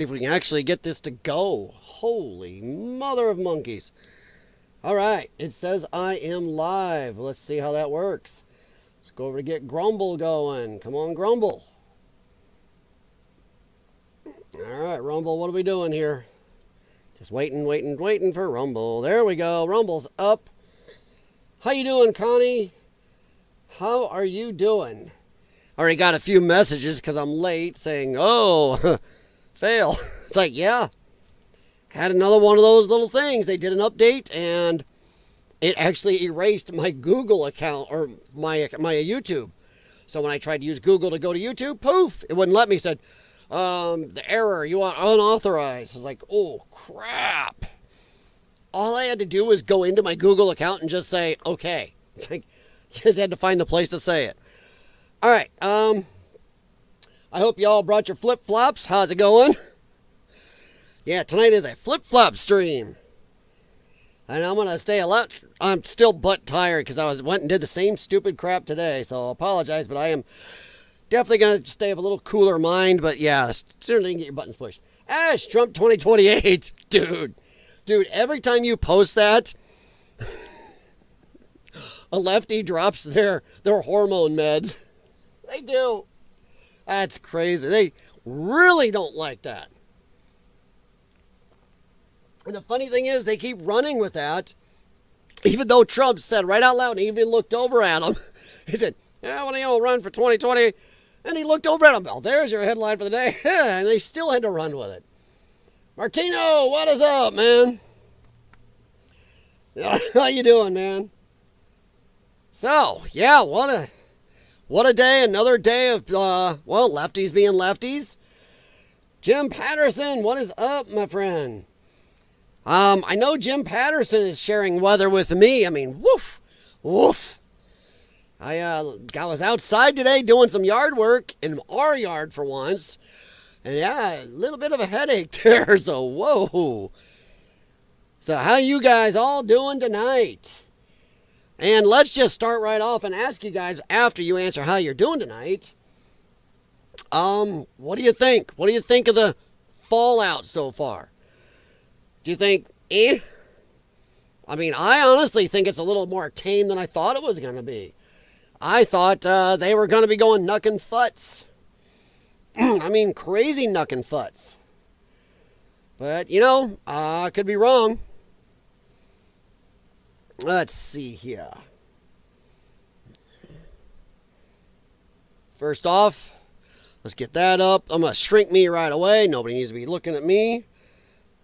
If we can actually get this to go. Holy mother of monkeys. All right, it says I am live. Let's see how that works. Let's go over to get Grumble going. Come on, Grumble. All right, Rumble, what are we doing here? Just waiting for Rumble. There we go. Rumble's up. How you doing, Connie? How are you doing? Already got a few messages because I'm late saying, oh, fail. It's like, yeah. Had another one of those little things. They did an update and it actually erased my Google account or my YouTube. So when I tried to use Google to go to YouTube, poof, it wouldn't let me. It said, the error, you want unauthorized. I was like, oh, crap. All I had to do was go into my Google account and just say, okay. It's like, you just had to find the place to say it. All right. I hope you all brought your flip-flops. How's it going? Yeah, tonight is a flip-flop stream. And I'm going to stay a lot. I'm still butt tired because I went and did the same stupid crap today. So I apologize, but I am definitely going to stay of a little cooler mind. But yeah, sooner than you can get your buttons pushed. Ash, Trump 2028. Dude, every time you post that, a lefty drops their hormone meds. They do. That's crazy. They really don't like that. And the funny thing is, they keep running with that, even though Trump said right out loud, and he even looked over at him. He said, yeah, when he'll run for 2020. And he looked over at him. Oh, there's your headline for the day. And they still had to run with it. Martino, what is up, man? How you doing, man? So, yeah, what a day. Another day of, lefties being lefties. Jim Patterson, what is up, my friend? I know Jim Patterson is sharing weather with me. I mean, woof. I was outside today doing some yard work in our yard for once. And yeah, a little bit of a headache there, so whoa. So how you guys all doing tonight? And let's just start right off and ask you guys after you answer how you're doing tonight. What do you think? What do you think of the fallout so far? Do you think, I mean, I honestly think it's a little more tame than I thought it was going to be. I thought they were going to be going knuck and futz. I mean, crazy knuck and futz. But, I could be wrong. Let's see here. First off, let's get that up. I'm going to shrink me right away. Nobody needs to be looking at me.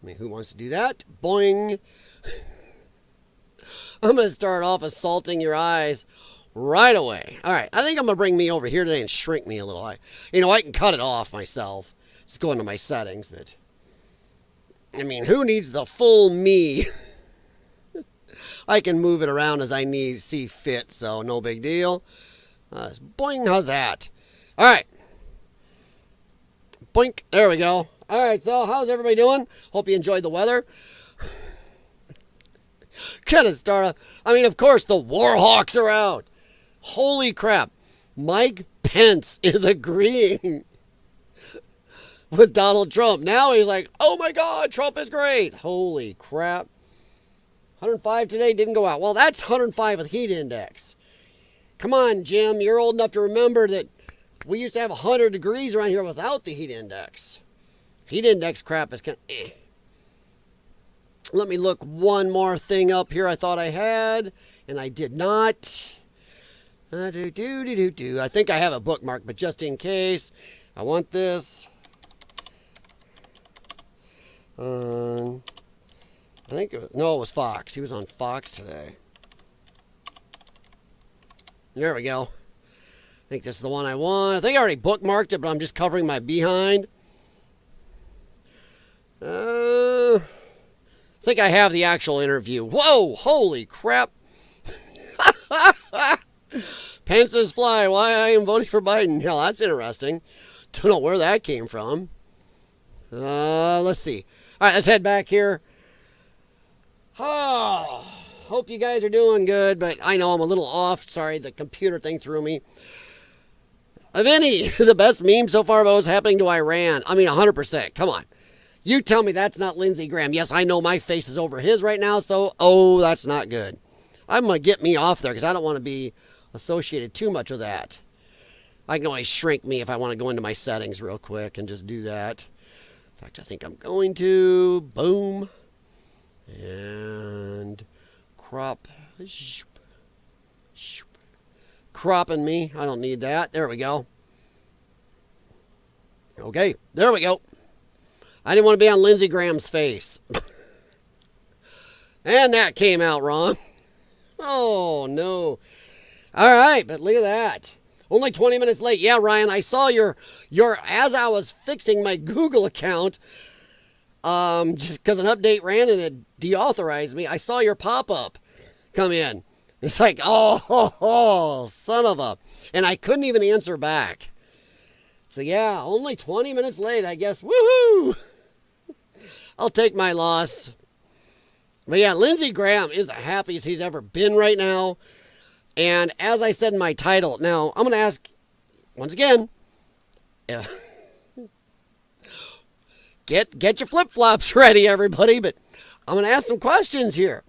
I mean, who wants to do that? Boing. I'm going to start off assaulting your eyes right away. All right, I think I'm going to bring me over here today and shrink me a little. I can cut it off myself. Just go into my settings, but I mean, who needs the full me? I can move it around as I see fit, so no big deal. Boing, how's that? All right. Boink, there we go. All right, so how's everybody doing? Hope you enjoyed the weather. Kind of start. I mean, of course, the Warhawks are out. Holy crap. Mike Pence is agreeing with Donald Trump. Now he's like, oh my God, Trump is great. Holy crap. 105 today didn't go out. Well, that's 105 with heat index. Come on, Jim. You're old enough to remember that we used to have 100 degrees around here without the heat index. Heat index crap is kind of Let me look one more thing up here I thought I had, and I did not. I think I have a bookmark, but just in case, I want this. I think it was Fox. He was on Fox today. There we go. I think this is the one I want. I think I already bookmarked it, but I'm just covering my behind. I think I have the actual interview. Whoa, holy crap. Pence's fly, why I am voting for Biden. Hell, that's interesting. Don't know where that came from. Let's see. All right, let's head back here. Hope you guys are doing good, but I know I'm a little off. Sorry, the computer thing threw me. of any. The best meme so far about what's happening to Iran. I mean, 100%. Come on. You tell me that's not Lindsey Graham. Yes, I know my face is over his right now, so, that's not good. I'm going to get me off there because I don't want to be associated too much with that. I can always shrink me if I want to go into my settings real quick and just do that. In fact, I think I'm going to. Boom. And crop. Cropping me. I don't need that. There we go. Okay, there we go. I didn't want to be on Lindsey Graham's face. And that came out wrong. Oh, no. All right, but look at that. Only 20 minutes late. Yeah, Ryan, I saw your as I was fixing my Google account, just because an update ran and it deauthorized me, I saw your pop-up come in. It's like, son of a... And I couldn't even answer back. So, yeah, only 20 minutes late, I guess. Woohoo! I'll take my loss. But, yeah, Lindsey Graham is the happiest he's ever been right now. And as I said in my title, now, I'm going to ask, once again, get your flip-flops ready, everybody. But I'm going to ask some questions here.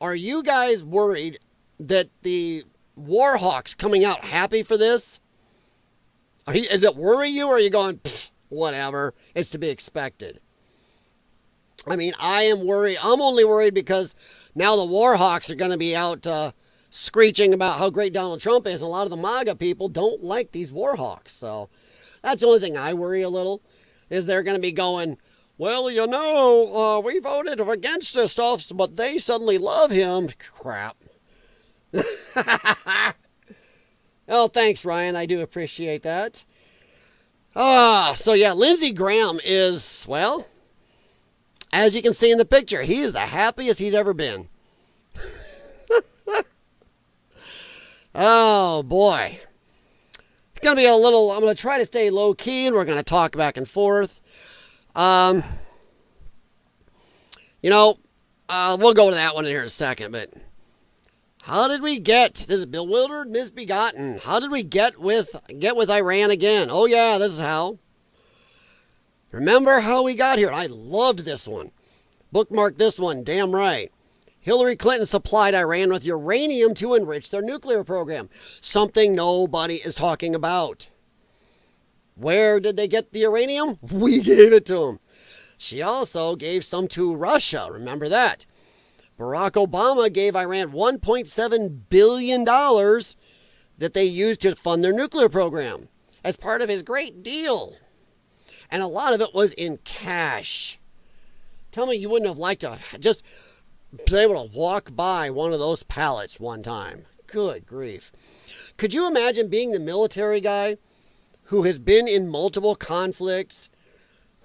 Are you guys worried that the Warhawks coming out happy for this? Is it worry you, or are you going, whatever, it's to be expected? I mean, I am worried. I'm only worried because now the Warhawks are going to be out screeching about how great Donald Trump is. And a lot of the MAGA people don't like these Warhawks. So that's the only thing I worry a little, is they're going to be going, well, you know, we voted against this stuff, but they suddenly love him. Crap. Oh, thanks, Ryan. I do appreciate that. So yeah, Lindsey Graham is, well, as you can see in the picture, he is the happiest he's ever been. Oh, boy. It's going to be a little, I'm going to try to stay low key, and we're going to talk back and forth. You know, we'll go to that one in here in a second, but how did we get, this is bewildered, misbegotten, how did we get with Iran again? Oh yeah, this is how. Remember how we got here? I loved this one. Bookmark this one, damn right. Hillary Clinton supplied Iran with uranium to enrich their nuclear program. Something nobody is talking about. Where did they get the uranium? We gave it to them. She also gave some to Russia. Remember that. Barack Obama gave Iran $1.7 billion that they used to fund their nuclear program as part of his great deal. And a lot of it was in cash. Tell me you wouldn't have liked to just be able to walk by one of those pallets one time. Good grief. Could you imagine being the military guy who has been in multiple conflicts,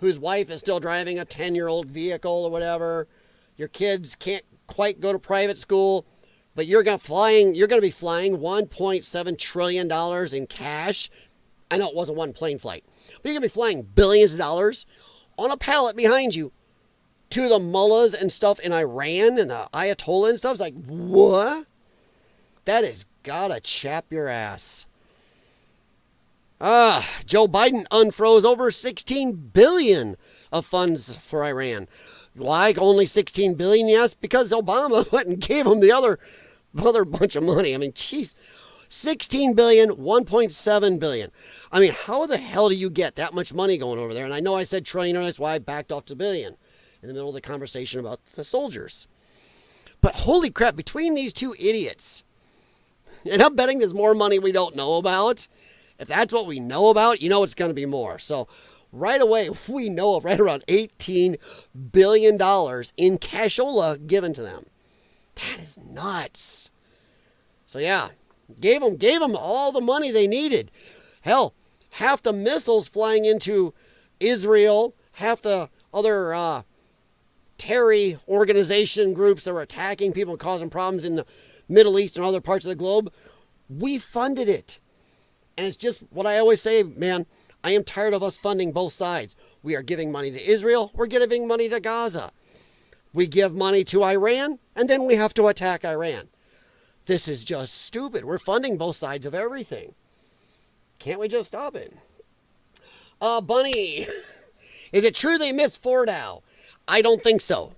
whose wife is still driving a 10-year-old vehicle or whatever, your kids can't quite go to private school, but you're going to be flying $1.7 trillion in cash. I know it wasn't one plane flight, but you're going to be flying billions of dollars on a pallet behind you to the mullahs and stuff in Iran and the Ayatollah and stuff. It's like, what? That has got to chap your ass. Joe Biden unfroze over $16 billion of funds for Iran. Why only $16 billion? Yes, because Obama went and gave him the other bunch of money. I mean, geez, $16 billion, $1.7 billion. I mean, how the hell do you get that much money going over there? And I know I said trillion, that's why I backed off to billion in the middle of the conversation about the soldiers. But holy crap, between these two idiots, and I'm betting there's more money we don't know about. If that's what we know about, you know it's going to be more. So right away, we know of right around $18 billion in cashola given to them. That is nuts. So yeah, gave them all the money they needed. Hell, half the missiles flying into Israel, half the other terror organization groups that were attacking people and causing problems in the Middle East and other parts of the globe, we funded it. And it's just what I always say, man, I am tired of us funding both sides. We are giving money to Israel, we're giving money to Gaza. We give money to Iran, and then we have to attack Iran. This is just stupid. We're funding both sides of everything. Can't we just stop it? Bunny, is it true they missed Fordow? I don't think so.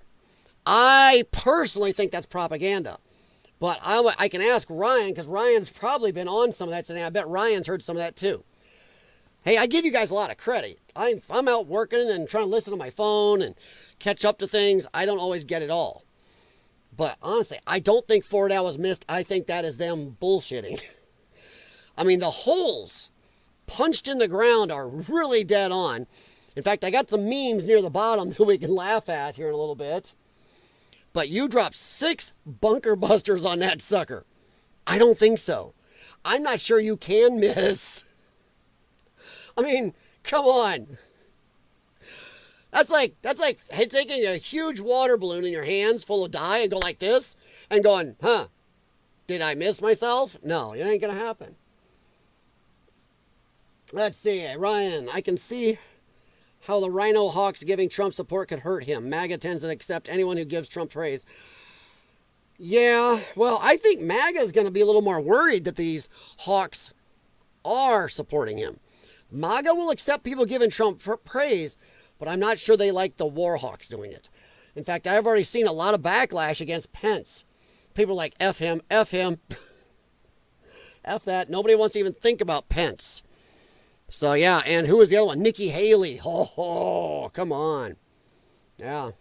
I personally think that's propaganda. But I can ask Ryan, because Ryan's probably been on some of that today. I bet Ryan's heard some of that too. Hey, I give you guys a lot of credit. I'm out working and trying to listen to my phone and catch up to things. I don't always get it all. But honestly, I don't think Fordow was missed. I think that is them bullshitting. I mean, the holes punched in the ground are really dead on. In fact, I got some memes near the bottom that we can laugh at here in a little bit. But you dropped 6 bunker busters on that sucker. I don't think so. I'm not sure you can miss. I mean, come on. That's like taking a huge water balloon in your hands full of dye and go like this and going, huh, did I miss myself? No, it ain't going to happen. Let's see, Ryan, I can see how the Rhino Hawks giving Trump support could hurt him. MAGA tends to accept anyone who gives Trump praise. Yeah, well, I think MAGA is going to be a little more worried that these Hawks are supporting him. MAGA will accept people giving Trump praise, but I'm not sure they like the War Hawks doing it. In fact, I've already seen a lot of backlash against Pence. People are like, F him, F him. F that. Nobody wants to even think about Pence. So, yeah, and who was the other one? Nikki Haley. Oh, come on. Yeah.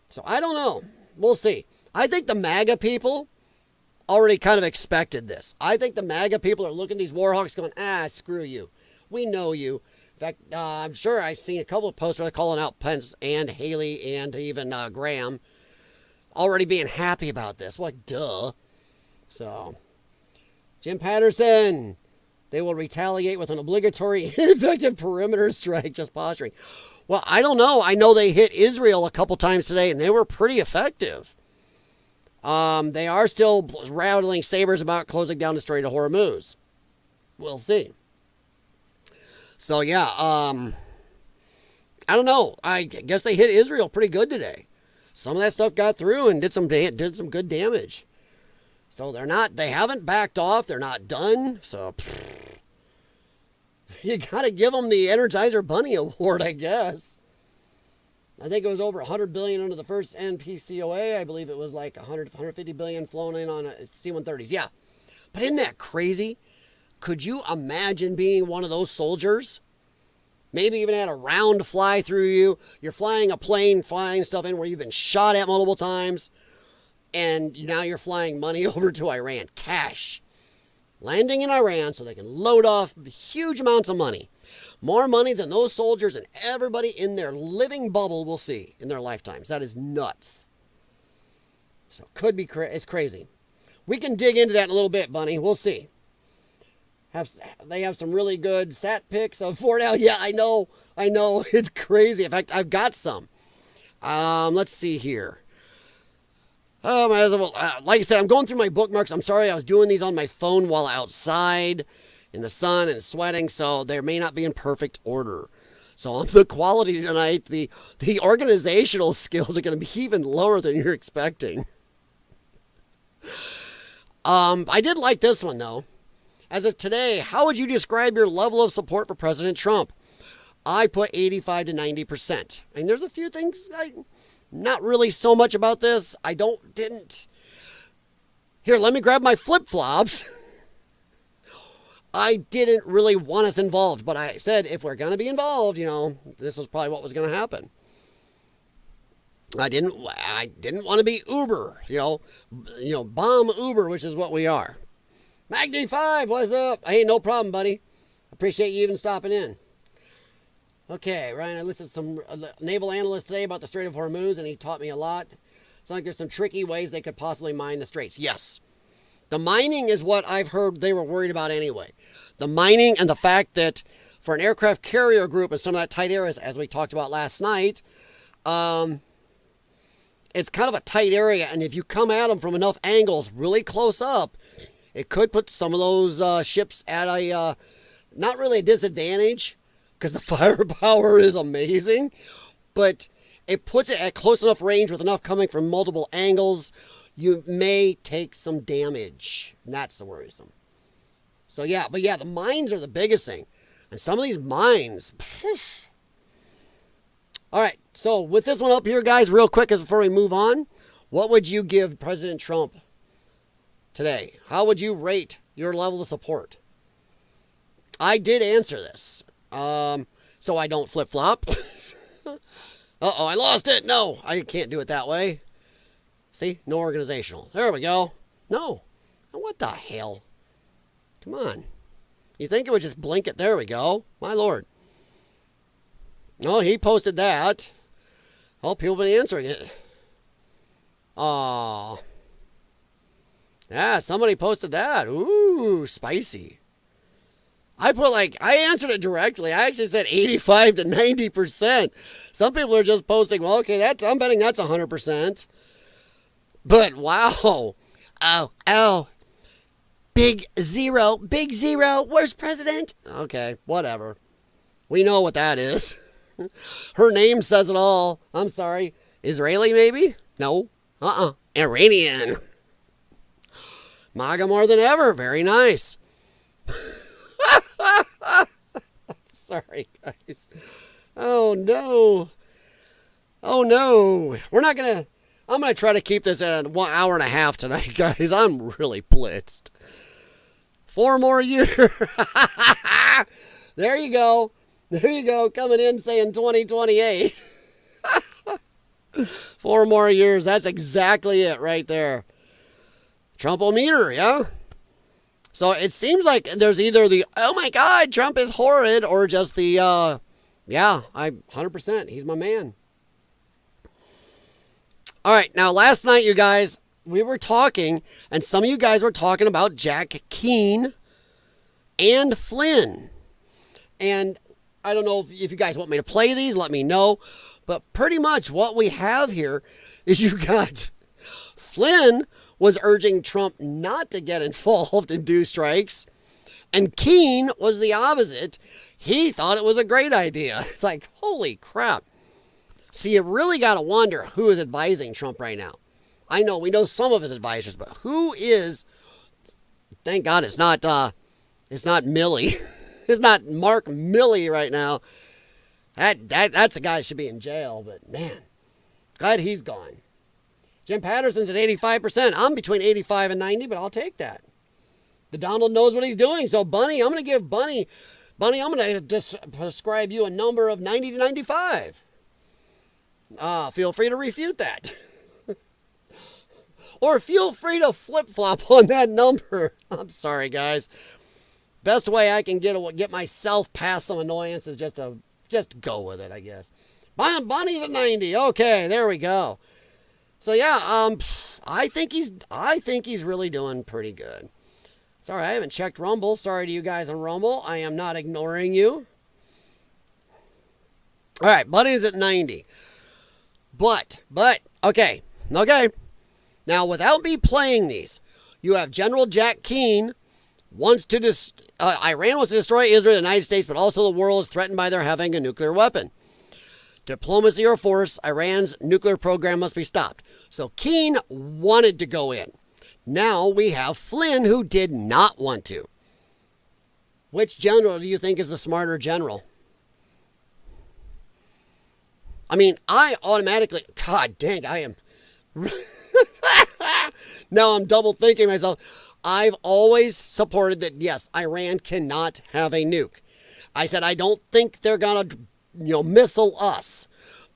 So, I don't know. We'll see. I think the MAGA people already kind of expected this. I think the MAGA people are looking at these Warhawks going, screw you. We know you. In fact, I'm sure I've seen a couple of posts where they're calling out Pence and Haley and even Graham already being happy about this. Like, duh. So, Jim Patterson. They will retaliate with an obligatory ineffective perimeter strike, just posturing. Well, I don't know. I know they hit Israel a couple times today, and they were pretty effective. They are still rattling sabers about closing down the Strait of Hormuz. We'll see. So, yeah, I don't know. I guess they hit Israel pretty good today. Some of that stuff got through and did some good damage. So they haven't backed off. They're not done. So you got to give them the Energizer Bunny Award, I guess. I think it was over $100 billion under the first NPCOA. I believe it was like $150 billion flown in on C-130s. Yeah. But isn't that crazy? Could you imagine being one of those soldiers? Maybe even had a round fly through you. You're flying a plane, flying stuff in where you've been shot at multiple times. And now you're flying money over to Iran. Cash. Landing in Iran so they can load off huge amounts of money. More money than those soldiers and everybody in their living bubble will see in their lifetimes. That is nuts. So could be it's crazy. We can dig into that in a little bit, Bunny. We'll see. They have some really good sat pics of Fordow. Yeah, I know. It's crazy. In fact, I've got some. Let's see here. Like I said, I'm going through my bookmarks. I'm sorry I was doing these on my phone while outside in the sun and sweating, so they may not be in perfect order. So on the quality tonight, the organizational skills are going to be even lower than you're expecting. I did like this one, though. As of today, how would you describe your level of support for President Trump? I put 85 to 90%. And there's a few things not really so much about this. Didn't. Here, let me grab my flip-flops. I didn't really want us involved, but I said if we're going to be involved, this was probably what was going to happen. I didn't want to be Uber, bomb Uber, which is what we are. Magni 5, what's up? Hey, no problem, buddy. Appreciate you even stopping in. Okay, Ryan, I listened to some naval analysts today about the Strait of Hormuz, and he taught me a lot. Sounds like there's some tricky ways they could possibly mine the straits. Yes. The mining is what I've heard they were worried about anyway. The mining and the fact that for an aircraft carrier group in some of that tight areas, as we talked about last night, it's kind of a tight area, and if you come at them from enough angles really close up, it could put some of those ships at a, not really a disadvantage, because the firepower is amazing, but it puts it at close enough range with enough coming from multiple angles, you may take some damage. And that's the worrisome. So yeah, but yeah, the mines are the biggest thing. And some of these mines. All right, so with this one up here, guys, real quick as before we move on, what would you give President Trump today? How would you rate your level of support? I did answer this, so I don't flip-flop. Uh-oh, I lost it. No, I can't do it that way. See, no organizational. There we go. No, what the hell? Come on. You think it would just blink it? There we go. My Lord. No, he posted that. Oh, people have been answering it. Aw. Yeah, somebody posted that. Ooh, spicy. I answered it directly. I actually said 85 to 90%. Some people are just posting, well, okay, I'm betting that's 100%. But wow. Oh. Big zero. Where's President? Okay, whatever. We know what that is. Her name says it all. I'm sorry. Israeli, maybe? No. Iranian. MAGA more than ever. Very nice. Sorry, guys. Oh, no. I'm going to try to keep this at 1 hour and a half tonight, guys. I'm really blitzed. 4 more years. There you go. Coming in saying 2028. 4 more years. That's exactly it right there. Trump-o-meter, yeah? So it seems like there's either the, oh my God, Trump is horrid, or just the, yeah, 100%. He's my man. All right, now last night, you guys, we were talking, and some of you guys were talking about Jack Keane and Flynn. And I don't know if you guys want me to play these, let me know. But pretty much what we have here is you got Flynn was urging Trump not to get involved in do strikes. And Keane was the opposite. He thought it was a great idea. It's like, holy crap. So you really got to wonder who is advising Trump right now. I know, we know some of his advisors, but who is, thank God it's not Milley. It's not Mark Milley right now. That's the guy that should be in jail, but man, glad he's gone. Jim Patterson's at 85%. I'm between 85 and 90, but I'll take that. The Donald knows what he's doing. So Bunny, I'm going to give Bunny, I'm going to prescribe you a number of 90 to 95. Feel free to refute that. Or feel free to flip-flop on that number. I'm sorry, guys. Best way I can get myself past some annoyance is just go with it, I guess. Bunny's at 90. Okay, there we go. So yeah, I think he's really doing pretty good. Sorry, I haven't checked Rumble. Sorry to you guys on Rumble. I am not ignoring you. All right, Bunny's at 90. But okay. Now, without me playing these, you have General Jack Keane wants to Iran wants to destroy Israel, the United States, but also the world is threatened by their having a nuclear weapon. Diplomacy or force, Iran's nuclear program must be stopped. So Keane wanted to go in. Now we have Flynn, who did not want to. Which general do you think is the smarter general? I mean, I automatically, God dang, I am. Now I'm double thinking myself. I've always supported that, yes, Iran cannot have a nuke. I said, I don't think they're going to, missile us.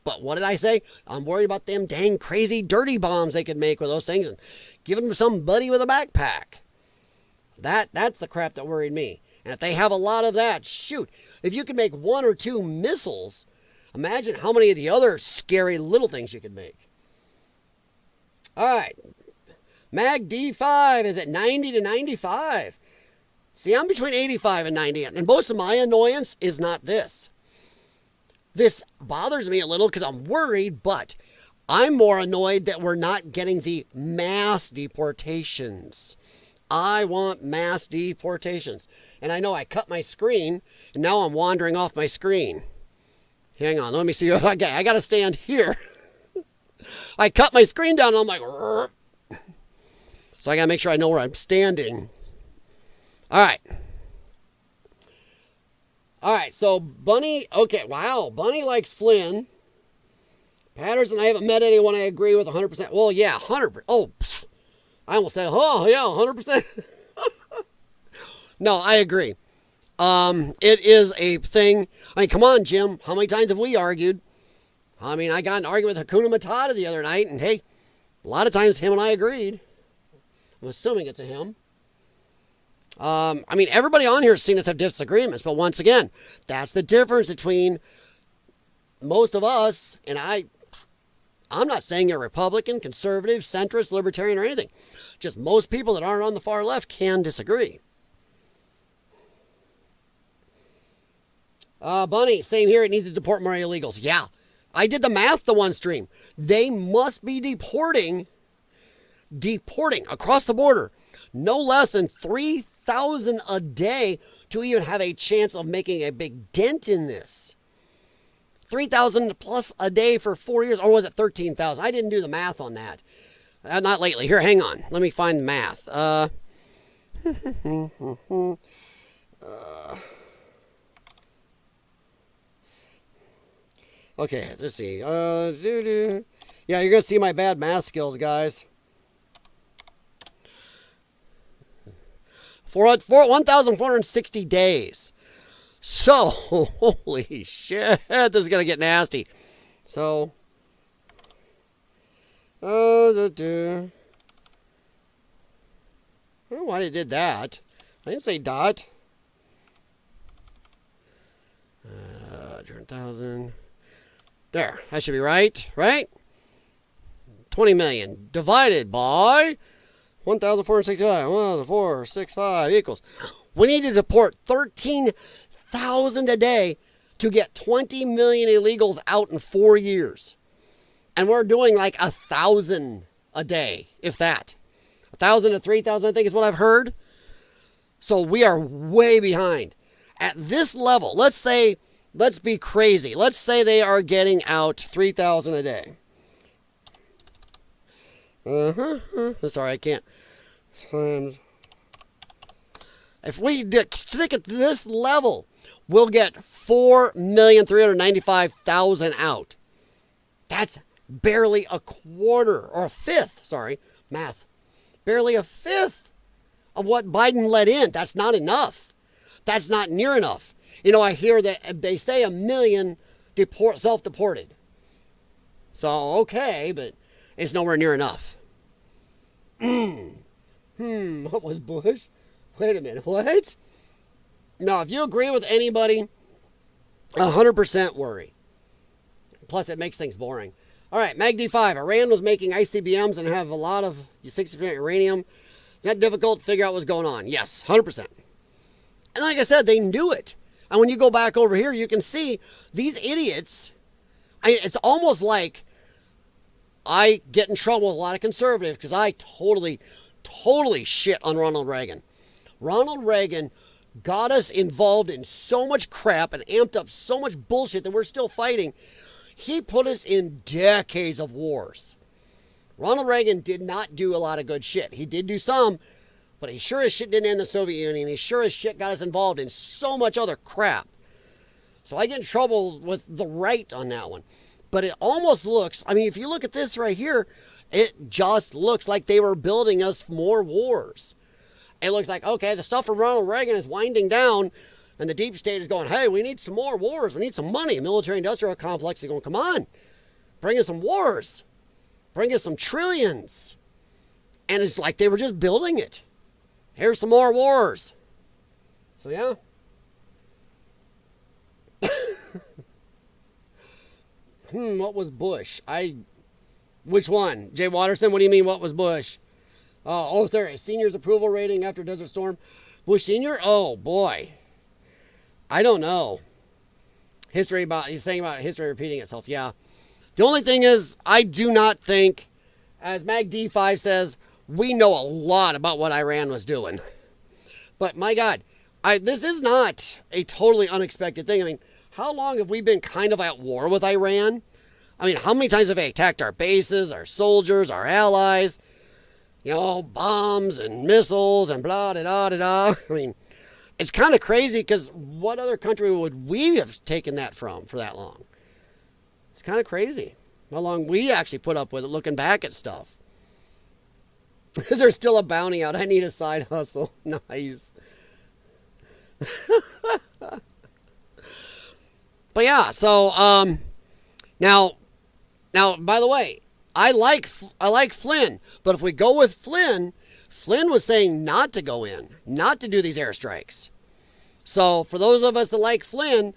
But what did I say? I'm worried about them dang crazy dirty bombs they could make with those things and give them to somebody with a backpack. That's the crap that worried me. And if they have a lot of that, shoot, if you could make 1 or 2 missiles, imagine how many of the other scary little things you could make. All right. Mag D5 is at 90 to 95. See, I'm between 85 and 90, and most of my annoyance is not this. This bothers me a little because I'm worried, but I'm more annoyed that we're not getting the mass deportations. I want mass deportations. And I know I cut my screen, and now I'm wandering off my screen. Hang on, let me see. Okay, I got to stand here. I cut my screen down, and I'm like, rrr. So I got to make sure I know where I'm standing. All right. All right, so Bunny, okay, wow. Bunny likes Flynn. Patterson, I haven't met anyone I agree with 100%. Well, yeah, 100%. Oh, pfft. I almost said, oh, yeah, 100%. No, I agree. It is a thing. I mean, come on, Jim. How many times have we argued? I mean, I got in an argument with Hakuna Matata the other night, and hey, a lot of times him and I agreed. I'm assuming it's a him. I mean, everybody on here has seen us have disagreements, but once again, that's the difference between most of us, and I'm not saying you're Republican, conservative, centrist, libertarian, or anything. Just most people that aren't on the far left can disagree. Bunny, same here. It needs to deport more illegals. Yeah, I did the math the one stream. They must be deporting across the border no less than 3,000 a day to even have a chance of making a big dent in this. 3,000 plus a day for 4 years, or was it 13,000? I didn't do the math on that. Not lately. Here, hang on. Let me find the math. Okay, let's see. Yeah, you're going to see my bad math skills, guys. For 1,460 days. So, holy shit, this is going to get nasty. So, why did it did that? I didn't say dot. 100,000. There, that should be right, right? 20 million divided by 1,465, 1,465 equals. We need to deport 13,000 a day to get 20 million illegals out in 4 years. And we're doing like 1,000 a day, if that. 1,000 to 3,000, I think is what I've heard. So we are way behind. At this level, let's be crazy. Let's say they are getting out 3,000 a day. Sorry, I can't. If we stick at this level, we'll get 4,395,000 out. That's barely a quarter, or a fifth, sorry, math. Barely a fifth of what Biden let in. That's not enough. That's not near enough. You know, I hear that they say 1 million self-deported. So, okay, but it's nowhere near enough. What was Bush? Wait a minute, what? No, if you agree with anybody, 100% worry. Plus, it makes things boring. All right, Mag D5. Iran was making ICBMs and have a lot of 60% uranium. Is that difficult to figure out what's going on? Yes, 100%. And like I said, they knew it. And when you go back over here, you can see these idiots. It's almost like I get in trouble with a lot of conservatives because I totally shit on Ronald Reagan. Ronald Reagan got us involved in so much crap and amped up so much bullshit that we're still fighting. He put us in decades of wars. Ronald Reagan did not do a lot of good shit. He did do some, but he sure as shit didn't end the Soviet Union. He sure as shit got us involved in so much other crap. So I get in trouble with the right on that one. But it almost looks, I mean, if you look at this right here, it just looks like they were building us more wars. It looks like, okay, the stuff from Ronald Reagan is winding down, and the deep state is going, hey, we need some more wars. We need some money. Military-industrial complex is going, come on, bring us some wars. Bring us some trillions. And it's like they were just building it. Here's some more wars. So, yeah. What was Bush? Which one? Jay Watterson, what do you mean, what was Bush? There is seniors approval rating after Desert Storm. Bush Senior? Oh, boy. I don't know. He's saying about history repeating itself. Yeah. The only thing is, I do not think, as Mag D5 says, we know a lot about what Iran was doing. But my God, this is not a totally unexpected thing. I mean, how long have we been kind of at war with Iran? I mean, how many times have they attacked our bases, our soldiers, our allies? You know, bombs and missiles and blah, da, da, da, da. I mean, It's kind of crazy because what other country would we have taken that from for that long? It's kind of crazy how long we actually put up with it looking back at stuff. Is there still a bounty out? I need a side hustle. Nice. But yeah, so now by the way, I like Flynn, but if we go with Flynn was saying not to go in, not to do these airstrikes. So for those of us that like Flynn,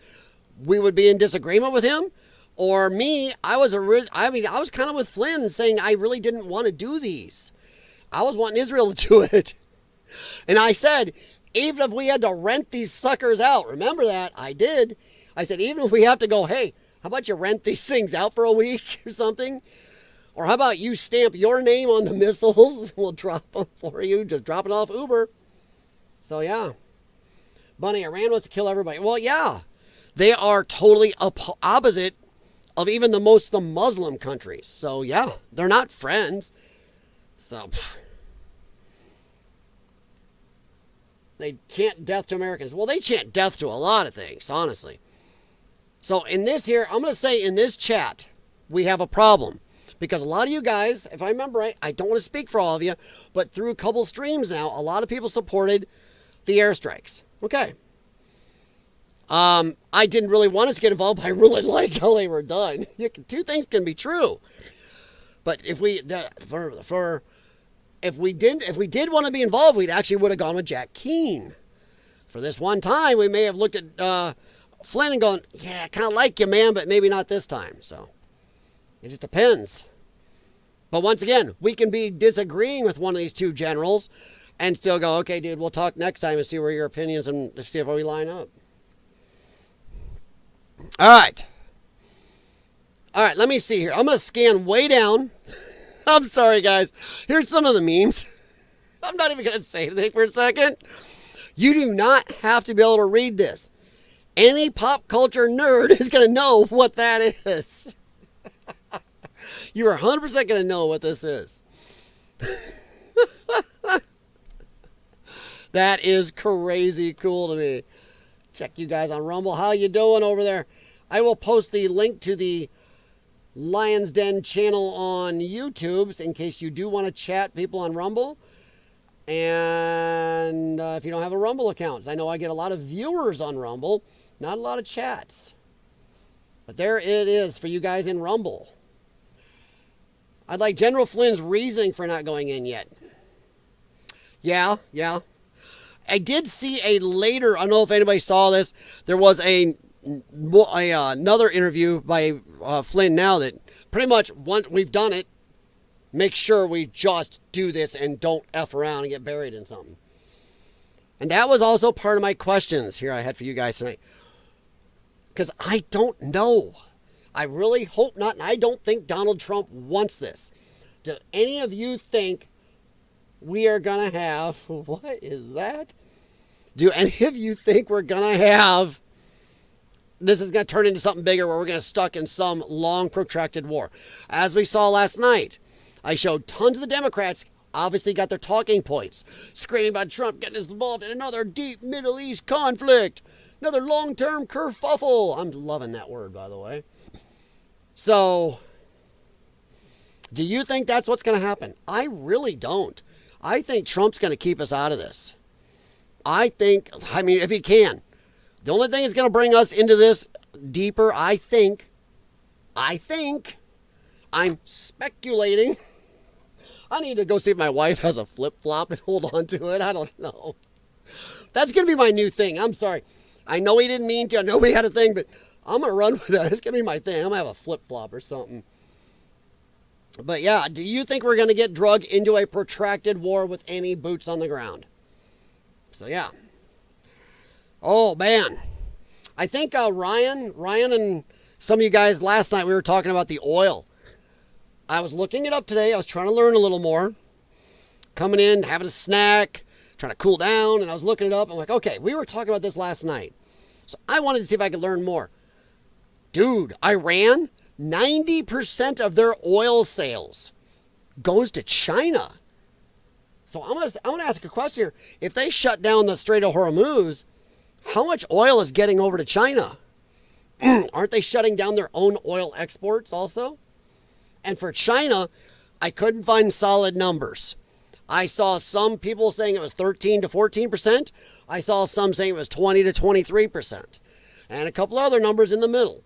we would be in disagreement with him. Or me, I was kind of with Flynn saying I really didn't want to do these. I was wanting Israel to do it. And I said, even if we had to rent these suckers out, remember that? I did. I said, even if we have to go, hey, how about you rent these things out for a week or something? Or how about you stamp your name on the missiles? We'll drop them for you. Just drop it off Uber. So, yeah. Bunny, Iran wants to kill everybody. Well, yeah. They are totally opposite of even the Muslim countries. So, yeah. They're not friends. So, they chant death to Americans. Well, they chant death to a lot of things, honestly. So, in this here, I'm going to say in this chat, we have a problem. Because a lot of you guys, if I remember right, I don't want to speak for all of you, but through a couple streams now, a lot of people supported the airstrikes. Okay. I didn't really want us to get involved, but I really liked how they were done. Two things can be true. But if we did want to be involved, we actually would have gone with Jack Keane. For this one time, we may have looked at Flynn and gone, yeah, I kind of like you, man, but maybe not this time. So it just depends. But once again, we can be disagreeing with one of these two generals and still go, okay, dude, we'll talk next time and see where your opinions and see if we line up. All right. All right, let me see here. I'm going to scan way down. I'm sorry, guys. Here's some of the memes. I'm not even going to say anything for a second. You do not have to be able to read this. Any pop culture nerd is going to know what that is. You are 100% going to know what this is. That is crazy cool to me. Check you guys on Rumble. How you doing over there? I will post the link to the Lion's Den channel on YouTube in case you do want to chat people on Rumble. And if you don't have a Rumble account, I know I get a lot of viewers on Rumble, not a lot of chats. But there it is for you guys in Rumble. I'd like General Flynn's reasoning for not going in yet. Yeah. I did see a later, I don't know if anybody saw this, there was another interview by Flynn now that pretty much once we've done it, make sure we just do this and don't F around and get buried in something. And that was also part of my questions here I had for you guys tonight. Because I don't know. I really hope not, and I don't think Donald Trump wants this. Do any of you think we are going to have, what is that? Do any of you think we're going to have, this is going to turn into something bigger where we're going to stuck in some long protracted war? As we saw last night, I showed tons of the Democrats obviously got their talking points, screaming about Trump getting involved in another deep Middle East conflict, another long-term kerfuffle. I'm loving that word, by the way. So, do you think that's what's going to happen? I really don't. I think Trump's going to keep us out of this. I mean, if he can. The only thing that's going to bring us into this deeper, I'm speculating. I need to go see if my wife has a flip-flop and hold on to it. I don't know. That's going to be my new thing. I'm sorry. I know he didn't mean to. I know we had a thing, but I'm going to run with that. It's going to be my thing. I'm going to have a flip-flop or something. But yeah, do you think we're going to get drugged into a protracted war with any boots on the ground? So yeah. Oh, man. I think Ryan and some of you guys last night, we were talking about the oil. I was looking it up today. I was trying to learn a little more. Coming in, having a snack, trying to cool down, and I was looking it up. I'm like, okay, we were talking about this last night. So I wanted to see if I could learn more. Dude, Iran, 90% of their oil sales goes to China. So I'm gonna ask a question here. If they shut down the Strait of Hormuz, how much oil is getting over to China? Aren't they shutting down their own oil exports also? And for China, I couldn't find solid numbers. I saw some people saying it was 13 to 14%. I saw some saying it was 20 to 23%. And a couple other numbers in the middle.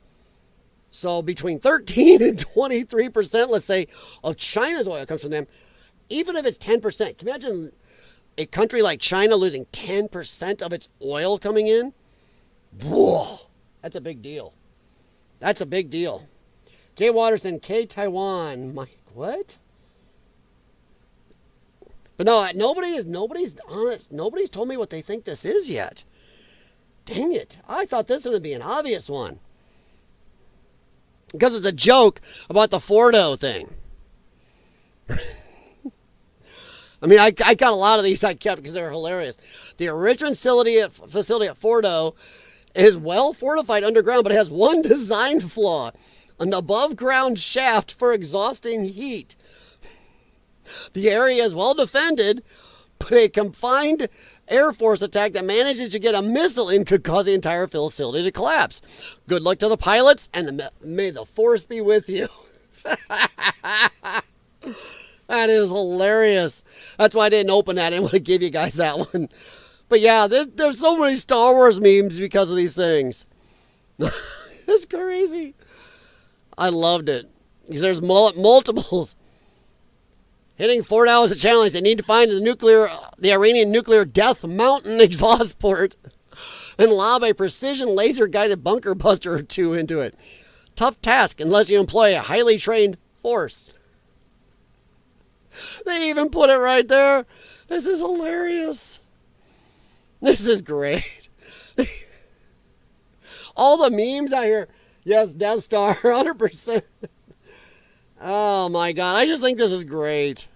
So between 13 and 23%, let's say, of China's oil comes from them. Even if it's 10%, can you imagine a country like China losing 10% of its oil coming in? Whoa, that's a big deal. That's a big deal. Jay Watterson, K Taiwan. What? But no, nobody's honest. Nobody's told me what they think this is yet. Dang it. I thought this would be an obvious one. Because it's a joke about the Fordo thing. I mean, I got a lot of these I kept because they're hilarious. The enrichment facility at Fordo is well fortified underground, but it has one design flaw: an above-ground shaft for exhausting heat. The area is well defended, but a confined Air Force attack that manages to get a missile in could cause the entire facility to collapse. Good luck to the pilots, and may the Force be with you. That is hilarious. That's why I didn't open that. I didn't want to give you guys that one. But yeah, there's so many Star Wars memes because of these things. It's crazy. I loved it. Because there's multiples. Hitting Fordow is a challenge. They need to find the Iranian nuclear death mountain exhaust port and lob a precision laser-guided bunker buster or two into it. Tough task unless you employ a highly trained force. They even put it right there. This is hilarious. This is great. All the memes out here. Yes, Death Star, 100%. Oh my God. I just think this is great.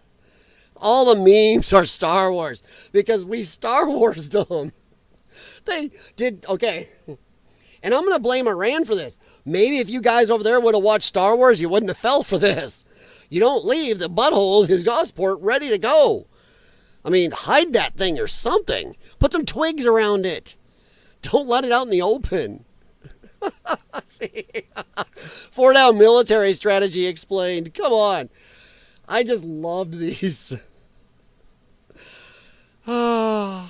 All the memes are Star Wars because we Star Wars them. They did, okay. And I'm going to blame Iran for this. Maybe if you guys over there would have watched Star Wars, you wouldn't have fell for this. You don't leave the butthole, his Gosport, ready to go. I mean, hide that thing or something. Put some twigs around it. Don't let it out in the open. See? Fordow military strategy explained. Come on. I just loved these. Fordow,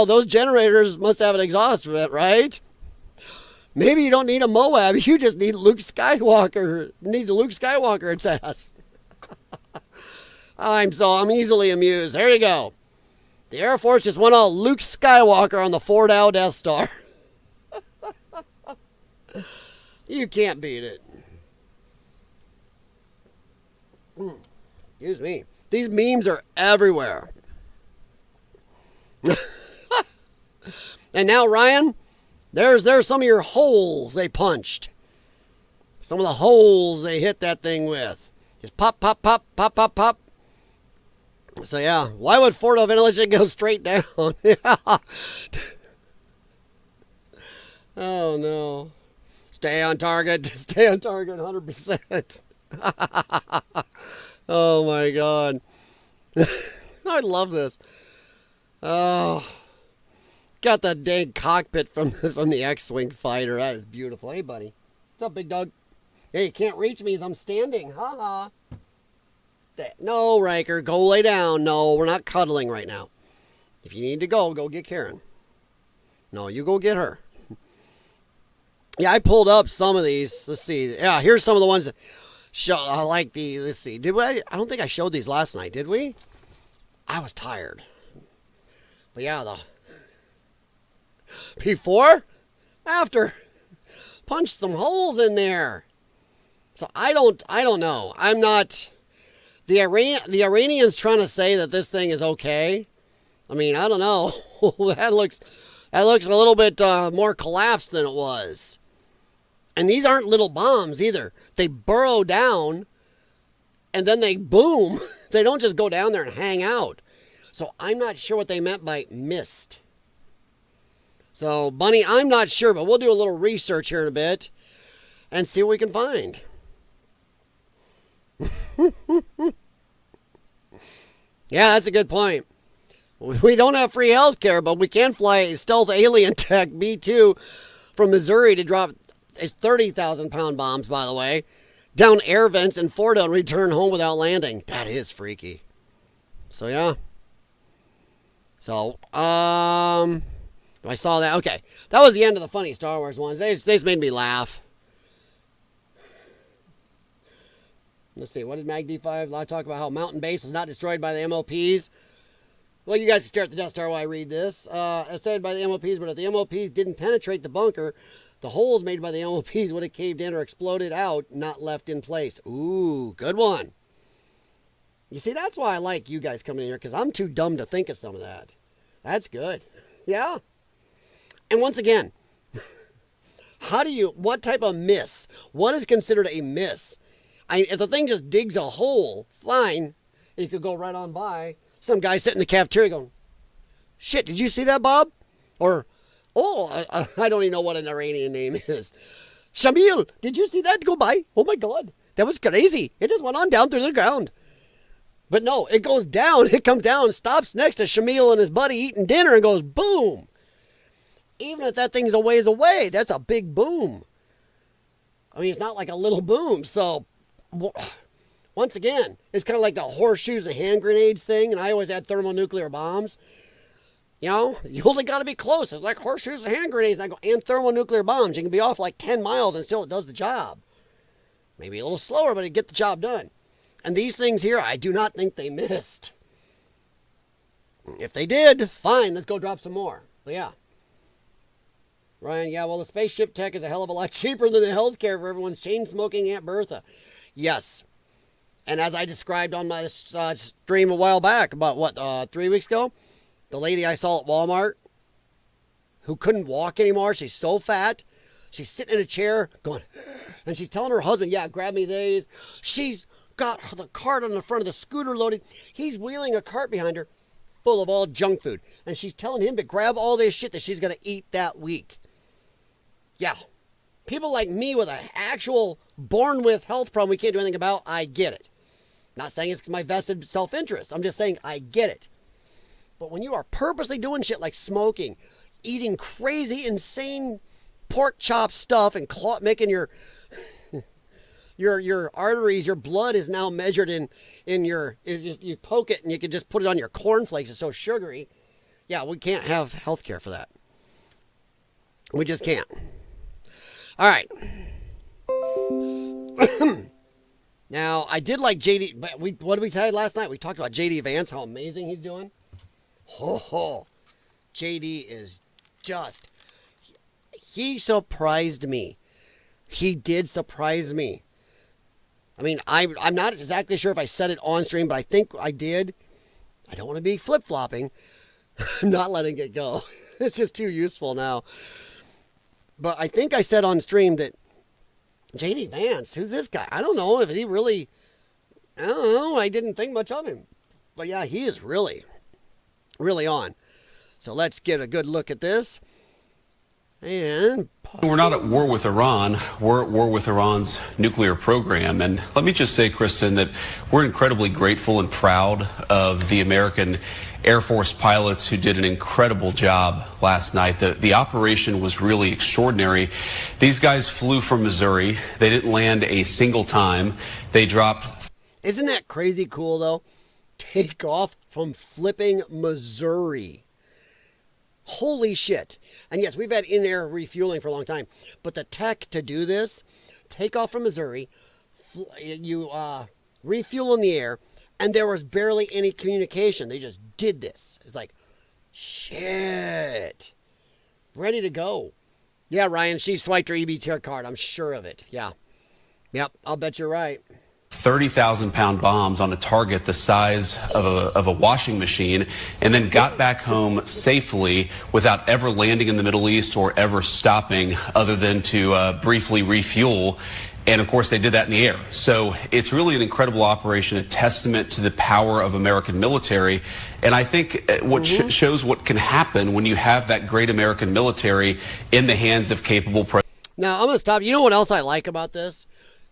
those generators must have an exhaust vent, right? Maybe you don't need a Moab. You just need Luke Skywalker. Need Luke Skywalker, it says. I'm easily amused. There you go. The Air Force just went all Luke Skywalker on the Fordow Death Star. You can't beat it. Excuse me. These memes are everywhere. And now, Ryan, there's some of your holes they punched. Some of the holes they hit that thing with. Just pop, pop, pop, pop, pop, pop. So yeah, why would Fordo ventilation go straight down? Oh no. Stay on target. Stay on target 100%. Oh my God. I love this. Oh. Got the dang cockpit from the X-Wing fighter. That is beautiful. Hey, buddy. What's up, big dog? Hey, you can't reach me as I'm standing. Ha-ha. No, Riker, go lay down. No, we're not cuddling right now. If you need to go get Karen. No, you go get her. Yeah, I pulled up some of these. Let's see. Yeah, here's some of the ones that show. I like the. Let's see. Did we? I don't think I showed these last night. Did we? I was tired. But yeah, the before, after, punched some holes in there. So I don't know. I'm not. The Iranians trying to say that this thing is okay. I mean, I don't know. that looks a little bit more collapsed than it was. And these aren't little bombs either. They burrow down and then they boom. They don't just go down there and hang out. So I'm not sure what they meant by missed. So, Bunny, I'm not sure, but we'll do a little research here in a bit and see what we can find. Yeah, that's a good point. We don't have free health care, but we can fly a stealth alien tech B-2 from Missouri to drop 30,000-pound bombs, by the way, down air vents in Florida and return home without landing. That is freaky. So, yeah. So, I saw that. Okay, that was the end of the funny Star Wars ones. They just made me laugh. Let's see, what did Mag D5 talk about? How Mountain Base was not destroyed by the MLPs. Well, you guys can stare at the Death Star while I read this. It's said by the MLPs, but if the MLPs didn't penetrate the bunker, the holes made by the MLPs would have caved in or exploded out, not left in place. Ooh, good one. You see, that's why I like you guys coming in here, because I'm too dumb to think of some of that. That's good. Yeah. And once again, what type of miss? What is considered a miss? If the thing just digs a hole, fine. It could go right on by. Some guy sitting in the cafeteria going, shit, did you see that, Bob? Or, I don't even know what an Iranian name is. Shamil, did you see that go by? Oh my God, that was crazy. It just went on down through the ground. But no, it goes down, it comes down, stops next to Shamil and his buddy eating dinner and goes boom. Even if that thing's a ways away, that's a big boom. I mean, it's not like a little boom, so... Once again, it's kind of like the horseshoes and hand grenades thing, and I always had thermonuclear bombs. You know, you only got to be close. It's like horseshoes and hand grenades, and thermonuclear bombs. You can be off like 10 miles and still it does the job. Maybe a little slower, but it get the job done. And these things here, I do not think they missed. If they did, fine, let's go drop some more. But yeah. Ryan, yeah, well, the spaceship tech is a hell of a lot cheaper than the healthcare for everyone's chain-smoking Aunt Bertha. Yes. And as I described on my stream a while back, about 3 weeks ago, the lady I saw at Walmart who couldn't walk anymore, she's so fat, she's sitting in a chair going, and she's telling her husband, yeah, grab me these. She's got the cart on the front of the scooter loaded. He's wheeling a cart behind her full of all junk food. And she's telling him to grab all this shit that she's going to eat that week. Yeah. People like me with an actual born with health problem we can't do anything about, I get it. Not saying it's my vested self-interest. I'm just saying I get it. But when you are purposely doing shit like smoking, eating crazy, insane pork chop stuff and making your arteries, your blood is now measured in you poke it and you can just put it on your cornflakes. It's so sugary. Yeah, we can't have health care for that. We just can't. All right. Now, I did like JD, but what did we tell you last night? We talked about JD Vance, how amazing he's doing. JD is just, he surprised me. He did surprise me. I mean, I'm not exactly sure if I said it on stream, but I think I did. I don't want to be flip-flopping. I'm not letting it go. It's just too useful now. But I think I said on stream that JD Vance, who's this guy? I don't know if he really, I don't know. I didn't think much of him. But yeah, he is really, really on. So let's get a good look at this. And we're not at war with Iran. We're at war with Iran's nuclear program. And let me just say, Kristen, that we're incredibly grateful and proud of the American Air Force pilots who did an incredible job last night. The operation was really extraordinary. These guys flew from Missouri. They didn't land a single time. They dropped. Isn't that crazy cool, though? Take off from flipping Missouri. Holy shit. And yes, we've had in-air refueling for a long time. But the tech to do this, take off from Missouri, you refuel in the air, and there was barely any communication. They just did this. It's like, shit. Ready to go. Yeah, Ryan, she swiped her EBT card. I'm sure of it. Yeah. Yep, I'll bet you're right. 30,000-pound bombs on a target the size of a washing machine, and then got back home safely without ever landing in the Middle East or ever stopping other than to briefly refuel. And of course, they did that in the air. So it's really an incredible operation, a testament to the power of American military. And I think what shows what can happen when you have that great American military in the hands of capable presidents. Now, I'm going to stop. You know what else I like about this?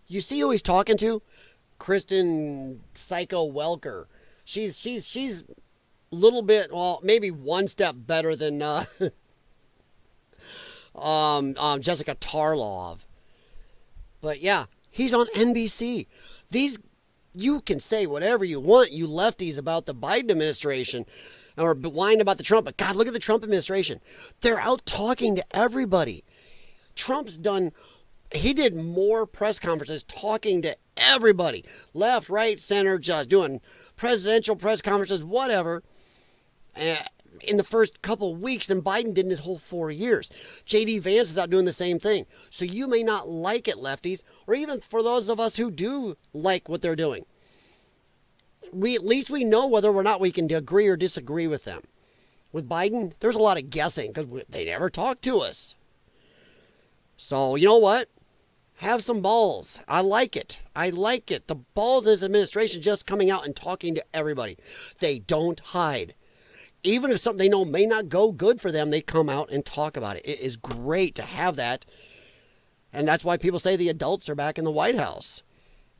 You see who he's talking to? Kristen Psycho Welker. She's a little bit, well, maybe one step better than Jessica Tarlov. But yeah, he's on NBC. You can say whatever you want, you lefties, about the Biden administration or whine about the Trump. But God, look at the Trump administration. They're out talking to everybody. He did more press conferences talking to everybody. Left, right, center, just doing presidential press conferences, whatever. In the first couple of weeks than Biden did in his whole 4 years. J.D. Vance is out doing the same thing. So you may not like it, lefties, or even for those of us who do like what they're doing. At least we know whether or not we can agree or disagree with them. With Biden, there's a lot of guessing because they never talk to us. So you know what? Have some balls. I like it. The balls in this administration just coming out and talking to everybody. They don't hide. Even if something they know may not go good for them, they come out and talk about it. It is great to have that. And that's why people say the adults are back in the White House.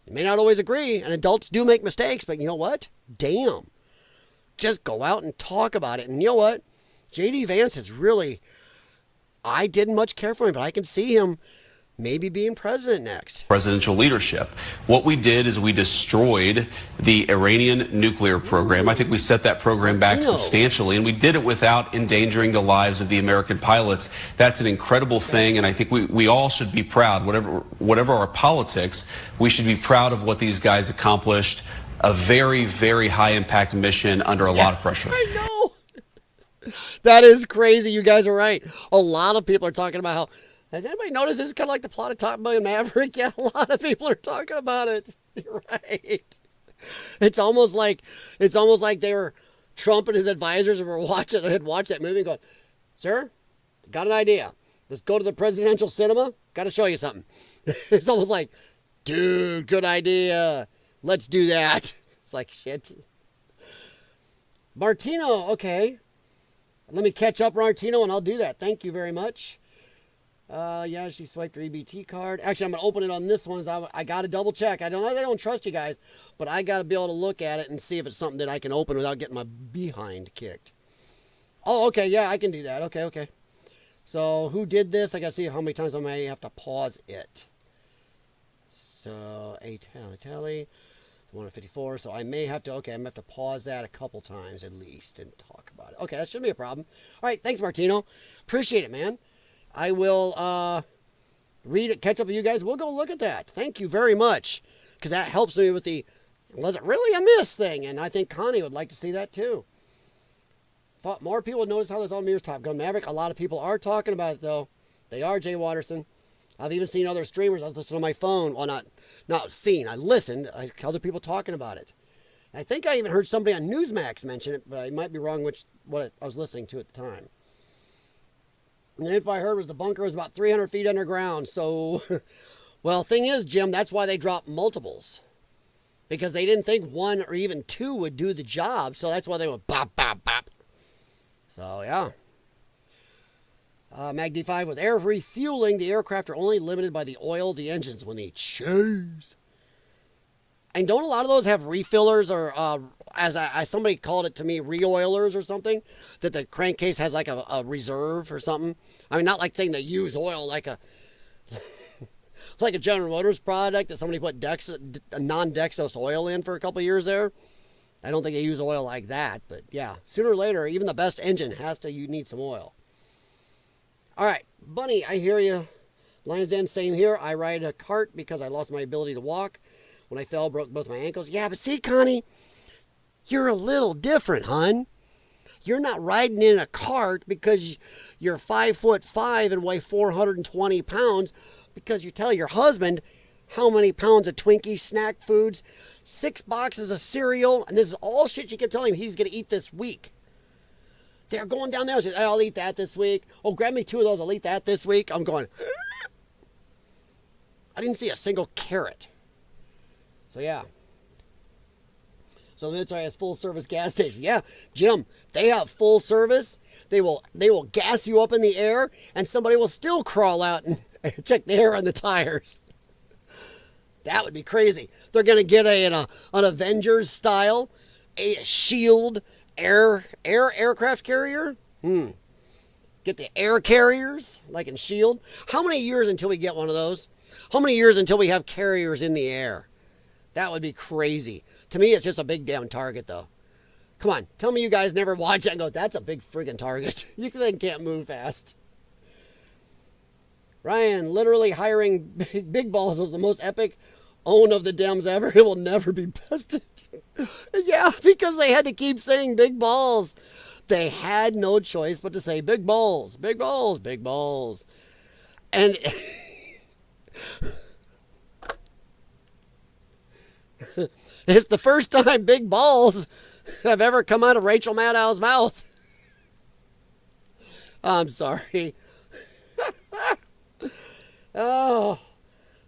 You may not always agree, and adults do make mistakes, but you know what? Damn. Just go out and talk about it. And you know what? J.D. Vance is really, I didn't much care for him, but I can see him maybe being president next. Presidential leadership. What we did is we destroyed the Iranian nuclear program. I think we set that program back substantially, and we did it without endangering the lives of the American pilots. That's an incredible thing, and I think we all should be proud. Whatever our politics, we should be proud of what these guys accomplished. A very, very high impact mission under a lot of pressure. I know. That is crazy. You guys are right. A lot of people are talking about how, has anybody noticed this is kind of like the plot of Top Gun Maverick? Yeah, a lot of people are talking about it. You're right. It's almost like they were, Trump and his advisors had watched that movie and going, sir, got an idea. Let's go to the presidential cinema. Got to show you something. It's almost like, dude, good idea. Let's do that. It's like, shit. Martino, okay. Let me catch up, Martino, and I'll do that. Thank you very much. Yeah, she swiped her EBT card. Actually, I'm going to open it on this one. I got to double check. I don't trust you guys, but I got to be able to look at it and see if it's something that I can open without getting my behind kicked. Oh, okay. Yeah, I can do that. Okay. So who did this? I got to see how many times I may have to pause it. So, a tally, 154. So I may have to, I'm going to have to pause that a couple times at least and talk about it. Okay, that shouldn't be a problem. All right, thanks, Martino. Appreciate it, man. I will read it, catch up with you guys. We'll go look at that. Thank you very much, because that helps me with the, was it really a miss thing? And I think Connie would like to see that too. Thought more people would notice how this all mirrors Top Gun Maverick. A lot of people are talking about it, though. They are, Jay Watterson. I've even seen other streamers. I was listening on my phone. Well, not seen. I listened. Other people talking about it. I think I even heard somebody on Newsmax mention it, but I might be wrong what I was listening to at the time. And the info I heard was the bunker was about 300 feet underground. So, well, thing is, Jim, that's why they dropped multiples. Because they didn't think one or even two would do the job. So that's why they went bop, bop, bop. So, yeah. Mag D5, with air refueling, the aircraft are only limited by the oil of the engines when they chase. And don't a lot of those have refillers or, as somebody called it to me, re-oilers or something? That the crankcase has like a reserve or something? I mean, not like saying they use oil like a... It's like a General Motors product that somebody put non-Dexos oil in for a couple years there. I don't think they use oil like that, but yeah. Sooner or later, even the best engine you need some oil. All right, Bunny, I hear you. Lion's Den, same here. I ride a cart because I lost my ability to walk. When I fell, broke both my ankles. Yeah, but see, Connie, you're a little different, hun. You're not riding in a cart because you're 5'5" and weigh 420 pounds because you tell your husband how many pounds of Twinkies, snack foods, 6 boxes of cereal, and this is all shit you can tell him he's going to eat this week. They're going down there and says, I'll eat that this week. Oh, grab me 2 of those. I'll eat that this week. I'm going, I didn't see a single carrot. So, yeah. So, the Mid-Star has full-service gas stations. Yeah, Jim, they have full service. They will gas you up in the air, and somebody will still crawl out and check the air on the tires. That would be crazy. They're going to get an Avengers style a shield aircraft carrier. Get the air carriers like in Shield. How many years until we get one of those? How many years until we have carriers in the air? That would be crazy. To me, it's just a big damn target, though. Come on, tell me you guys never watch that and go, that's a big friggin' target. You think can't move fast. Ryan, literally hiring big balls was the most epic own of the Dems ever. It will never be bested. Yeah, because they had to keep saying big balls. They had no choice but to say big balls, big balls, big balls. And it's the first time big balls have ever come out of Rachel Maddow's mouth. I'm sorry. Oh,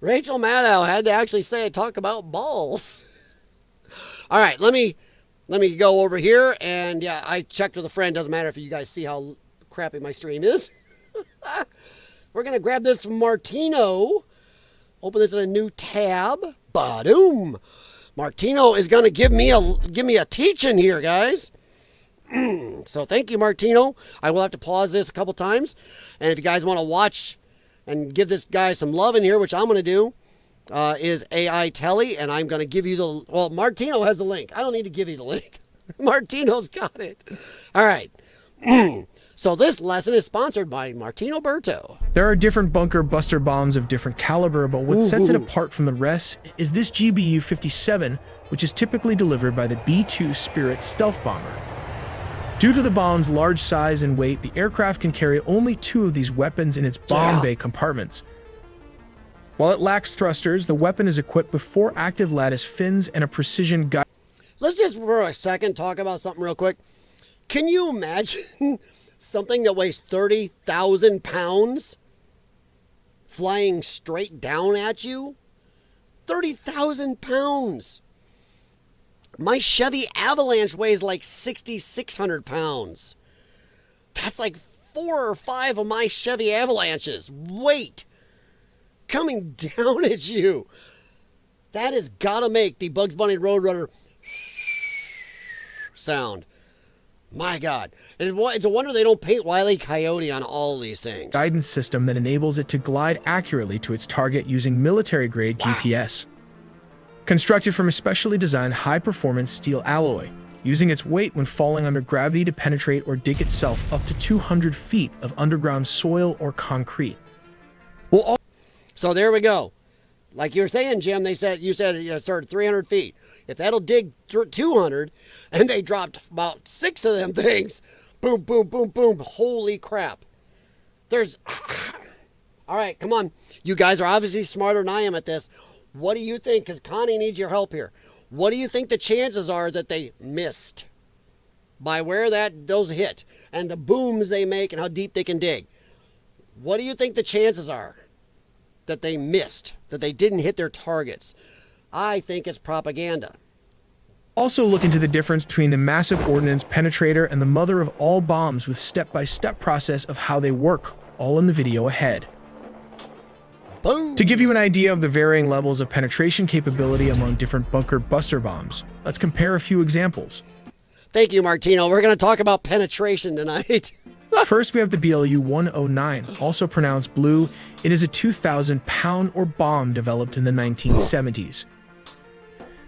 Rachel Maddow had to actually talk about balls. All right, let me go over here, and yeah, I checked with a friend. Doesn't matter if you guys see how crappy my stream is. We're gonna grab this from Martino. Open this in a new tab. Ba-doom. Martino is gonna give me a teaching here, guys. So thank you, Martino. I will have to pause this a couple times, and if you guys want to watch and give this guy some love in here, which I'm gonna do. Is AI Telly, and I'm going to give you the... Well, Martino has the link. I don't need to give you the link. Martino's got it. All right. So this lesson is sponsored by Martino Berto. There are different bunker buster bombs of different caliber, but what sets it apart from the rest is this GBU-57, which is typically delivered by the B-2 Spirit stealth bomber. Due to the bomb's large size and weight, the aircraft can carry only 2 of these weapons in its bomb bay compartments. While it lacks thrusters, the weapon is equipped with 4 active lattice fins and a precision guide. Let's just for a second talk about something real quick. Can you imagine something that weighs 30,000 pounds flying straight down at you? 30,000 pounds. My Chevy Avalanche weighs like 6,600 pounds. That's like 4 or 5 of my Chevy Avalanches. Weight coming down at you. That has got to make the Bugs Bunny Roadrunner sound. My God. And it's a wonder they don't paint Wile E. Coyote on all these things. Guidance system that enables it to glide accurately to its target using military-grade GPS. Constructed from a specially designed high-performance steel alloy, using its weight when falling under gravity to penetrate or dig itself up to 200 feet of underground soil or concrete. So there we go. Like you were saying, Jim, you said it started 300 feet. If that'll dig 200, and they dropped about 6 of them things, boom, boom, boom, boom. Holy crap. All right, come on. You guys are obviously smarter than I am at this. What do you think? Because Connie needs your help here. What do you think the chances are that they missed by where those hit and the booms they make and how deep they can dig? What do you think the chances are that they missed, that they didn't hit their targets? I think it's propaganda. Also look into the difference between the massive ordnance penetrator and the mother of all bombs with step-by-step process of how they work, all in the video ahead. Boom. To give you an idea of the varying levels of penetration capability among different bunker buster bombs, let's compare a few examples. Thank you, Martino. We're going to talk about penetration tonight. First, we have the BLU-109, also pronounced blue. It is a 2,000-pound bomb developed in the 1970s.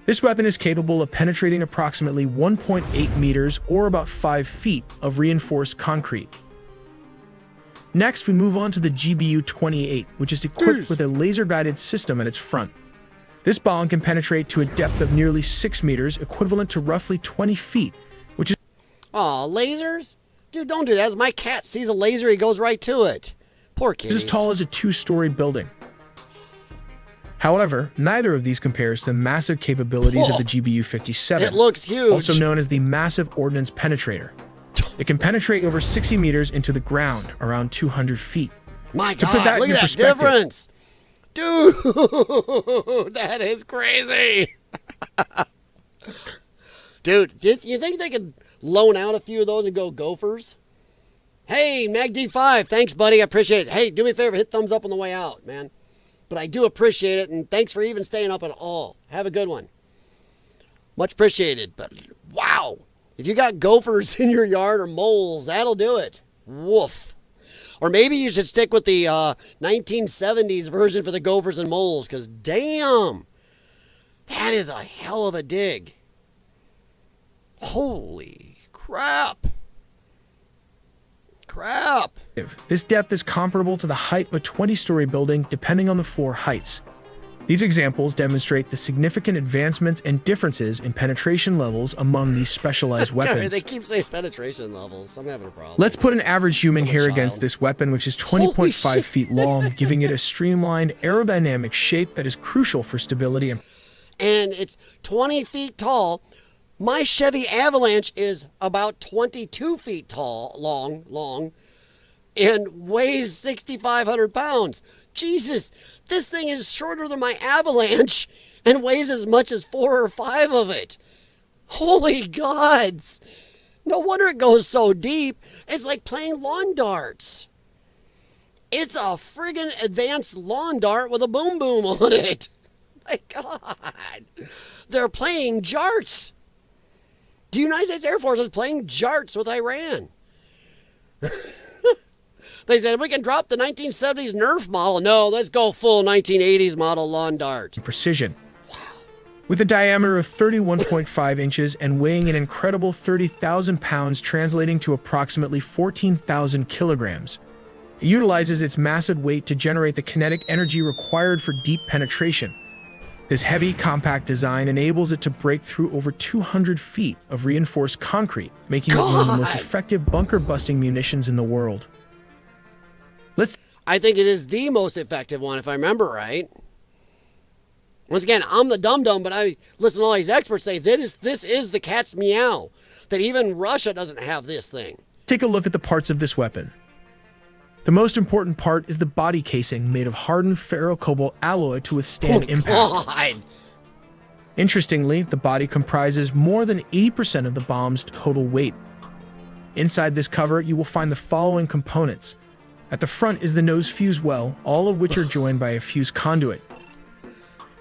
This weapon is capable of penetrating approximately 1.8 meters or about 5 feet of reinforced concrete. Next, we move on to the GBU-28, which is equipped with a laser-guided system at its front. This bomb can penetrate to a depth of nearly 6 meters, equivalent to roughly 20 feet, which is... Aw, lasers? Dude, don't do that. As my cat sees a laser, he goes right to it. Poor kitties. As tall as a 2-story building. However, neither of these compares to the massive capabilities of the GBU-57. It looks huge. Also known as the Massive Ordnance Penetrator. It can penetrate over 60 meters into the ground, around 200 feet. My God, look at that difference. Dude, that is crazy. Dude, you think they could loan out a few of those and go Gophers? Hey, MagD5, thanks, buddy. I appreciate it. Hey, do me a favor, hit thumbs up on the way out, man. But I do appreciate it, and thanks for even staying up at all. Have a good one. Much appreciated. But Wow. If you got gophers in your yard or moles, that'll do it. Woof. Or maybe you should stick with the 1970s version for the gophers and moles, because damn, that is a hell of a dig. Holy crap. Crap. This depth is comparable to the height of a 20-story building, depending on the floor heights. These examples demonstrate the significant advancements and differences in penetration levels among these specialized weapons. They keep saying penetration levels. I'm having a problem. Let's put an average human I'm a here child. against this weapon, which is 20.5 feet long, giving it a streamlined aerodynamic shape that is crucial for stability. And it's 20 feet tall. My Chevy Avalanche is about 22 feet tall, long, and weighs 6,500 pounds. Jesus, this thing is shorter than my Avalanche and weighs as much as 4 or 5 of it. Holy gods. No wonder it goes so deep. It's like playing lawn darts. It's a friggin' advanced lawn dart with a boom boom on it. My God. They're playing jarts. The United States Air Force is playing jarts with Iran. They said, we can drop the 1970s Nerf model. No, let's go full 1980s model lawn dart. Precision. With a diameter of 31.5 inches and weighing an incredible 30,000 pounds, translating to approximately 14,000 kilograms. It utilizes its massive weight to generate the kinetic energy required for deep penetration. This heavy, compact design enables it to break through over 200 feet of reinforced concrete, making it one of the most effective bunker-busting munitions in the world. I think it is the most effective one, if I remember right. Once again, I'm the dum-dum, but I listen to all these experts say this is the cat's meow, that even Russia doesn't have this thing. Take a look at the parts of this weapon. The most important part is the body casing, made of hardened ferrocobalt alloy to withstand impact. God. Interestingly, the body comprises more than 80% of the bomb's total weight. Inside this cover, you will find the following components. At the front is the nose fuse well, all of which are joined by a fuse conduit.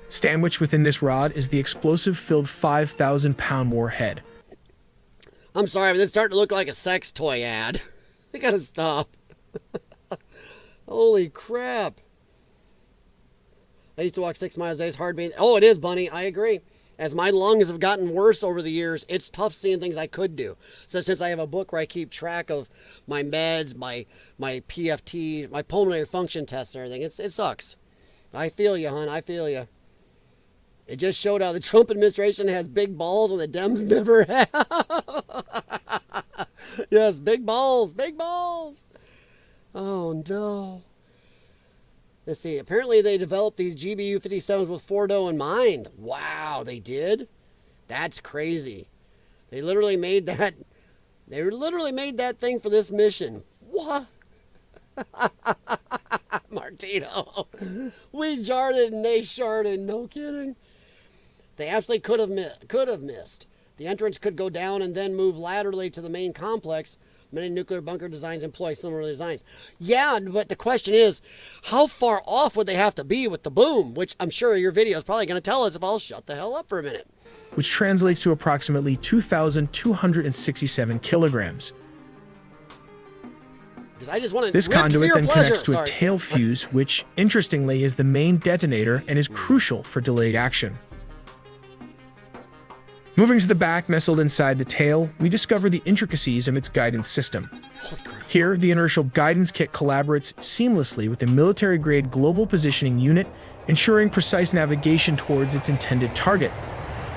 Sandwiched within this rod is the explosive-filled 5,000-pound warhead. I'm sorry, but this is starting to look like a sex toy ad. They gotta stop. Holy crap. I used to walk 6 miles a day. It's hard being... Oh, it is, Bunny. I agree. As my lungs have gotten worse over the years, it's tough seeing things I could do. So since I have a book where I keep track of my meds, my PFT, my pulmonary function tests and everything, it sucks. I feel you, hon. I feel you. It just showed how the Trump administration has big balls and the Dems never have. Yes, big balls. Big balls. Oh, no. Let's see. Apparently, they developed these GBU-57s with Fordo in mind. Wow, they did? That's crazy. They literally made that. They literally made that thing for this mission. What? Martino. We jarred and they sharded. No kidding. They absolutely could have missed. The entrance could go down and then move laterally to the main complex. Many nuclear bunker designs employ similar designs. Yeah, but the question is, how far off would they have to be with the boom? Which I'm sure your video is probably going to tell us if I'll shut the hell up for a minute. Which translates to approximately 2,267 kilograms. I just want to This conduit then connects to a tail fuse, which, interestingly, is the main detonator and is crucial for delayed action. Moving to the back, nestled inside the tail, we discover the intricacies of its guidance system. Here, the inertial guidance kit collaborates seamlessly with the military-grade global positioning unit, ensuring precise navigation towards its intended target.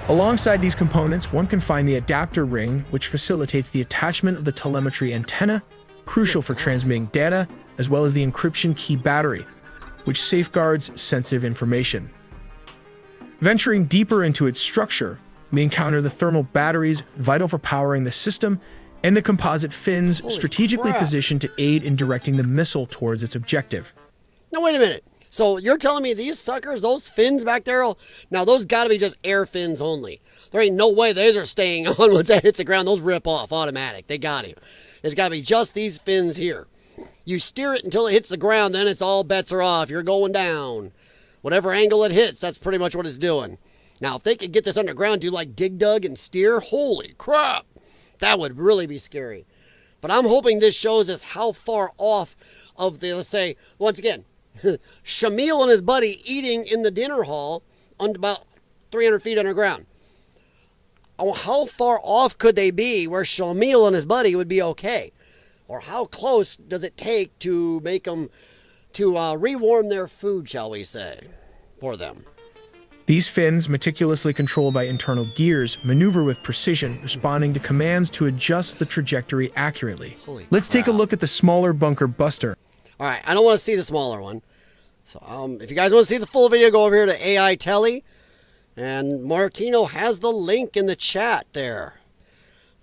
Alongside these components, one can find the adapter ring, which facilitates the attachment of the telemetry antenna, crucial for transmitting data, as well as the encryption key battery, which safeguards sensitive information. Venturing deeper into its structure, we encounter the thermal batteries vital for powering the system and the composite fins strategically positioned to aid in directing the missile towards its objective. Now, wait a minute. So you're telling me these suckers, those fins back there, now those got to be just air fins only. There ain't no way those are staying on once that hits the ground. Those rip off automatic. They got to. It's got to be just these fins here. You steer it until it hits the ground, then it's all bets are off. You're going down. Whatever angle it hits, that's pretty much what it's doing. Now, if they could get this underground, do like dig dug and steer, holy crap, that would really be scary. But I'm hoping this shows us how far off of the, let's say, once again, Shamil and his buddy eating in the dinner hall on about 300 feet underground. Oh, how far off could they be where Shamil and his buddy would be okay? Or how close does it take to make them, to rewarm their food, shall we say, for them? These fins, meticulously controlled by internal gears, maneuver with precision, responding to commands to adjust the trajectory accurately. Let's take a look at the smaller bunker buster. All right, I don't want to see the smaller one. So if you guys want to see the full video, go over here to AI Telly. And Martino has the link in the chat there.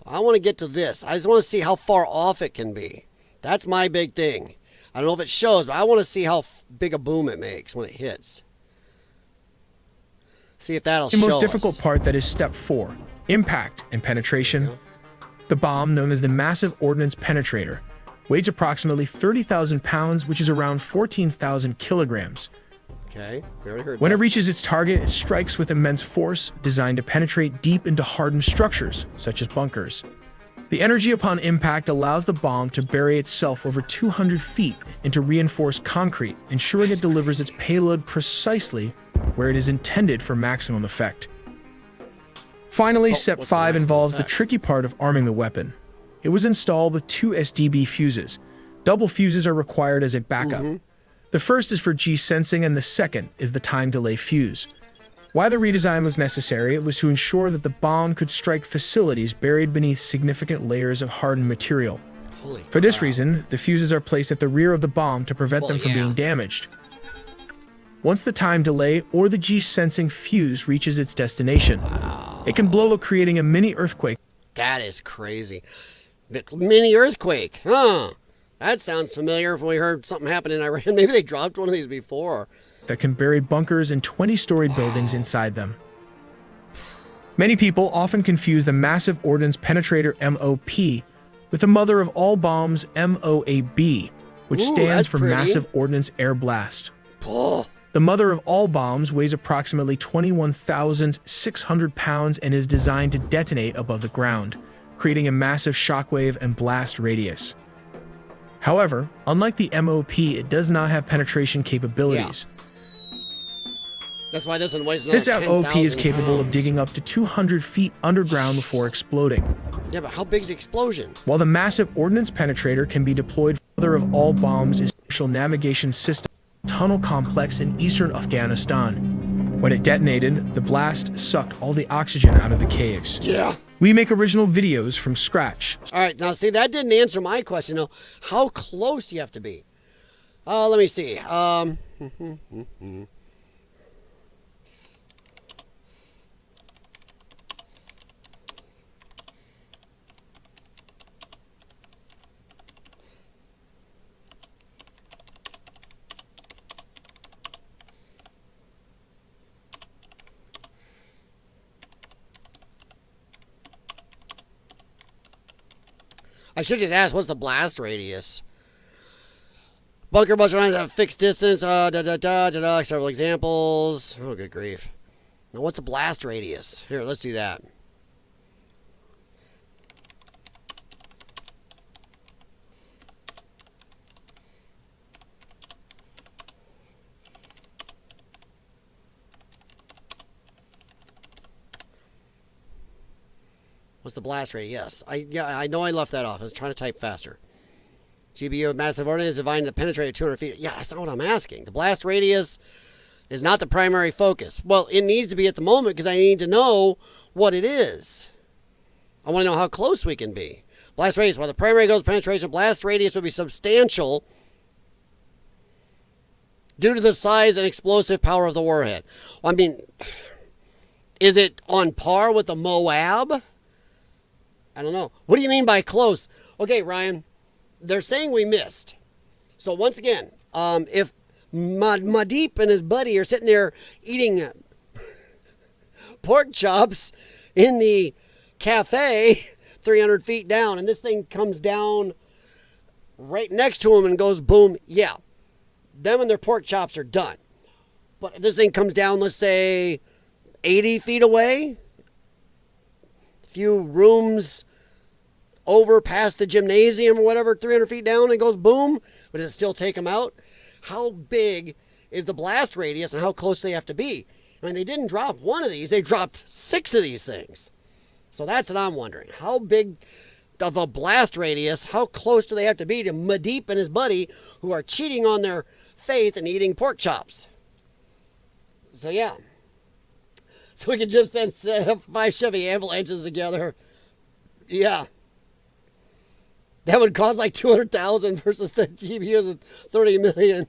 I want to get to this. I just want to see how far off it can be. That's my big thing. I don't know if it shows, but I want to see how big a boom it makes when it hits. See if that'll show us. The most difficult part, that is step 4, impact and penetration. Yeah. The bomb, known as the Massive Ordnance Penetrator, weighs approximately 30,000 pounds, which is around 14,000 kilograms. Okay, we already heard When that. it reaches its target, it strikes with immense force, designed to penetrate deep into hardened structures, such as bunkers. The energy upon impact allows the bomb to bury itself over 200 feet into reinforced concrete, ensuring it delivers its payload precisely where it is intended for maximum effect. Finally, step what's the 5 maximum involves the effect? tricky part of arming the weapon. It was installed with 2 SDB fuses. Double fuses are required as a backup. The first is for G-sensing, and the second is the time delay fuse. Why the redesign was necessary, it was to ensure that the bomb could strike facilities buried beneath significant layers of hardened material. Holy For this crap. reason, the fuses are placed at the rear of the bomb to prevent them from being damaged. Once the time delay or the G-sensing fuse reaches its destination, it can blow up, creating a mini earthquake. That is crazy. Mini earthquake, huh? That sounds familiar if we heard something happen in Iran. Maybe they dropped one of these before. That can bury bunkers and 20-story buildings inside them. Many people often confuse the Massive Ordnance Penetrator MOP with the mother of all bombs, MOAB, which Ooh, stands that's for pretty. Massive Ordnance Air Blast. Oh, The mother of all bombs weighs approximately 21,600 pounds and is designed to detonate above the ground, creating a massive shockwave and blast radius. However, unlike the MOP, it does not have penetration capabilities. that's why this one weighs another This 10,000 MOP is capable of pounds. digging up to 200 feet underground before exploding, Yeah, but how big's the explosion? while the Massive Ordnance Penetrator can be deployed. Mother of all bombs is a special navigation system tunnel complex in eastern Afghanistan. When it detonated, the blast sucked all the oxygen out of the caves. Yeah. We make original videos from scratch. All right, now see, that didn't answer my question, though. How close do you have to be? Let me see. I should just ask, what's the blast radius? Bunker buster lines have a fixed distance. Several examples. Oh, good grief. Now, what's the blast radius? Here, let's do that. What's the blast radius? Yes. I know I left that off. I was trying to type faster. GBU of massive ordnance is designed to penetrate at 200 feet. Yeah, that's not what I'm asking. The blast radius is not the primary focus. Well, it needs to be at the moment because I need to know what it is. I want to know how close we can be. Blast radius, while the primary goes penetration, blast radius would be substantial due to the size and explosive power of the warhead. I mean, is it on par with the Moab? I don't know. What do you mean by close? Okay, Ryan, they're saying we missed. So once again, if Madeep and his buddy are sitting there eating pork chops in the cafe 300 feet down, and this thing comes down right next to him and goes boom, yeah, them and their pork chops are done. But if this thing comes down, let's say 80 feet away, a few rooms over past the gymnasium or whatever, 300 feet down, and goes boom, but does it still take them out? How big is the blast radius and how close they have to be? I mean, they didn't drop one of these, they dropped 6 of these things. So that's what I'm wondering. How big of a blast radius, how close do they have to be to Madeep and his buddy who are cheating on their faith and eating pork chops? So yeah. So we could just then set 5 Chevy Avalanches together. Yeah. That would cost like $200,000 versus the GPUs of $30 million.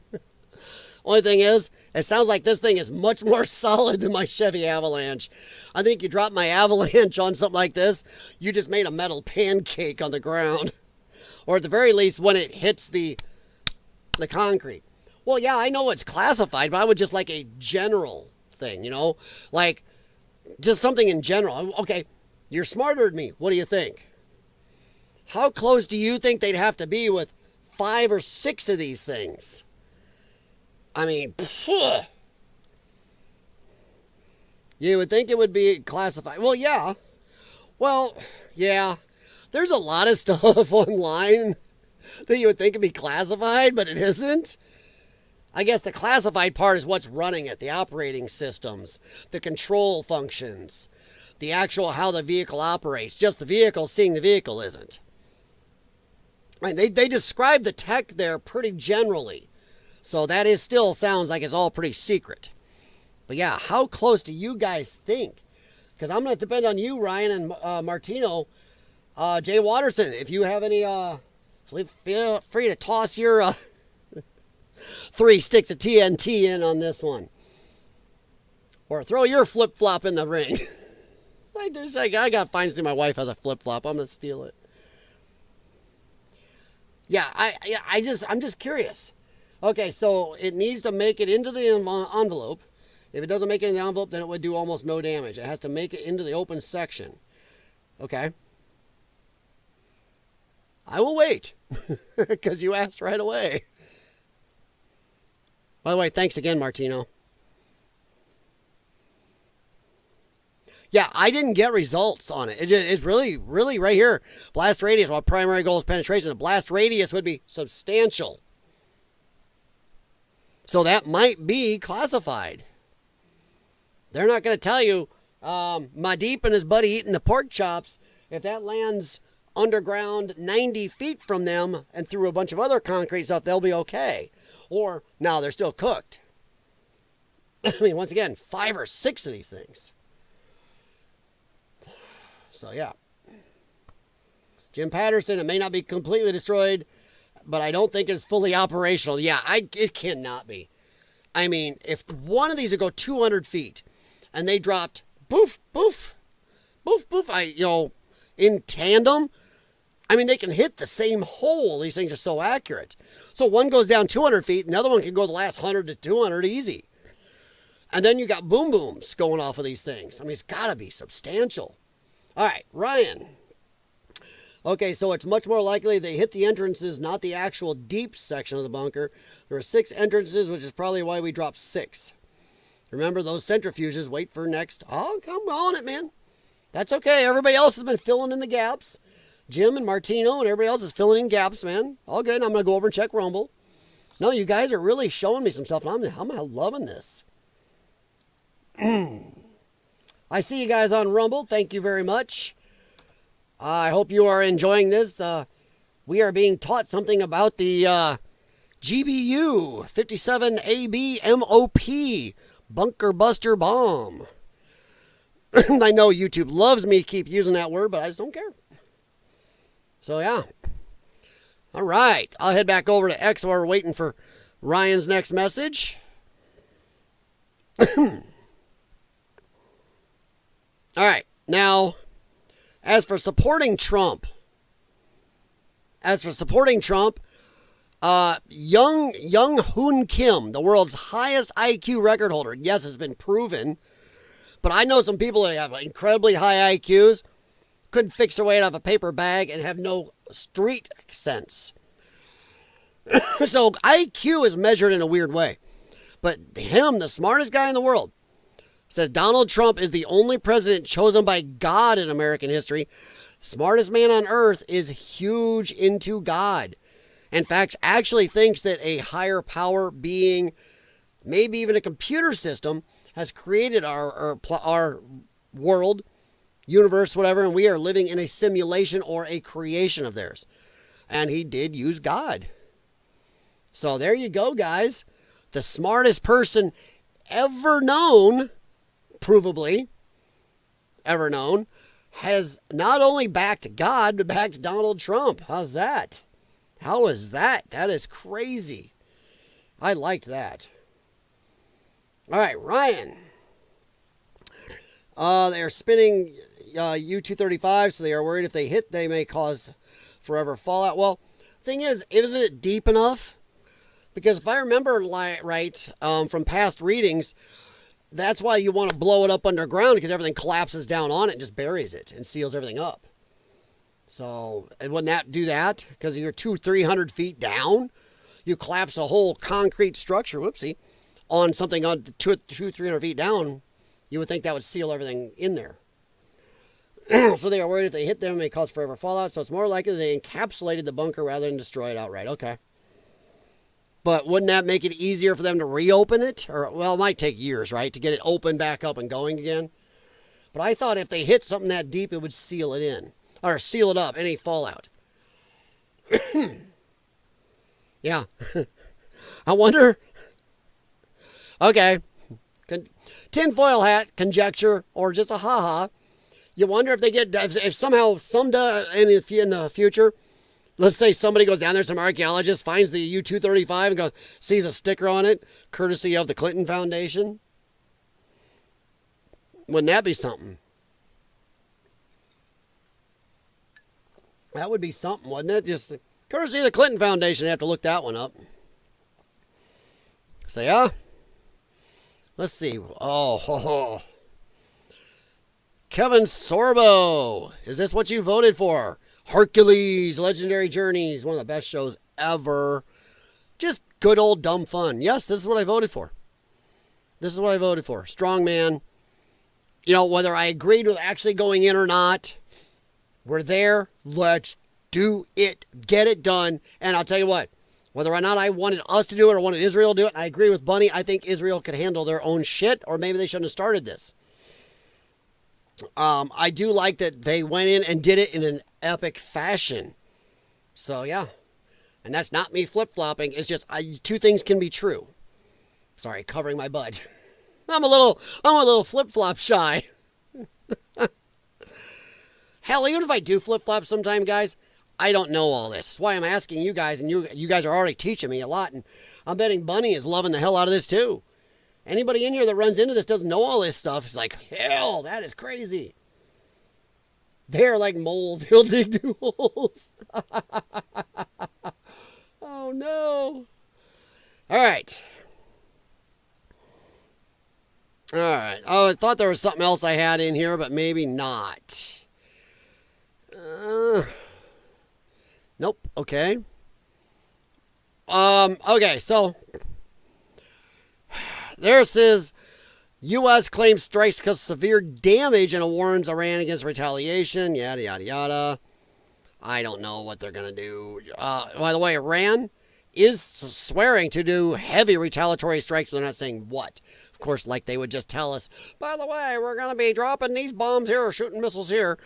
Only thing is, it sounds like this thing is much more solid than my Chevy Avalanche. I think you drop my Avalanche on something like this, you just made a metal pancake on the ground. Or at the very least, when it hits the concrete. Well, yeah, I know it's classified, but I would just like a general thing, you know? Like, just something in general. Okay, you're smarter than me. What do you think? How close do you think they'd have to be with 5 or 6 of these things? I mean, phew. You would think it would be classified. Well, yeah. Well, yeah. There's a lot of stuff online that you would think would be classified, but it isn't. I guess the classified part is what's running it, the operating systems, the control functions, the actual how the vehicle operates. Just the vehicle, seeing the vehicle isn't. I mean, they describe the tech there pretty generally. So that is still sounds like it's all pretty secret. But yeah, how close do you guys think? Because I'm going to depend on you, Ryan and Martino. Jay Watterson, if you have any, feel free to toss your 3 sticks of TNT in on this one. Or throw your flip-flop in the ring. I got to find see my wife has a flip-flop. I'm going to steal it. Yeah, I'm just curious. Okay, so it needs to make it into the envelope. If it doesn't make it in the envelope, then it would do almost no damage. It has to make it into the open section. Okay. I will wait, because you asked right away. By the way, thanks again, Martino. Yeah, I didn't get results on it. It's really, really right here. Blast radius, while primary goal is penetration, the blast radius would be substantial. So that might be classified. They're not going to tell you, Madeep and his buddy eating the pork chops, if that lands underground 90 feet from them and through a bunch of other concrete stuff, they'll be okay. Or, no, they're still cooked. I mean, once again, 5 or 6 of these things. So, yeah. Jim Patterson, it may not be completely destroyed, but I don't think it's fully operational. Yeah, it cannot be. I mean, if one of these would go 200 feet and they dropped boof, boof, boof, boof, in tandem, I mean, they can hit the same hole. These things are so accurate. So one goes down 200 feet, another one can go the last 100 to 200 easy. And then you got boom booms going off of these things. I mean, it's got to be substantial. All right, Ryan. Okay, so it's much more likely they hit the entrances, not the actual deep section of the bunker. There are 6 entrances, which is probably why we dropped 6. Remember those centrifuges, wait for next. Oh, come on it, man. That's okay. Everybody else has been filling in the gaps. Jim and Martino and everybody else is filling in gaps, man. All good. I'm going to go over and check Rumble. No, you guys are really showing me some stuff, and I'm loving this. I see you guys on Rumble. Thank you very much. I hope you are enjoying this. We are being taught something about the GBU 57AB MOP Bunker Buster Bomb. I know YouTube loves me keep using that word, but I just don't care. So, yeah. All right. I'll head back over to X while we're waiting for Ryan's next message. All right. Now, as for supporting Trump, Young Hoon Kim, the world's highest IQ record holder, yes, it's been proven, but I know some people that have incredibly high IQs, couldn't fix their way out of a paper bag and have no street sense. So IQ is measured in a weird way. But him, the smartest guy in the world, says Donald Trump is the only president chosen by God in American history. Smartest man on earth is huge into God. In fact, actually thinks that a higher power being, maybe even a computer system, has created our world, universe, whatever, and we are living in a simulation or a creation of theirs. And he did use God. So there you go, guys. The smartest person ever known, provably ever known, has not only backed God, but backed Donald Trump. How's that? How is that? That is crazy. I liked that. All right, Ryan. They are spinning U-235, so they are worried if they hit, they may cause forever fallout. Well, thing is, isn't it deep enough? Because if I remember right from past readings, that's why you want to blow it up underground, because everything collapses down on it and just buries it and seals everything up. So, wouldn't that do that? Because you're 200-300 feet down, you collapse a whole concrete structure, whoopsie, on something on 200-300 feet down, you would think that would seal everything in there. So they are worried if they hit them, it may cause forever fallout. So it's more likely they encapsulated the bunker rather than destroy it outright. Okay. But wouldn't that make it easier for them to reopen it? Or, well, it might take years, right, to get it open back up and going again. But I thought if they hit something that deep, it would seal it in. Or seal it up, any fallout. Yeah. I wonder. Okay. Tinfoil hat, conjecture, or just a ha-ha. You wonder if they get, if somehow, in the future, let's say somebody goes down there, some archaeologist finds the U-235 and sees a sticker on it, courtesy of the Clinton Foundation. Wouldn't that be something? That would be something, wouldn't it? Just courtesy of the Clinton Foundation. You have to look that one up. So, yeah. Let's see. Oh. Kevin Sorbo. Is this what you voted for? Hercules, Legendary Journeys. One of the best shows ever. Just good old dumb fun. Yes, this is what I voted for. This is what I voted for. Strongman. You know, whether I agreed with actually going in or not, we're there. Let's do it. Get it done. And I'll tell you what. Whether or not I wanted us to do it or wanted Israel to do it, I agree with Bunny. I think Israel could handle their own shit, or maybe they shouldn't have started this. I do like that they went in and did it in an epic fashion. So, yeah. And that's not me flip-flopping. It's just two things can be true. Sorry, covering my butt. I'm a little flip-flop shy. Hell, even if I do flip-flop sometime, guys, I don't know all this. That's why I'm asking you guys, and you guys are already teaching me a lot, and I'm betting Bunny is loving the hell out of this too. Anybody in here that runs into this doesn't know all this stuff. It's like, hell, that is crazy. They're like moles. He'll dig 2 holes. Oh, no. All right. Oh, I thought there was something else I had in here, but maybe not. Nope. Okay. Okay, so there it says, U.S. claims strikes cause severe damage and warns Iran against retaliation, yada, yada, yada. I don't know what they're going to do. By the way, Iran is swearing to do heavy retaliatory strikes, but they're not saying what. Of course, like they would just tell us, by the way, we're going to be dropping these bombs here or shooting missiles here.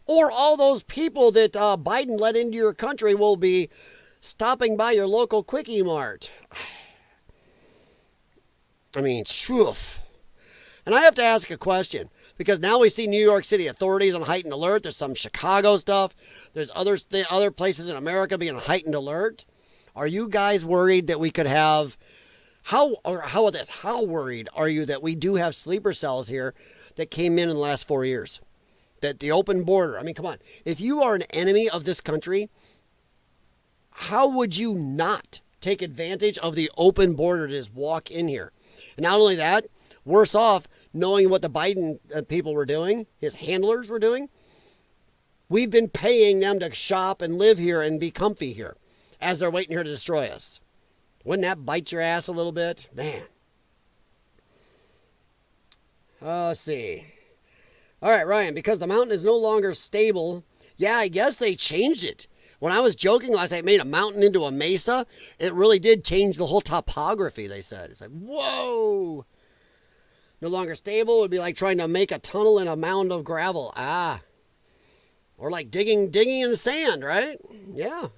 Or all those people that Biden let into your country will be stopping by your local Quickie Mart. I mean, shoof. And I have to ask a question, because now we see New York City authorities on heightened alert. There's some Chicago stuff. There's other places in America being heightened alert. Are you guys worried that we could have, how about this? How worried are you that we do have sleeper cells here that came in the last 4 years? That the open border, I mean, come on. If you are an enemy of this country, how would you not take advantage of the open border to just walk in here? And not only that, worse off, knowing what the Biden people were doing, his handlers were doing, we've been paying them to shop and live here and be comfy here as they're waiting here to destroy us. Wouldn't that bite your ass a little bit? Man. Let's see. All right, Ryan, because the mountain is no longer stable. Yeah, I guess they changed it. When I was joking last night, I made a mountain into a mesa. It really did change the whole topography, they said. It's like, whoa. No longer stable would be like trying to make a tunnel in a mound of gravel. Ah. Or like digging in sand, right? Yeah.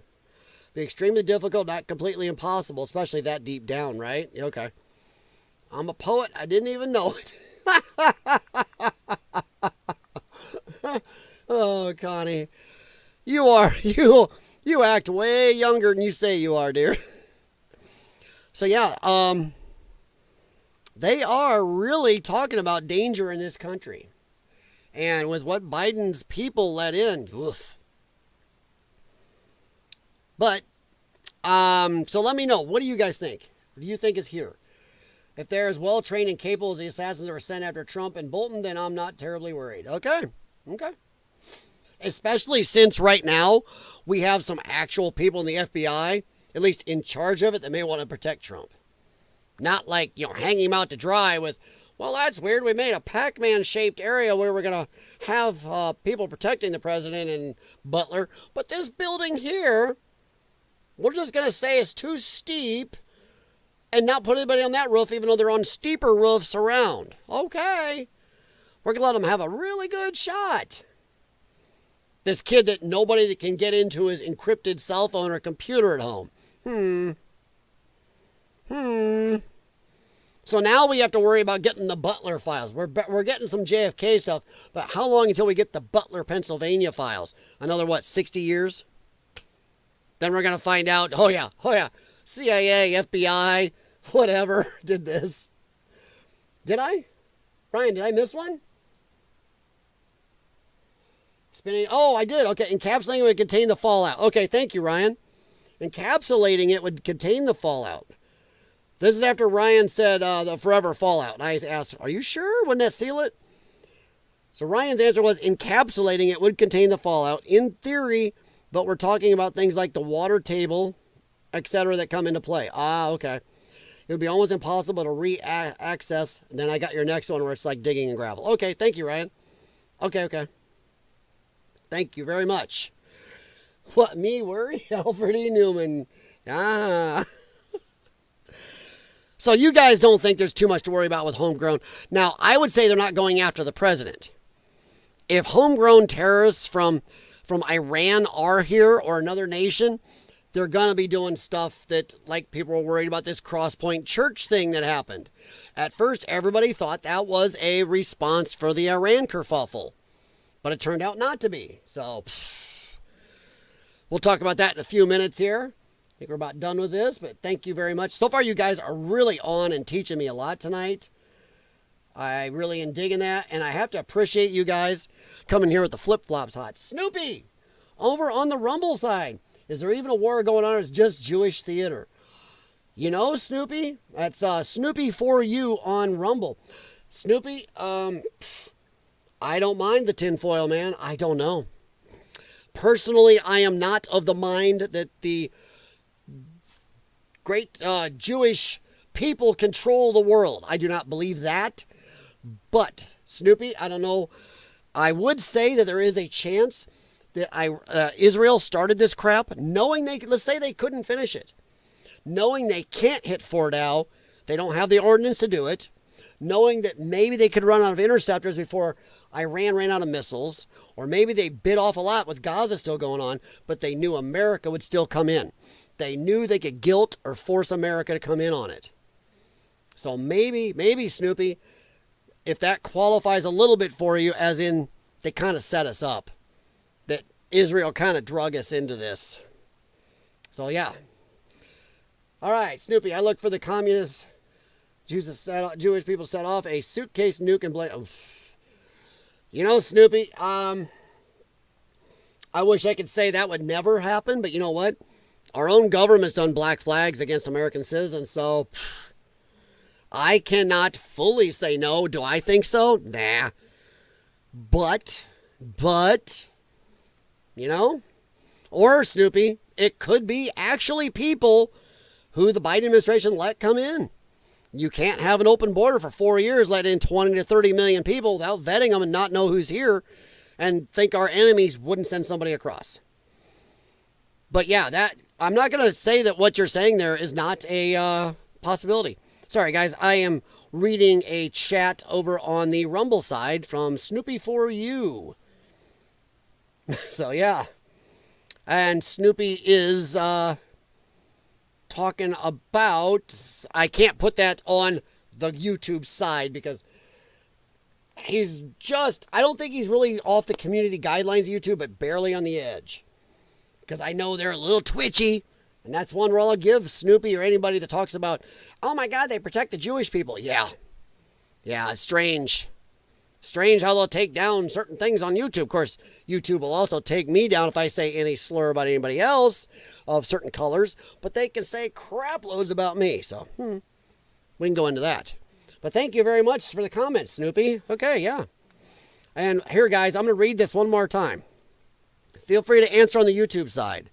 Be extremely difficult, not completely impossible, especially that deep down, right? Okay. I'm a poet. I didn't even know it. Oh, Connie. You act way younger than you say you are, dear. So yeah, they are really talking about danger in this country. And with what Biden's people let in, oof. But, so let me know. What do you guys think? What do you think is here? If they're as well trained and capable as the assassins that were sent after Trump and Bolton, then I'm not terribly worried. Okay. Especially since right now we have some actual people in the FBI, at least in charge of it, that may want to protect Trump. Not like, hang him out to dry with, well, that's weird. We made a Pac-Man shaped area where we're going to have people protecting the president and Butler. But this building here, we're just going to say it's too steep and not put anybody on that roof, even though they're on steeper roofs around. Okay. We're going to let them have a really good shot. This kid that nobody that can get into his encrypted cell phone or computer at home. So now we have to worry about getting the Butler files. We're getting some JFK stuff, but how long until we get the Butler, Pennsylvania files? Another, 60 years? Then we're going to find out, oh yeah, CIA, FBI, whatever, did this. Did I? Ryan, did I miss one? Spinning. Oh, I did. Okay, encapsulating would contain the fallout. Okay, thank you, Ryan. Encapsulating it would contain the fallout. This is after Ryan said the forever fallout. And I asked, are you sure? Wouldn't that seal it? So Ryan's answer was encapsulating it would contain the fallout. In theory, but we're talking about things like the water table, etc. that come into play. Ah, okay. It would be almost impossible to re-access. And then I got your next one where it's like digging in gravel. Okay, thank you, Ryan. Okay. Thank you very much. What, me worry? Alfred E. Newman. Ah. So you guys don't think there's too much to worry about with homegrown. Now, I would say they're not going after the president. If homegrown terrorists from Iran are here or another nation, they're going to be doing stuff that, like, people were worried about this Cross-Point Church thing that happened. At first, everybody thought that was a response for the Iran kerfuffle. But it turned out not to be. So, we'll talk about that in a few minutes here. I think we're about done with this, but thank you very much. So far, you guys are really on and teaching me a lot tonight. I really am digging that, and I have to appreciate you guys coming here with the flip-flops hot. Snoopy, over on the Rumble side, is there even a war going on, or is it just Jewish theater? You know, Snoopy, that's Snoopy for you on Rumble. Snoopy, I don't mind the tinfoil man. I don't know. Personally, I am not of the mind that the great Jewish people control the world. I do not believe that. But, Snoopy, I don't know. I would say that there is a chance that Israel started this crap knowing let's say they couldn't finish it. Knowing they can't hit Fort Al. They don't have the ordnance to do it. Knowing that maybe they could run out of interceptors before Iran ran out of missiles. Or maybe they bit off a lot with Gaza still going on, but they knew America would still come in. They knew they could guilt or force America to come in on it. So maybe, Snoopy, if that qualifies a little bit for you, as in they kind of set us up. That Israel kind of drug us into this. So yeah. All right, Snoopy, I look for the communist Jewish people set off a suitcase nuke and blame. You know, Snoopy, I wish I could say that would never happen, but you know what? Our own government's done black flags against American citizens, so I cannot fully say no. Do I think so? Nah. But, you know, or Snoopy, it could be actually people who the Biden administration let come in. You can't have an open border for 4 years, let in 20 to 30 million people without vetting them and not know who's here and think our enemies wouldn't send somebody across. But yeah, I'm not going to say that what you're saying there is not a possibility. Sorry, guys. I am reading a chat over on the Rumble side from Snoopy4U. So, yeah. And Snoopy is talking about... I can't put that on the YouTube side because he's just... I don't think he's really off the community guidelines of YouTube, but barely on the edge. Because I know they're a little twitchy. And that's one where I'll give Snoopy or anybody that talks about, oh my God, they protect the Jewish people. Yeah. Yeah, it's strange. Strange how they'll take down certain things on YouTube. Of course, YouTube will also take me down if I say any slur about anybody else of certain colors. But they can say crap loads about me. So, we can go into that. But thank you very much for the comments, Snoopy. Okay, yeah. And here, guys, I'm going to read this one more time. Feel free to answer on the YouTube side.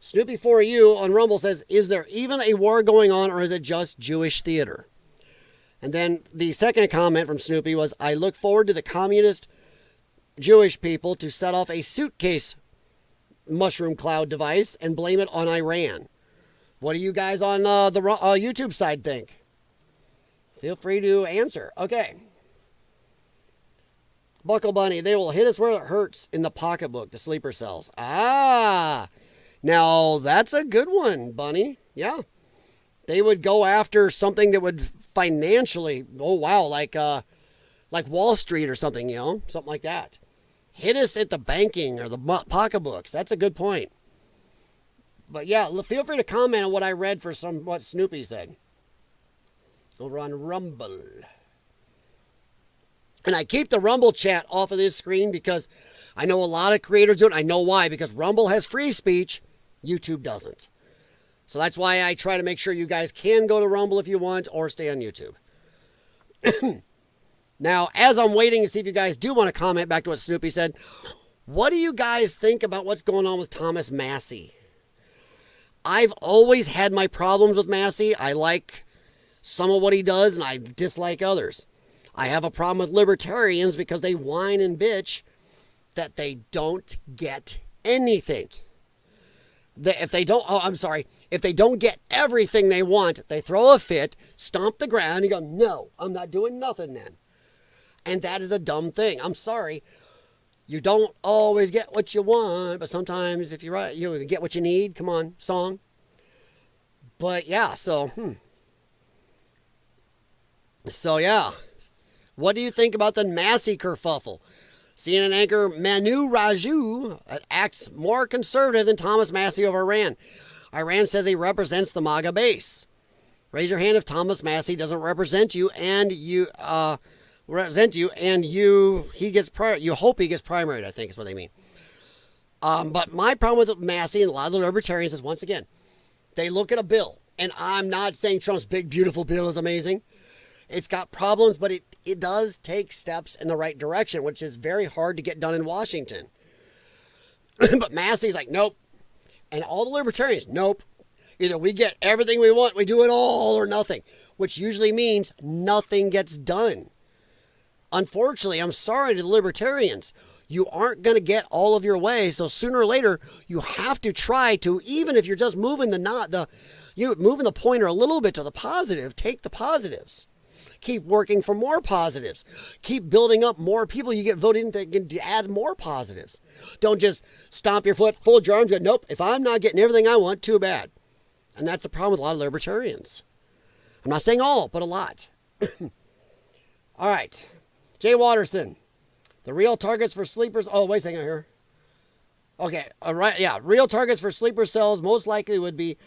Snoopy4U on Rumble says, is there even a war going on or is it just Jewish theater? And then the second comment from Snoopy was, I look forward to the communist Jewish people to set off a suitcase mushroom cloud device and blame it on Iran. What do you guys on the YouTube side think? Feel free to answer. Okay. Buckle Bunny, they will hit us where it hurts in the pocketbook, the sleeper cells. Ah, now that's a good one, Bunny. Yeah. They would go after something that would financially, oh wow, like Wall Street or something, you know, something like that. Hit us at the banking or the pocketbooks. That's a good point. But yeah, feel free to comment on what I read for what Snoopy said over on Rumble. And I keep the Rumble chat off of this screen because I know a lot of creators do it. I know why, because Rumble has free speech, YouTube doesn't. So that's why I try to make sure you guys can go to Rumble if you want or stay on YouTube. Now, as I'm waiting to see if you guys do want to comment back to what Snoopy said, what do you guys think about what's going on with Thomas Massie? I've always had my problems with Massie. I like some of what he does and I dislike others. I have a problem with libertarians because they whine and bitch that they don't get anything. If they don't get everything they want, they throw a fit, stomp the ground, and go, no, I'm not doing nothing then. And that is a dumb thing. I'm sorry. You don't always get what you want, but sometimes if you're right, you get what you need. Come on, song. But yeah, So yeah. What do you think about the Massie kerfuffle? CNN anchor Manu Raju acts more conservative than Thomas Massie of Iran. Iran says he represents the MAGA base. Raise your hand if Thomas Massie doesn't represent you and you hope he gets primaried, I think is what they mean. But my problem with Massie and a lot of the libertarians is, once again, they look at a bill, and I'm not saying Trump's big, beautiful bill is amazing. It's got problems, but it does take steps in the right direction, which is very hard to get done in Washington. But Massey's like, nope. And all the libertarians, nope. Either we get everything we want, we do it all or nothing, which usually means nothing gets done. Unfortunately, I'm sorry to the libertarians. You aren't going to get all of your way, so sooner or later, you have to try to, even if you're just moving moving the pointer a little bit to the positive, take the positives. Keep working for more positives. Keep building up more people you get voted in to add more positives. Don't just stomp your foot, fold your arms, go, nope, if I'm not getting everything I want, too bad. And that's the problem with a lot of libertarians. I'm not saying all, but a lot. All right. Jay Watterson. The real targets for sleepers. Oh, wait a second here. Okay. All right. Yeah. Real targets for sleeper cells most likely would be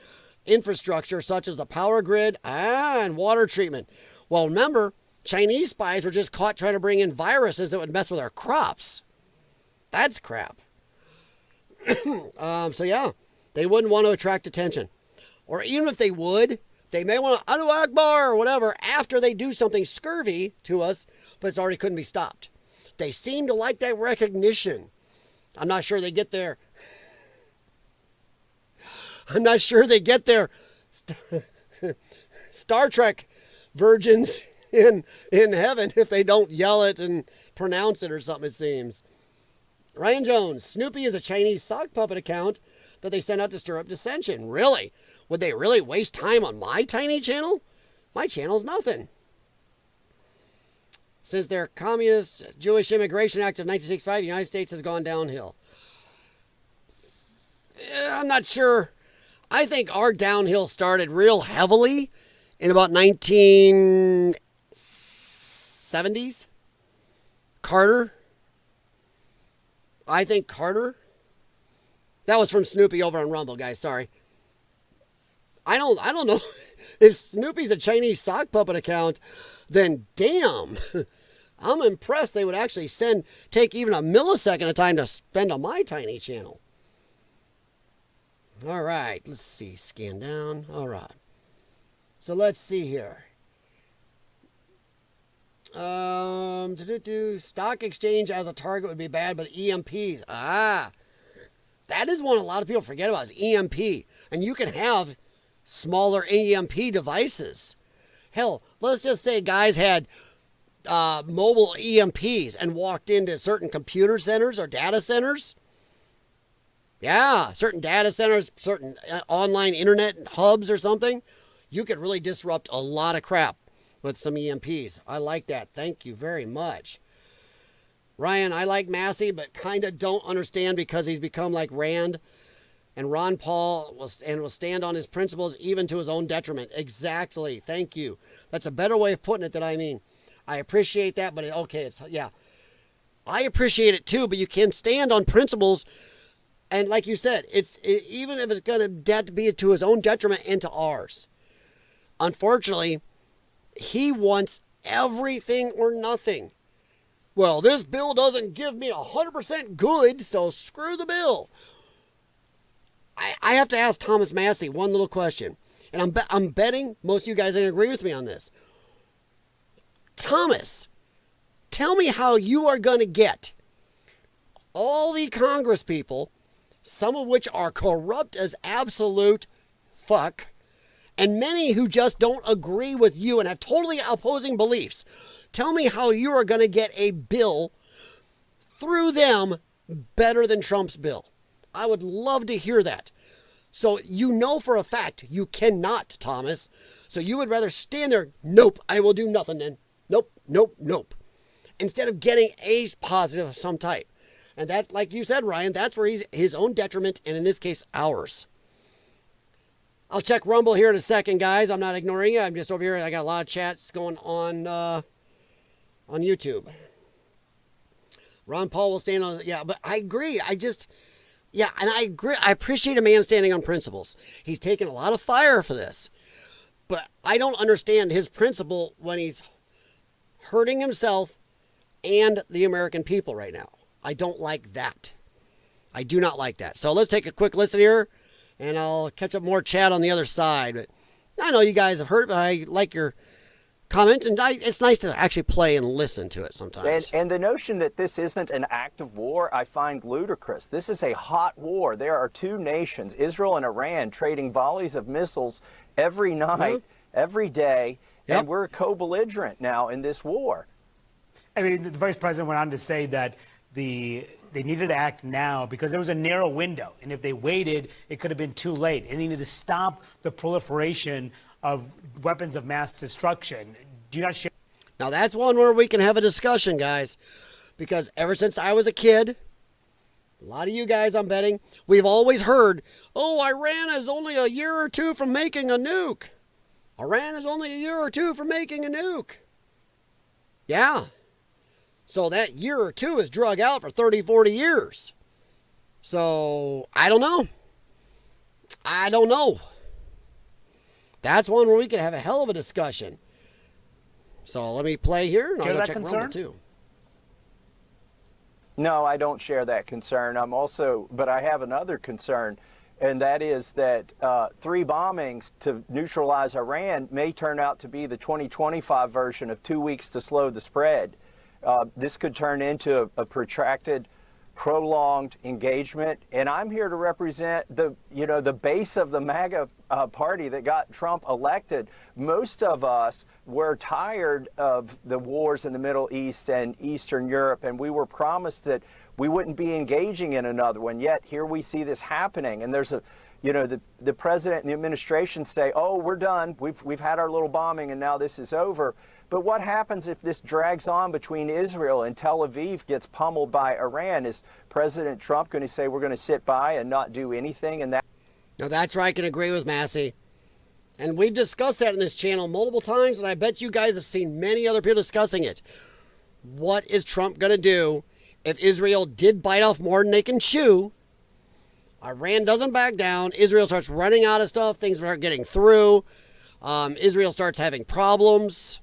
infrastructure such as the power grid and water treatment. Well, remember, Chinese spies were just caught trying to bring in viruses that would mess with our crops. That's crap. So yeah, they wouldn't want to attract attention. Or even if they would, they may want to Allahu Akbar or whatever after they do something scurvy to us, but it's already couldn't be stopped. They seem to like that recognition. I'm not sure they get their Star Trek virgins in heaven if they don't yell it and pronounce it or something, it seems. Ryan Jones, Snoopy is a Chinese sock puppet account that they sent out to stir up dissension. Really? Would they really waste time on my tiny channel? My channel's nothing. Since their Communist Jewish Immigration Act of 1965, the United States has gone downhill. I'm not sure. I think our downhill started real heavily in about 1970s. Carter. I think Carter. That was from Snoopy over on Rumble, guys. Sorry. I don't know. If Snoopy's a Chinese sock puppet account, then damn. I'm impressed they would actually take even a millisecond of time to spend on my tiny channel. All right, let's see. Scan down. All right. So let's see here. Stock exchange as a target would be bad, but EMPs. That is one a lot of people forget about is EMP. And you can have smaller EMP devices. Hell, let's just say guys had mobile EMPs and walked into certain computer centers or data centers. Yeah, certain data centers, certain online internet hubs or something. You could really disrupt a lot of crap with some EMPs. I like that. Thank you very much. Ryan, I like Massey, but kind of don't understand because he's become like Rand. And Ron Paul will stand on his principles even to his own detriment. Exactly. Thank you. That's a better way of putting it than I mean. I appreciate that, but yeah. I appreciate it too, but you can stand on principles. And like you said, even if it's going to be to his own detriment and to ours. Unfortunately, he wants everything or nothing. Well, this bill doesn't give me 100% good, so screw the bill. I have to ask Thomas Massey one little question. And I'm betting most of you guys are going to agree with me on this. Thomas, tell me how you are going to get all the Congress people, some of which are corrupt as absolute fuck, and many who just don't agree with you and have totally opposing beliefs. Tell me how you are going to get a bill through them better than Trump's bill. I would love to hear that. So you know for a fact you cannot, Thomas. So you would rather stand there, nope, I will do nothing then. Nope, nope, nope. Instead of getting a positive of some type. And that, like you said, Ryan, that's where he's his own detriment, and in this case, ours. I'll check Rumble here in a second, guys. I'm not ignoring you. I'm just over here. I got a lot of chats going on YouTube. Ron Paul will stand on, yeah, but I agree. Yeah, and I agree. I appreciate a man standing on principles. He's taken a lot of fire for this. But I don't understand his principle when he's hurting himself and the American people right now. I don't like that. I do not like that. So let's take a quick listen here, and I'll catch up more chat on the other side. But I know you guys have heard, but I like your comment, and it's nice to actually play and listen to it sometimes. And the notion that this isn't an act of war, I find ludicrous. This is a hot war. There are two nations, Israel and Iran, trading volleys of missiles every night, every day, and we're co-belligerent now in this war. I mean, the vice president went on to say that they needed to act now because there was a narrow window, and if they waited, it could have been too late. And they needed to stop the proliferation of weapons of mass destruction. Do you not share? Now that's one where we can have a discussion, guys, because ever since I was a kid, a lot of you guys, I'm betting, we've always heard, oh, Iran is only a year or two from making a nuke. Iran is only a year or two from making a nuke. Yeah. So that year or two is drug out for 30, 40 years. So, I don't know. I don't know. That's one where we could have a hell of a discussion. So let me play here, and I'll go check Rumble too. No, I don't share that concern. But I have another concern, and that is that 3 bombings to neutralize Iran may turn out to be the 2025 version of 2 weeks to slow the spread. This could turn into a protracted, prolonged engagement, and I'm here to represent the base of the MAGA party that got Trump elected. Most of us were tired of the wars in the Middle East and Eastern Europe, and we were promised that we wouldn't be engaging in another one. Yet here we see this happening, and there's a, the president and the administration say, "Oh, we're done. We've had our little bombing, and now this is over." But what happens if this drags on between Israel and Tel Aviv gets pummeled by Iran? Is President Trump going to say we're going to sit by and not do anything? And that. Now that's where I can agree with Massey. And we've discussed that in this channel multiple times, and I bet you guys have seen many other people discussing it. What is Trump going to do if Israel did bite off more than they can chew? Iran doesn't back down. Israel starts running out of stuff. Things start getting through. Israel starts having problems.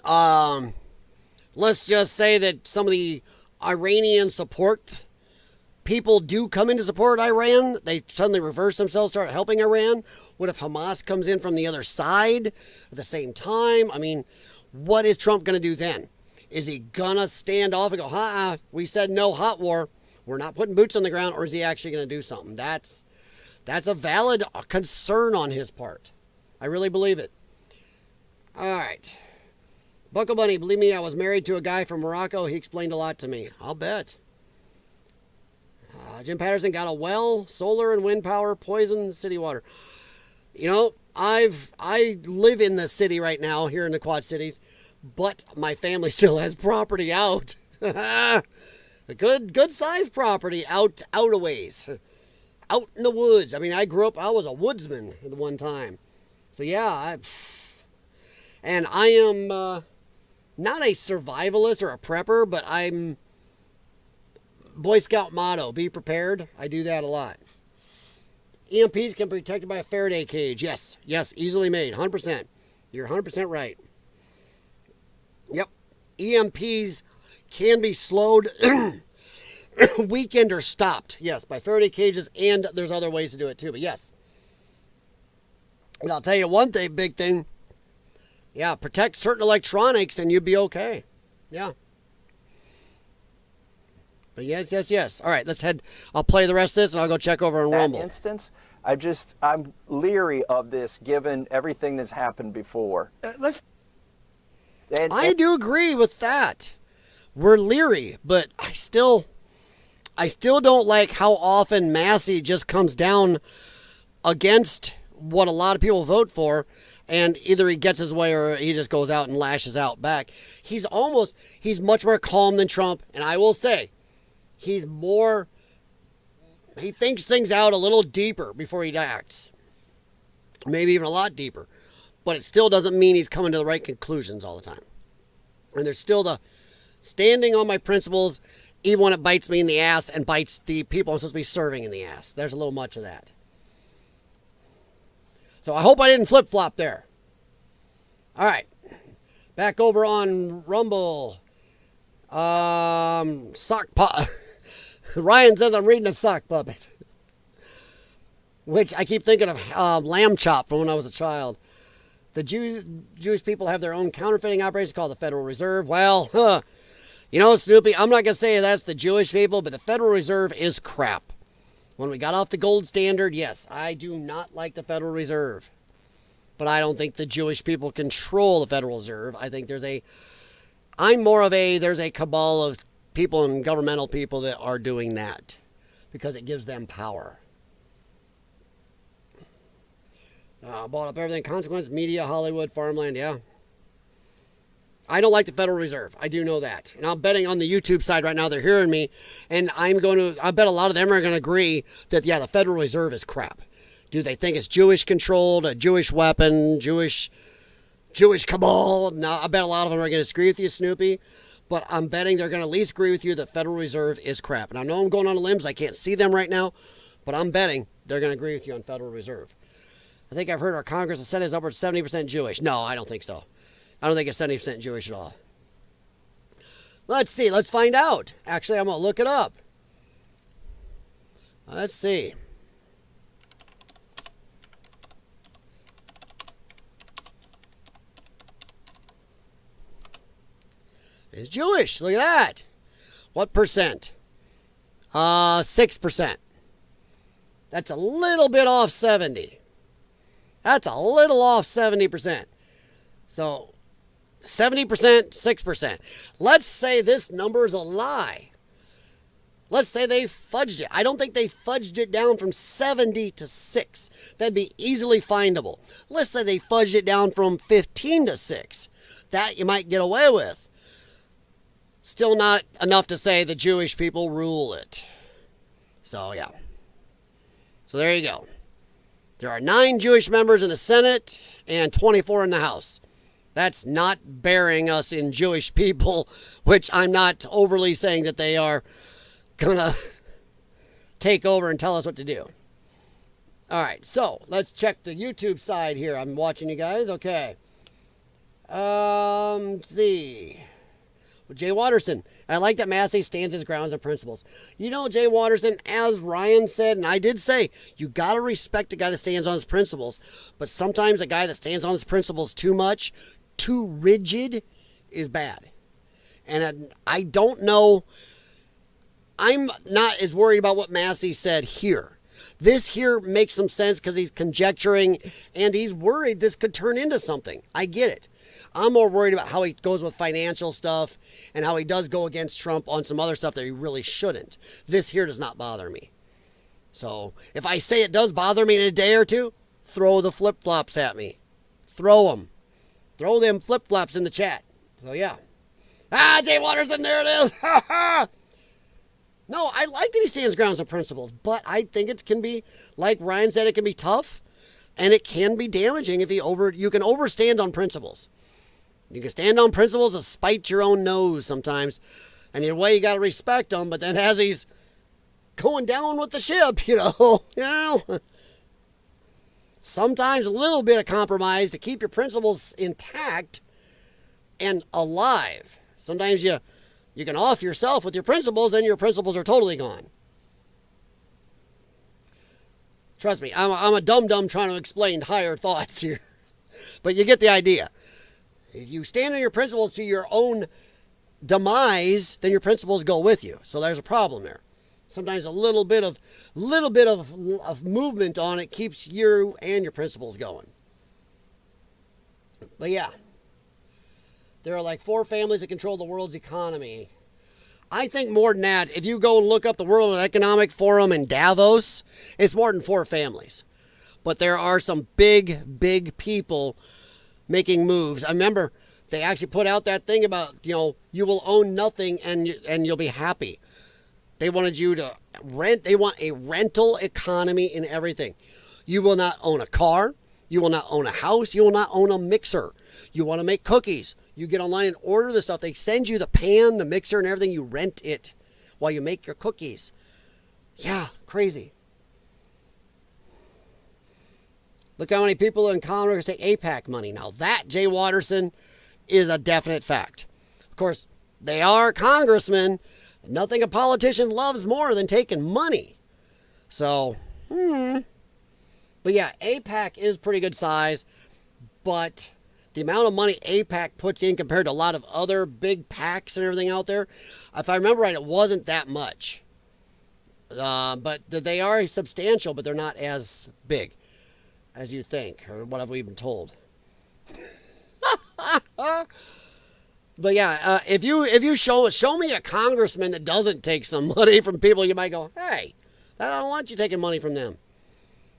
Let's just say that some of the Iranian support people do come in to support Iran. They suddenly reverse themselves, start helping Iran. What if Hamas comes in from the other side at the same time? I mean, what is Trump going to do then? Is he going to stand off and go, we said no hot war. We're not putting boots on the ground, or is he actually going to do something? That's a valid concern on his part. I really believe it. All right. Buckle Bunny, believe me, I was married to a guy from Morocco. He explained a lot to me. I'll bet. Jim Patterson got a well, solar and wind power, poison city water. You know, I live in the city right now, here in the Quad Cities, but my family still has property out. A good sized property out a ways. Out in the woods. I mean, I was a woodsman at one time. So yeah, I am not a survivalist or a prepper, but I'm Boy Scout motto, be prepared. I do that a lot. EMPs can be protected by a Faraday cage. Yes, easily made, 100%. You're 100% right. Yep, EMPs can be slowed, weakened, or stopped. Yes, by Faraday cages, and there's other ways to do it too, but yes. And I'll tell you one thing, big thing. Yeah, protect certain electronics and you'd be okay. Yeah. But yes. All right, let's head. I'll play the rest of this and I'll go check over on Rumble. Instance, I'm leery of this given everything that's happened before. I do agree with that. We're leery, but I still don't like how often Massey just comes down against what a lot of people vote for, and either he gets his way or he just goes out and lashes out back. He's much more calm than Trump, and I will say, he thinks things out a little deeper before he acts. Maybe even a lot deeper. But it still doesn't mean he's coming to the right conclusions all the time. And there's still the standing on my principles, even when it bites me in the ass and bites the people I'm supposed to be serving in the ass. There's a little much of that. So I hope I didn't flip-flop there. All right. Back over on Rumble. Sock puppet. Ryan says I'm reading a sock puppet. Which I keep thinking of lamb chop from when I was a child. The Jewish people have their own counterfeiting operation called the Federal Reserve. Well, you know, Snoopy, I'm not going to say that's the Jewish people, but the Federal Reserve is crap. When we got off the gold standard, yes, I do not like the Federal Reserve. But I don't think the Jewish people control the Federal Reserve. I think there's a cabal of people and governmental people that are doing that because it gives them power. Bought up everything, consequence, media, Hollywood, farmland, yeah. I don't like the Federal Reserve. I do know that. And I'm betting on the YouTube side right now, they're hearing me. And I bet a lot of them are going to agree that, yeah, the Federal Reserve is crap. Do they think it's Jewish controlled, a Jewish weapon, Jewish cabal? No, I bet a lot of them are going to agree with you, Snoopy. But I'm betting they're going to at least agree with you that Federal Reserve is crap. And I know I'm going on limbs. I can't see them right now. But I'm betting they're going to agree with you on Federal Reserve. I think I've heard our Congress and Senate is upwards 70% Jewish. No, I don't think so. I don't think it's 70% Jewish at all. Let's see. Let's find out. Actually, I'm going to look it up. Let's see. It's Jewish. Look at that. What percent? 6%. That's a little bit off 70. That's a little off 70%. So 70%, 6%. Let's say this number is a lie. Let's say they fudged it. I don't think they fudged it down from 70 to 6. That'd be easily findable. Let's say they fudged it down from 15 to 6. That you might get away with. Still not enough to say the Jewish people rule it. So, yeah. So there you go. There are 9 Jewish members in the Senate and 24 in the House. That's not burying us in Jewish people, which I'm not overly saying that they are gonna take over and tell us what to do. All right, so let's check the YouTube side here. I'm watching you guys. Okay. Let's see. Jay Watterson. I like that Massey stands his grounds and principles. You know, Jay Watterson, as Ryan said, and I did say, you got to respect a guy that stands on his principles. But sometimes a guy that stands on his principles too much, too rigid, is bad. And I don't know. I'm not as worried about what Massey said here. This here makes some sense because he's conjecturing and he's worried this could turn into something. I get it. I'm more worried about how he goes with financial stuff and how he does go against Trump on some other stuff that he really shouldn't. This here does not bother me. So if I say it does bother me in a day or two, throw the flip-flops at me. Throw them. Throw them flip-flops in the chat. So yeah. Jay Watterson, there it is. No, I like that he stands grounds and principles, but I think it can be, like Ryan said, it can be tough, and it can be damaging if you can overstand on principles. You can stand on principles to spite your own nose sometimes, and in a way you got to respect them, but then as he's going down with the ship, sometimes a little bit of compromise to keep your principles intact and alive. Sometimes you can off yourself with your principles, then your principles are totally gone. Trust me, I'm a dum-dum trying to explain higher thoughts here. But you get the idea. If you stand on your principles to your own demise, then your principles go with you. So there's a problem there. Sometimes a little bit of movement on it keeps you and your principles going. But yeah. There are like 4 families that control the world's economy. I think more than that, if you go and look up the World Economic Forum in Davos, it's more than 4 families. But there are some big, big people making moves. I remember they actually put out that thing about, you will own nothing and you'll be happy. They wanted you to rent. They want a rental economy in everything. You will not own a car. You will not own a house. You will not own a mixer. You want to make cookies. You get online and order the stuff. They send you the pan, the mixer, and everything. You rent it while you make your cookies. Yeah, crazy. Look how many people in Congress take AIPAC money. Now that, Jay Watterson, is a definite fact. Of course, they are congressmen. Nothing a politician loves more than taking money. So, But yeah, AIPAC is pretty good size. But the amount of money AIPAC puts in compared to a lot of other big PACs and everything out there, if I remember right, it wasn't that much. But they are substantial, but they're not as big as you think, or what have we been told. But yeah, if you show me a congressman that doesn't take some money from people, you might go, hey, I don't want you taking money from them.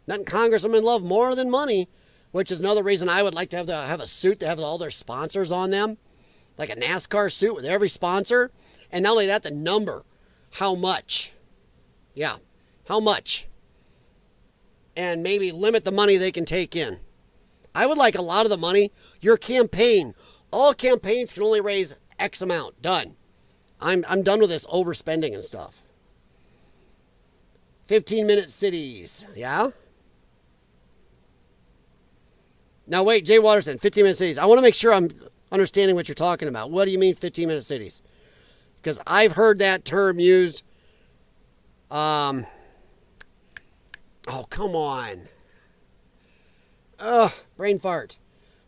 Nothing congressmen love more than money, which is another reason I would like to have a suit to have all their sponsors on them, like a NASCAR suit with every sponsor, and not only that, the number, how much, yeah, how much, and maybe limit the money they can take in. I would like a lot of the money. Your campaign, all campaigns can only raise X amount. Done. I'm done with this overspending and stuff. 15-minute cities. Yeah? Now wait, Jay Watterson, 15-minute cities. I want to make sure I'm understanding what you're talking about. What do you mean 15-minute cities? Because I've heard that term used. Oh, come on. Ugh, brain fart.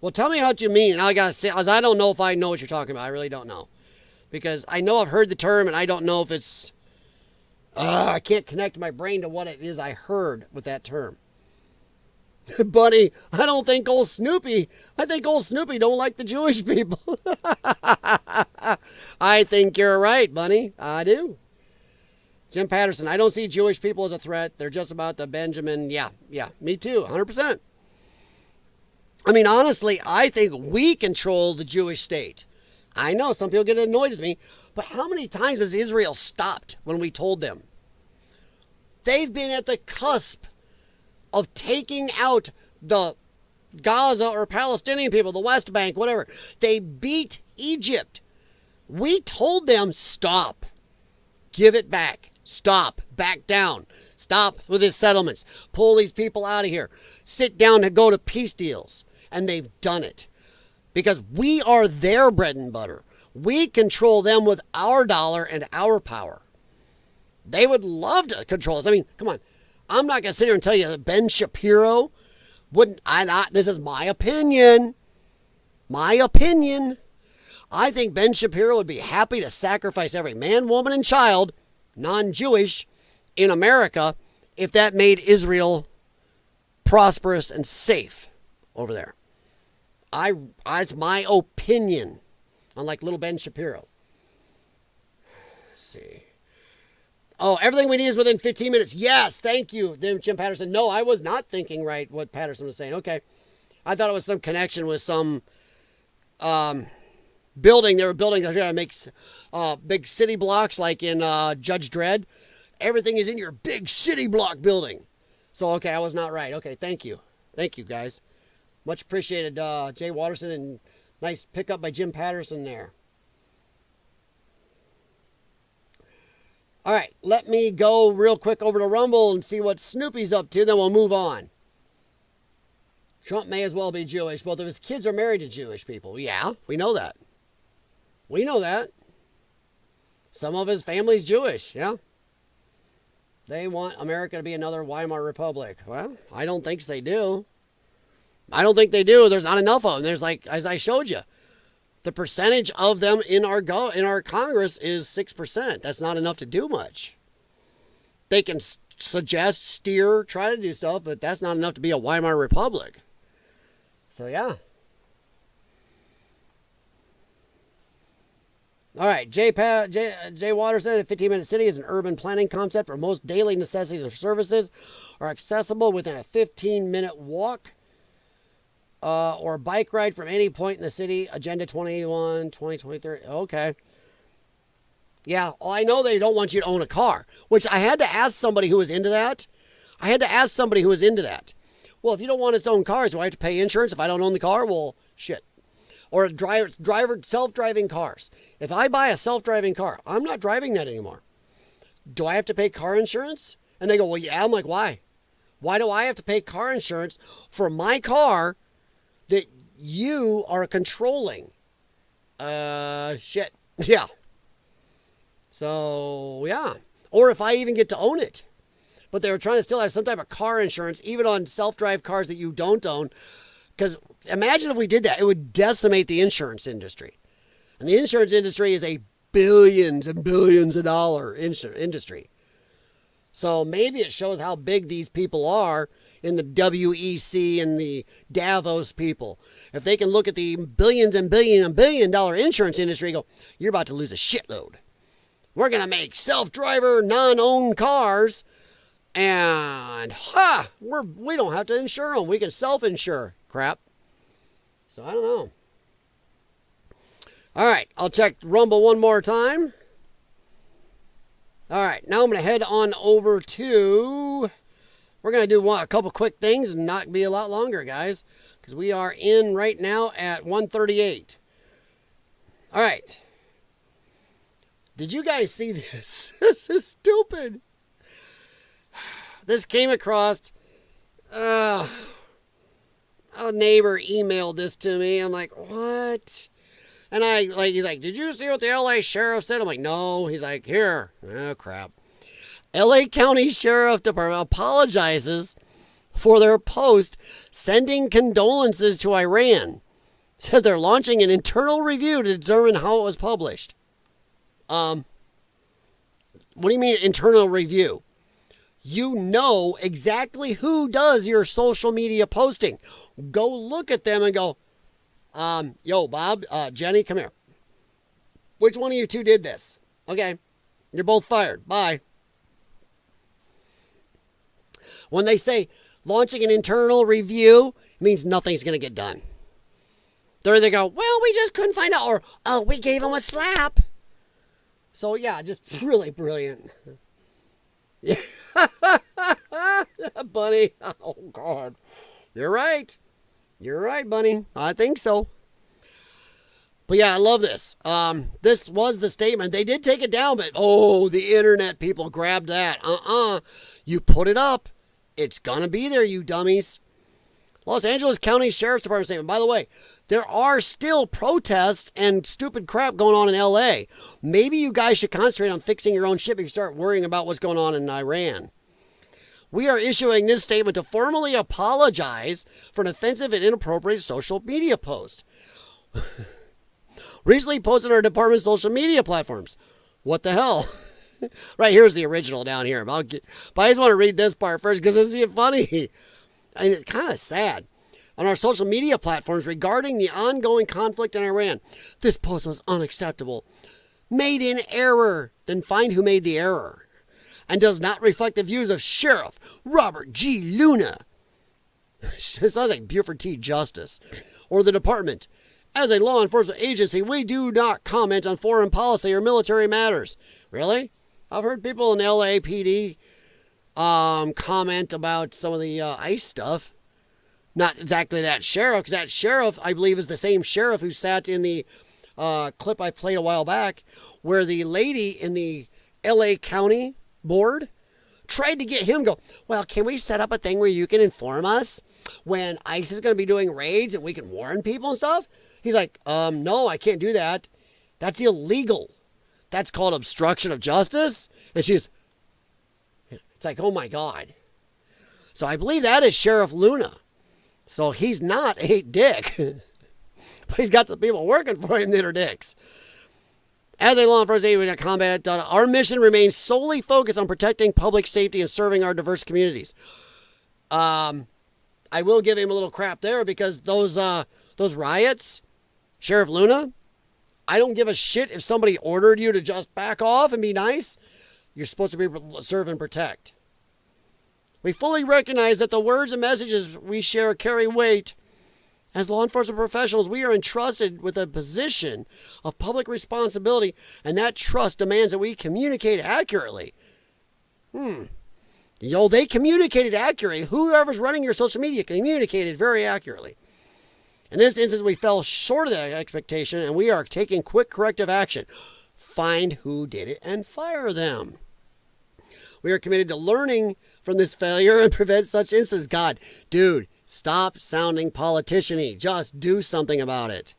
Well, tell me what you mean. And I gotta say, as I don't know if I know what you're talking about. I really don't know. Because I know I've heard the term, and I don't know if it's... I can't connect my brain to what it is I heard with that term. Buddy, I don't think old Snoopy don't like the Jewish people. I think you're right, Bunny. I do. Jim Patterson, I don't see Jewish people as a threat. They're just about the Benjamin. Yeah, me too, 100%. I mean, honestly, I think we control the Jewish state. I know some people get annoyed with me, but how many times has Israel stopped when we told them? They've been at the cusp of taking out the Gaza or Palestinian people, the West Bank, whatever. They beat Egypt. We told them, stop. Give it back. Stop. Back down. Stop with his settlements. Pull these people out of here. Sit down and go to peace deals. And they've done it. Because we are their bread and butter. We control them with our dollar and our power. They would love to control us. I mean, come on. I'm not going to sit here and tell you that Ben Shapiro wouldn't. This is my opinion. My opinion. I think Ben Shapiro would be happy to sacrifice every man, woman, and child, non-Jewish, in America if that made Israel prosperous and safe over there. It's my opinion. Unlike little Ben Shapiro. Let's see. Oh, everything we need is within 15 minutes. Yes, thank you, Jim Patterson. No, I was not thinking right what Patterson was saying. Okay. I thought it was some connection with some building. They were building to make big city blocks like in Judge Dredd. Everything is in your big city block building. So, okay, I was not right. Okay, thank you. Thank you, guys. Much appreciated, Jay Watterson, and nice pickup by Jim Patterson there. All right, let me go real quick over to Rumble and see what Snoopy's up to, then we'll move on. Trump may as well be Jewish. Both of his kids are married to Jewish people. Yeah, we know that. We know that. Some of his family's Jewish, yeah. They want America to be another Weimar Republic. Well, I don't think they do. I don't think they do. There's not enough of them. There's like, as I showed you, the percentage of them in our Congress is 6%. That's not enough to do much. They can suggest, steer, try to do stuff, but that's not enough to be a Weimar Republic. So, yeah. All right, Jay Watterson, a 15-minute city is an urban planning concept where most daily necessities and services are accessible within a 15-minute walk or bike ride from any point in the city. Agenda 21, 2023. Okay. Yeah, well, I know they don't want you to own a car, which I had to ask somebody who was into that. Well, if you don't want us to own cars, do I have to pay insurance if I don't own the car? Well, shit. Or self-driving cars. If I buy a self-driving car, I'm not driving that anymore. Do I have to pay car insurance? And they go, well, yeah. I'm like, why? Why do I have to pay car insurance for my car that you are controlling? Shit. Yeah. So, yeah. Or if I even get to own it. But they were trying to still have some type of car insurance, even on self-drive cars that you don't own. Because imagine if we did that, it would decimate the insurance industry. And the insurance industry is a billions and billions of dollar industry. So maybe it shows how big these people are in the WEC and the Davos people. If they can look at the billions and billion dollar insurance industry and go, you're about to lose a shitload. We're going to make self-driver, non-owned cars. And, we don't have to insure them. We can self-insure. Crap. So, I don't know. All right. I'll check Rumble one more time. All right. Now I'm going to head on over to... We're going to do a couple quick things and not be a lot longer, guys. Because we are in right now at 1:38. All right. Did you guys see this? This is stupid. This came across... a neighbor emailed this to me. I'm like, what? And he's like, did you see what the LA sheriff said? I'm like, no. He's like, here. Oh, crap. LA County Sheriff Department apologizes for their post sending condolences to Iran. Said they're launching an internal review to determine how it was published. What do you mean internal review? You know exactly who does your social media posting. Go look at them and go, yo, Bob, Jenny, come here. Which one of you two did this? Okay, you're both fired. Bye. When they say launching an internal review, it means nothing's going to get done. They're either go, well, we just couldn't find out, or, oh, we gave him a slap. So, yeah, just really brilliant. Yeah. Bunny. Oh, God. You're right. You're right, Bunny. I think so. But, yeah, I love this. This was the statement. They did take it down, but, oh, the internet people grabbed that. You put it up. It's going to be there, you dummies. Los Angeles County Sheriff's Department statement. By the way, there are still protests and stupid crap going on in LA. Maybe you guys should concentrate on fixing your own shit if you start worrying about what's going on in Iran. We are issuing this statement to formally apologize for an offensive and inappropriate social media post. Recently posted on our department's social media platforms. What the hell? Right, here's the original down here. But I just want to read this part first because it's funny. And it's kind of sad. On our social media platforms regarding the ongoing conflict in Iran, this post was unacceptable. Made in error. Then find who made the error. And does not reflect the views of Sheriff Robert G. Luna. It sounds like Buford T. Justice. Or the department. As a law enforcement agency, we do not comment on foreign policy or military matters. Really? I've heard people in LAPD comment about some of the ICE stuff. Not exactly that sheriff, because that sheriff, I believe, is the same sheriff who sat in the clip I played a while back, where the lady in the LA County board tried to get him to go, well, can we set up a thing where you can inform us when ICE is going to be doing raids and we can warn people and stuff? He's like, no, I can't do that. That's illegal. That's called obstruction of justice. And she's, it's like, oh my God. So I believe that is Sheriff Luna. So he's not a dick. But he's got some people working for him that are dicks. As a law enforcement agency in combat, our mission remains solely focused on protecting public safety and serving our diverse communities. I will give him a little crap there because those riots, Sheriff Luna, I don't give a shit if somebody ordered you to just back off and be nice. You're supposed to be serve and protect. We fully recognize that the words and messages we share carry weight. As law enforcement professionals, we are entrusted with a position of public responsibility, and that trust demands that we communicate accurately. They communicated accurately. Whoever's running your social media communicated very accurately. In this instance, we fell short of that expectation, and we are taking quick corrective action. Find who did it and fire them. We are committed to learning from this failure and prevent such instances. God, dude, stop sounding politician-y. Just do something about it.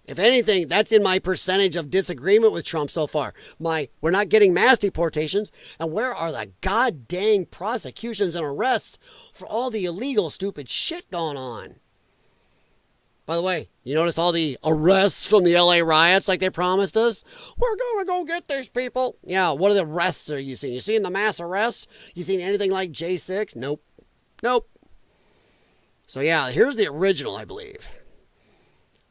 If anything, that's in my percentage of disagreement with Trump so far. We're not getting mass deportations, and where are the god-dang prosecutions and arrests for all the illegal, stupid shit going on? By the way, you notice all the arrests from the LA riots like they promised us? We're going to go get these people. Yeah, what are the arrests are you seeing? You seeing the mass arrests? You seen anything like J6? Nope. So yeah, here's the original, I believe.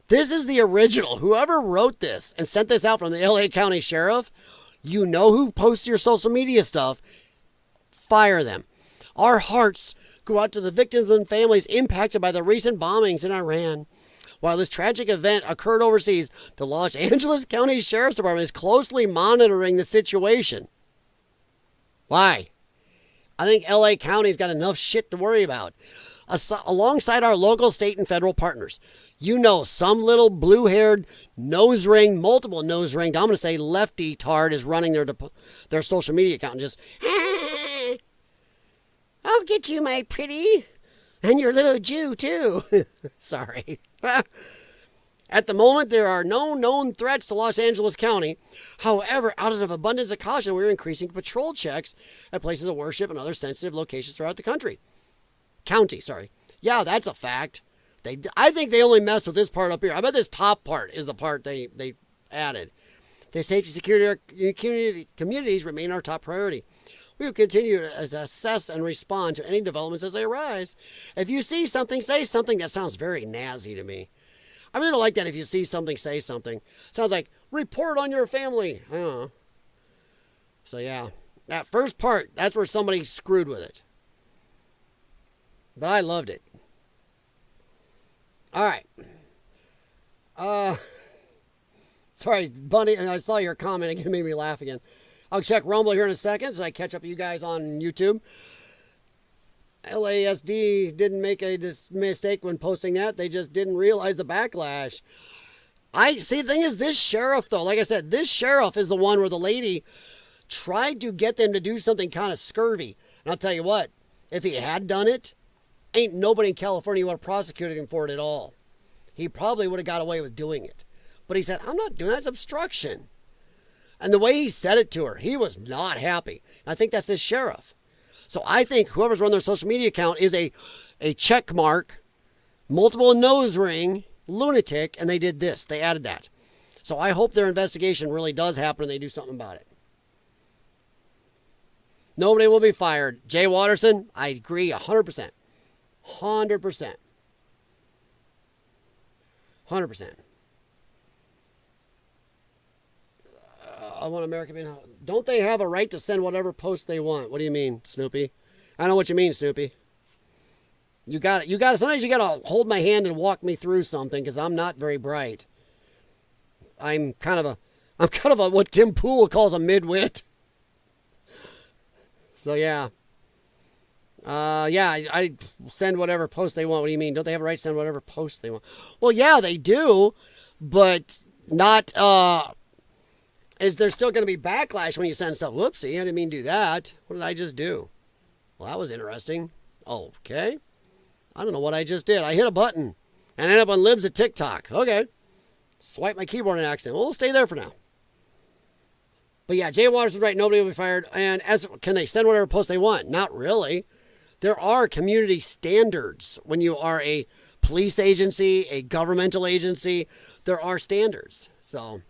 This is the original. Whoever wrote this and sent this out from the LA County Sheriff, you know who posts your social media stuff. Fire them. Our hearts go out to the victims and families impacted by the recent bombings in Iran. While this tragic event occurred overseas, the Los Angeles County Sheriff's Department is closely monitoring the situation. Why? I think LA County's got enough shit to worry about. Alongside our local, state, and federal partners. You know, some little blue-haired nose ring, multiple nose ring, I'm going to say lefty tard is running their social media account and just, I'll get you, my pretty. And your little Jew, too. Sorry. At the moment, there are no known threats to Los Angeles County. However, out of abundance of caution, we're increasing patrol checks at places of worship and other sensitive locations throughout the county. Yeah, that's a fact. I think they only mess with this part up here. I bet this top part is the part they added. The safety, security, of our communities remain our top priority. We will continue to assess and respond to any developments as they arise. If you see something, say something. That sounds very nazi to me. I really don't like that. If you see something, say something. Sounds like, report on your family. I don't know. So yeah, that first part, that's where somebody screwed with it. But I loved it. All right. Sorry, Bunny, I saw your comment. It made me laugh again. I'll check Rumble here in a second so I catch up with you guys on YouTube. LASD didn't make a mistake when posting that. They just didn't realize the backlash. I see, the thing is, this sheriff, though, like I said, this sheriff is the one where the lady tried to get them to do something kind of scurvy. And I'll tell you what, if he had done it, ain't nobody in California would have prosecuted him for it at all. He probably would have got away with doing it. But he said, I'm not doing that. That's obstruction. And the way he said it to her, he was not happy. I think that's this sheriff. So I think whoever's run their social media account is a check mark, multiple nose ring, lunatic, and they did this. They added that. So I hope their investigation really does happen and they do something about it. Nobody will be fired. Jay Watterson, I agree 100%. 100%. 100%. I want America to be... Don't they have a right to send whatever post they want? What do you mean, Snoopy? I know what you mean, Snoopy. You got it. Sometimes you got to hold my hand and walk me through something because I'm not very bright. I'm kind of a what Tim Pool calls a midwit. So yeah. I send whatever post they want. What do you mean? Don't they have a right to send whatever post they want? Well, yeah, they do, but not, is there still going to be backlash when you send stuff? Whoopsie, I didn't mean to do that. What did I just do? Well, that was interesting. Okay. I don't know what I just did. I hit a button and ended up on Libs at TikTok. Okay. Swipe my keyboard in accident. Well, we'll stay there for now. But yeah, Jay Waters was right. Nobody will be fired. And can they send whatever post they want? Not really. There are community standards when you are a police agency, a governmental agency. There are standards. So,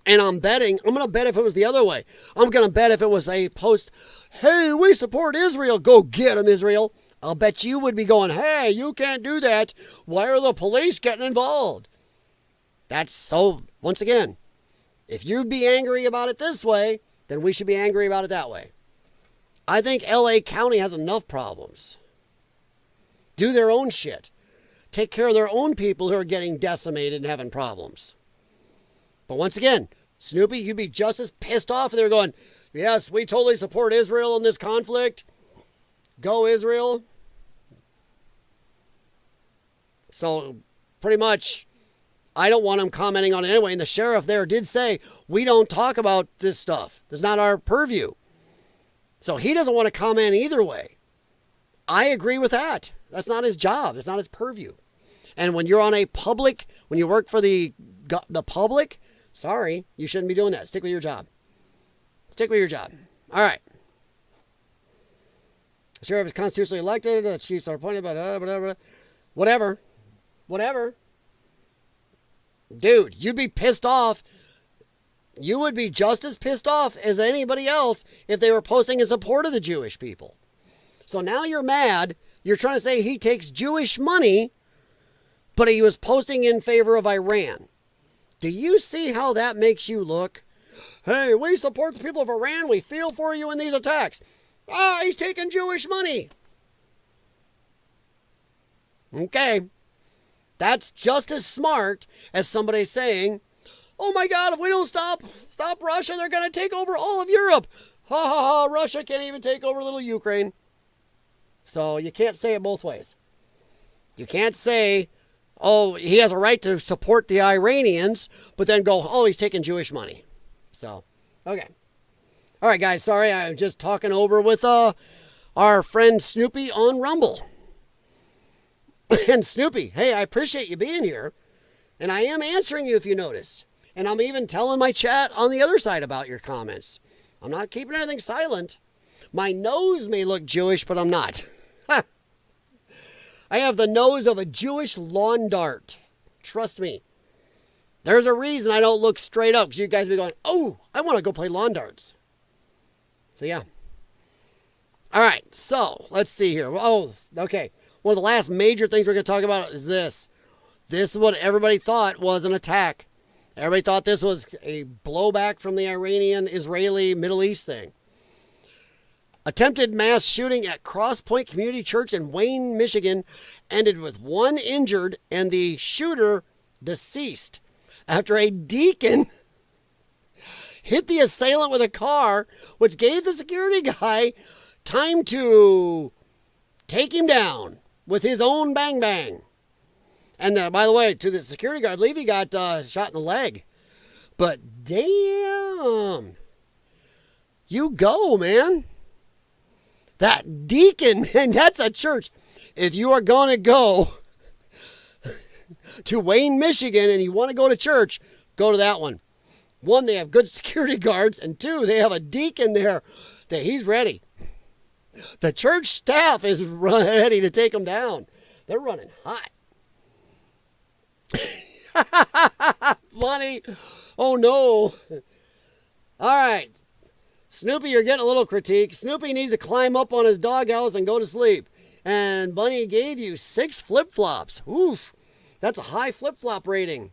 and I'm going to bet if it was the other way. I'm going to bet if it was a post, hey, we support Israel. Go get them, Israel. I'll bet you would be going, hey, you can't do that. Why are the police getting involved? That's so, once again, if you'd be angry about it this way, then we should be angry about it that way. I think LA County has enough problems. Do their own shit. Take care of their own people who are getting decimated and having problems. But once again, Snoopy, you'd be just as pissed off if they were going, yes, we totally support Israel in this conflict. Go Israel. So pretty much, I don't want them commenting on it anyway. And the sheriff there did say, we don't talk about this stuff. It's not our purview. So he doesn't want to comment either way. I agree with that. That's not his job. It's not his purview. And when you're on a public, when you work for the public, sorry, you shouldn't be doing that. Stick with your job. Stick with your job. All right. The sheriff is constitutionally elected. The chiefs are appointed by whatever. Dude, you'd be pissed off. You would be just as pissed off as anybody else if they were posting in support of the Jewish people. So now you're mad. You're trying to say he takes Jewish money, but he was posting in favor of Iran. Do you see how that makes you look? Hey, we support the people of Iran. We feel for you in these attacks. Ah, he's taking Jewish money. Okay. That's just as smart as somebody saying, oh my God, if we don't stop Russia, they're going to take over all of Europe. Ha ha ha, Russia can't even take over little Ukraine. So you can't say it both ways. You can't say, oh, he has a right to support the Iranians, but then go, oh, he's taking Jewish money. So, okay. All right, guys, sorry, I'm just talking over with our friend Snoopy on Rumble. And Snoopy, hey, I appreciate you being here. And I am answering you if you noticed. And I'm even telling my chat on the other side about your comments. I'm not keeping anything silent. My nose may look Jewish, but I'm not. I have the nose of a Jewish lawn dart. Trust me. There's a reason I don't look straight up, because you guys be going, oh, I want to go play lawn darts. So, yeah. All right, so let's see here. Oh, okay. One of the last major things we're going to talk about is this. This is what everybody thought was an attack. Everybody thought this was a blowback from the Iranian-Israeli Middle East thing. Attempted mass shooting at Cross Point Community Church in Wayne, Michigan ended with 1 injured and the shooter deceased after a deacon hit the assailant with a car, which gave the security guy time to take him down with his own bang bang. And by the way, to the security guard, I believe he got shot in the leg. But damn, you go, man. That deacon, man, that's a church. If you are going to go to Wayne, Michigan, and you want to go to church, go to that one. 1, they have good security guards, and 2, they have a deacon there that he's ready. The church staff is ready to take him down. They're running hot. Funny. Oh, no. All right. Snoopy, you're getting a little critique. Snoopy needs to climb up on his doghouse and go to sleep. And Bunny gave you 6 flip-flops. Oof. That's a high flip-flop rating.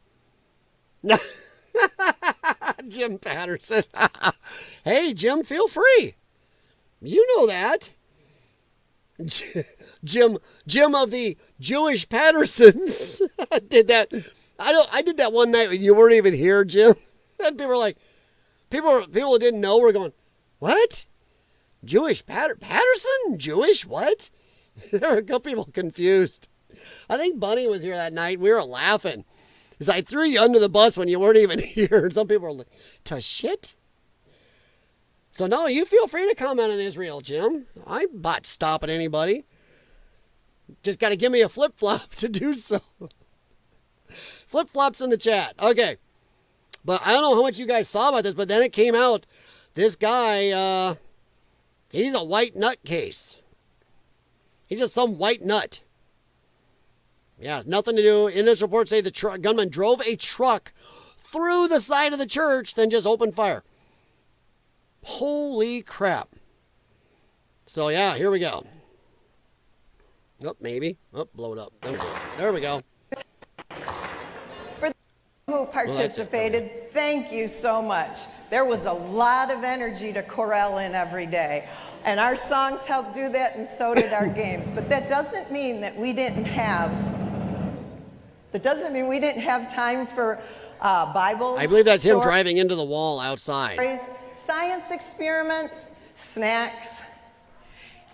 Jim Patterson. Hey, Jim, feel free. You know that. Jim of the Jewish Pattersons did that. I did that one night when you weren't even here, Jim. And people were like, people didn't know were going, what? Jewish Patterson? Jewish what? There were a couple people confused. I think Bunny was here that night. We were laughing. Because I threw you under the bus when you weren't even here. Some people were like, to shit? So no, you feel free to comment on Israel, Jim. I'm not stopping anybody. Just got to give me a flip-flop to do so. Flip-flops in the chat. Okay. But I don't know how much you guys saw about this, but then it came out. This guy, he's a white nutcase. He's just some white nut. Yeah, nothing to do. In this report, say the gunman drove a truck through the side of the church, then just opened fire. Holy crap. So, yeah, here we go. Oh, maybe. Oh, blow it up. There we go. For who participated, thank you so much. There was a lot of energy to chorale in every day. And our songs helped do that, and so did our games. But that doesn't mean that we didn't have time for Bible. I believe that's him driving into the wall outside. Science experiments, snacks,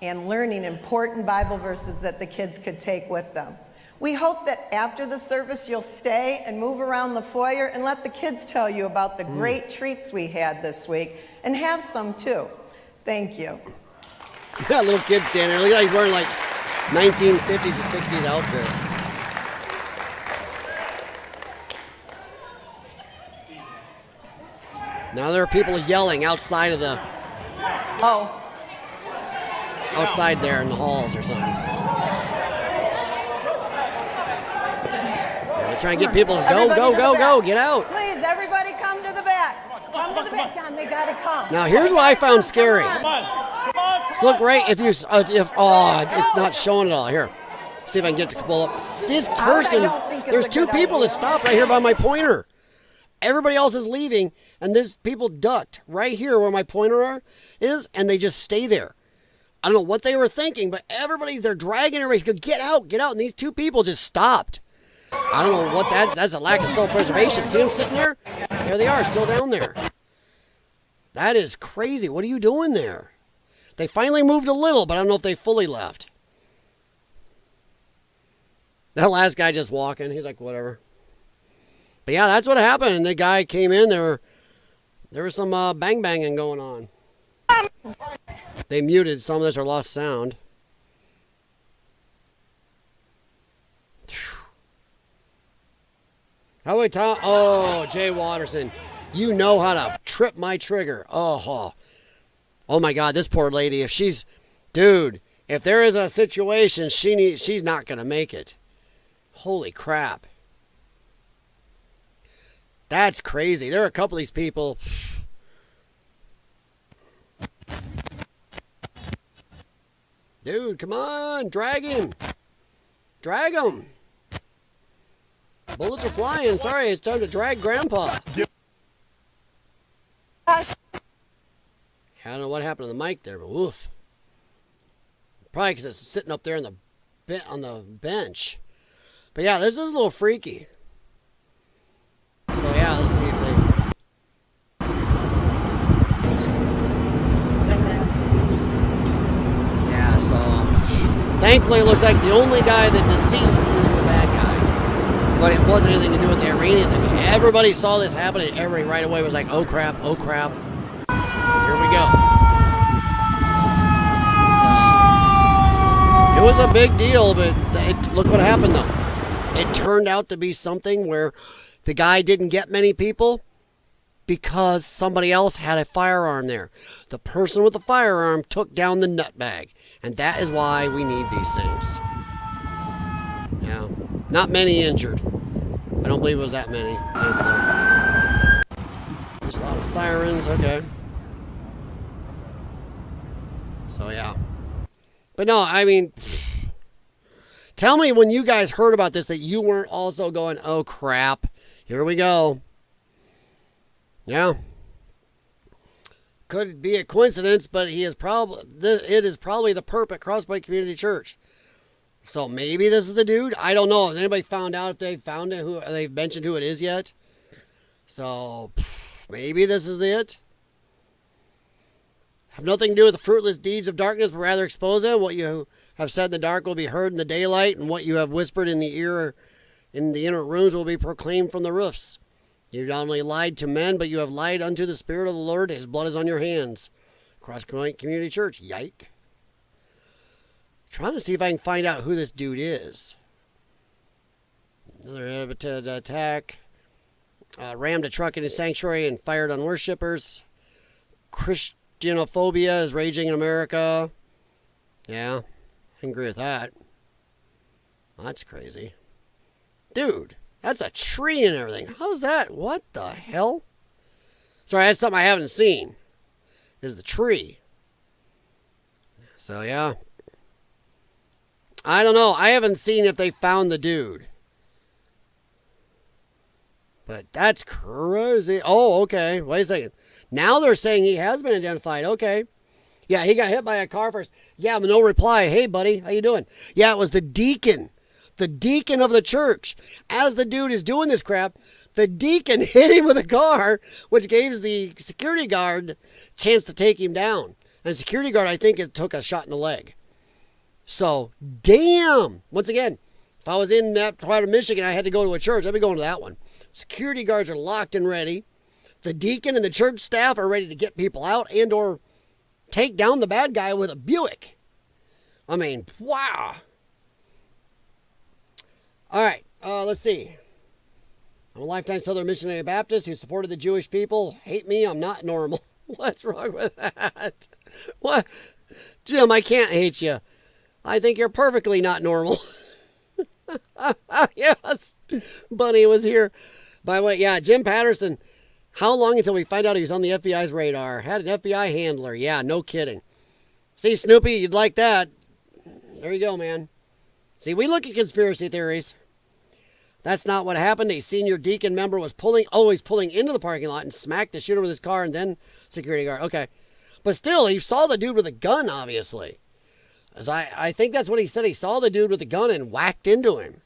and learning important Bible verses that the kids could take with them. We hope that after the service you'll stay and move around the foyer and let the kids tell you about the great treats we had this week, and have some too. Thank you. Yeah, little kid standing there. Look at that, he's wearing like 1950s or 60s outfit. Now there are people yelling outside of the... Oh. Outside there in the halls or something. Yeah, they're trying to get people to go, get out. Please, everybody come to the back. Come to the back, John, they gotta come. Now here's what I found scary. So look right, if it's not showing it all. Here, see if I can get it to pull up. This person, there's 2 people that stopped right here by my pointer. Everybody else is leaving, and there's people ducked right here where my pointer is, and they just stay there. I don't know what they were thinking, but they're dragging everybody. Get out, and these 2 people just stopped. I don't know what that's a lack of self-preservation. See them sitting there? There they are, still down there. That is crazy. What are you doing there? They finally moved a little, but I don't know if they fully left. That last guy just walking, he's like, whatever. But yeah, that's what happened. And the guy came in, there was some bang banging going on. They muted some of this or lost sound. How do we talk? Oh, Jay Watterson. You know how to trip my trigger. Oh my God, this poor lady. Dude, if there is a situation, she's not going to make it. Holy crap. That's crazy. There are a couple of these people. Dude, come on. Drag him. Drag him. Bullets are flying. Sorry, it's time to drag Grandpa. I don't know what happened to the mic there, but woof. Probably because it's sitting up there on the bench. But yeah, this is a little freaky. So yeah, let's see if they... Yeah, so... Thankfully, it looked like the only guy that deceased is the bad guy. But it wasn't anything to do with the Iranian thing. Everybody saw this happen, and everybody right away was like, oh crap, oh crap. Here we go. So, it was a big deal, but look what happened though. It turned out to be something where the guy didn't get many people because somebody else had a firearm there. The person with the firearm took down the nutbag. And that is why we need these things. Yeah. Not many injured. I don't believe it was that many, thankfully. There's a lot of sirens. Okay. So, yeah. But no, I mean... Tell me when you guys heard about this that you weren't also going, oh crap, here we go. Yeah. Could be a coincidence, but it is probably the perp at Crosspoint Community Church. So maybe this is the dude. I don't know. Has anybody found out if they found it? Who they've mentioned who it is yet? So maybe this is it. Have nothing to do with the fruitless deeds of darkness, but rather expose them. What you have said in the dark will be heard in the daylight, and what you have whispered in the ear in the inner rooms will be proclaimed from the roofs. You not only lied to men, but you have lied unto the Spirit of the Lord. His blood is on your hands. Crosspoint Community Church. Yike. Trying to see if I can find out who this dude is. Another attack. Rammed a truck in his sanctuary and fired on worshippers. Christianophobia is raging in America. Yeah, I agree with that. That's crazy. Dude, that's a tree and everything. How's that? What the hell? Sorry, that's something I haven't seen. Is the tree. So, yeah. I don't know. I haven't seen if they found the dude. But that's crazy. Oh, okay. Wait a second. Now they're saying he has been identified. Okay. Yeah, he got hit by a car first. Yeah, no reply. Hey, buddy, how you doing? Yeah, it was the deacon. The deacon of the church. As the dude is doing this crap, the deacon hit him with a car, which gave the security guard a chance to take him down. And the security guard, I think, it took a shot in the leg. So, damn. Once again, if I was in that part of Michigan, I had to go to a church, I'd be going to that one. Security guards are locked and ready. The deacon and the church staff are ready to get people out and or take down the bad guy with a Buick. I mean, wow. All right, let's see. I'm a lifetime Southern Missionary Baptist who supported the Jewish people. Hate me, I'm not normal. What's wrong with that? What? Jim, I can't hate you. I think you're perfectly not normal. Yes. Bunny was here. By the way, yeah, Jim Patterson. How long until we find out he was on the FBI's radar? Had an FBI handler. Yeah, no kidding. See, Snoopy, you'd like that. There you go, man. See, we look at conspiracy theories. That's not what happened. A senior deacon member was always pulling into the parking lot and smacked the shooter with his car and then security guard. Okay. But still, he saw the dude with a gun, obviously. As I think that's what he said. He saw the dude with the gun and whacked into him.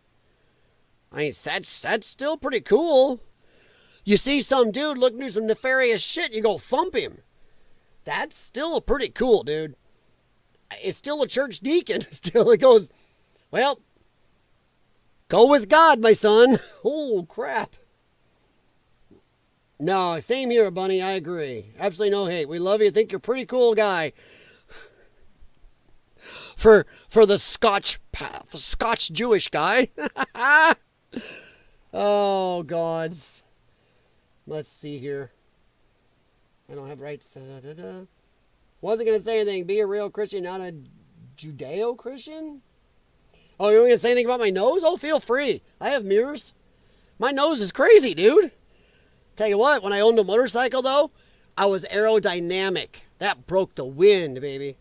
I mean, that's still pretty cool. You see some dude looking to do some nefarious shit, you go thump him. That's still pretty cool, dude. It's still a church deacon. Still, it goes, well, go with God, my son. Oh, crap. No, same here, Bunny. I agree. Absolutely no hate. We love you. Think you're a pretty cool guy. For the Scotch Jewish guy. Oh, gods. Let's see here. I don't have rights. Wasn't going to say anything. Be a real Christian, not a Judeo-Christian? Oh, you want me to say anything about my nose? Oh, feel free. I have mirrors. My nose is crazy, dude. Tell you what, when I owned a motorcycle, though, I was aerodynamic. That broke the wind, baby.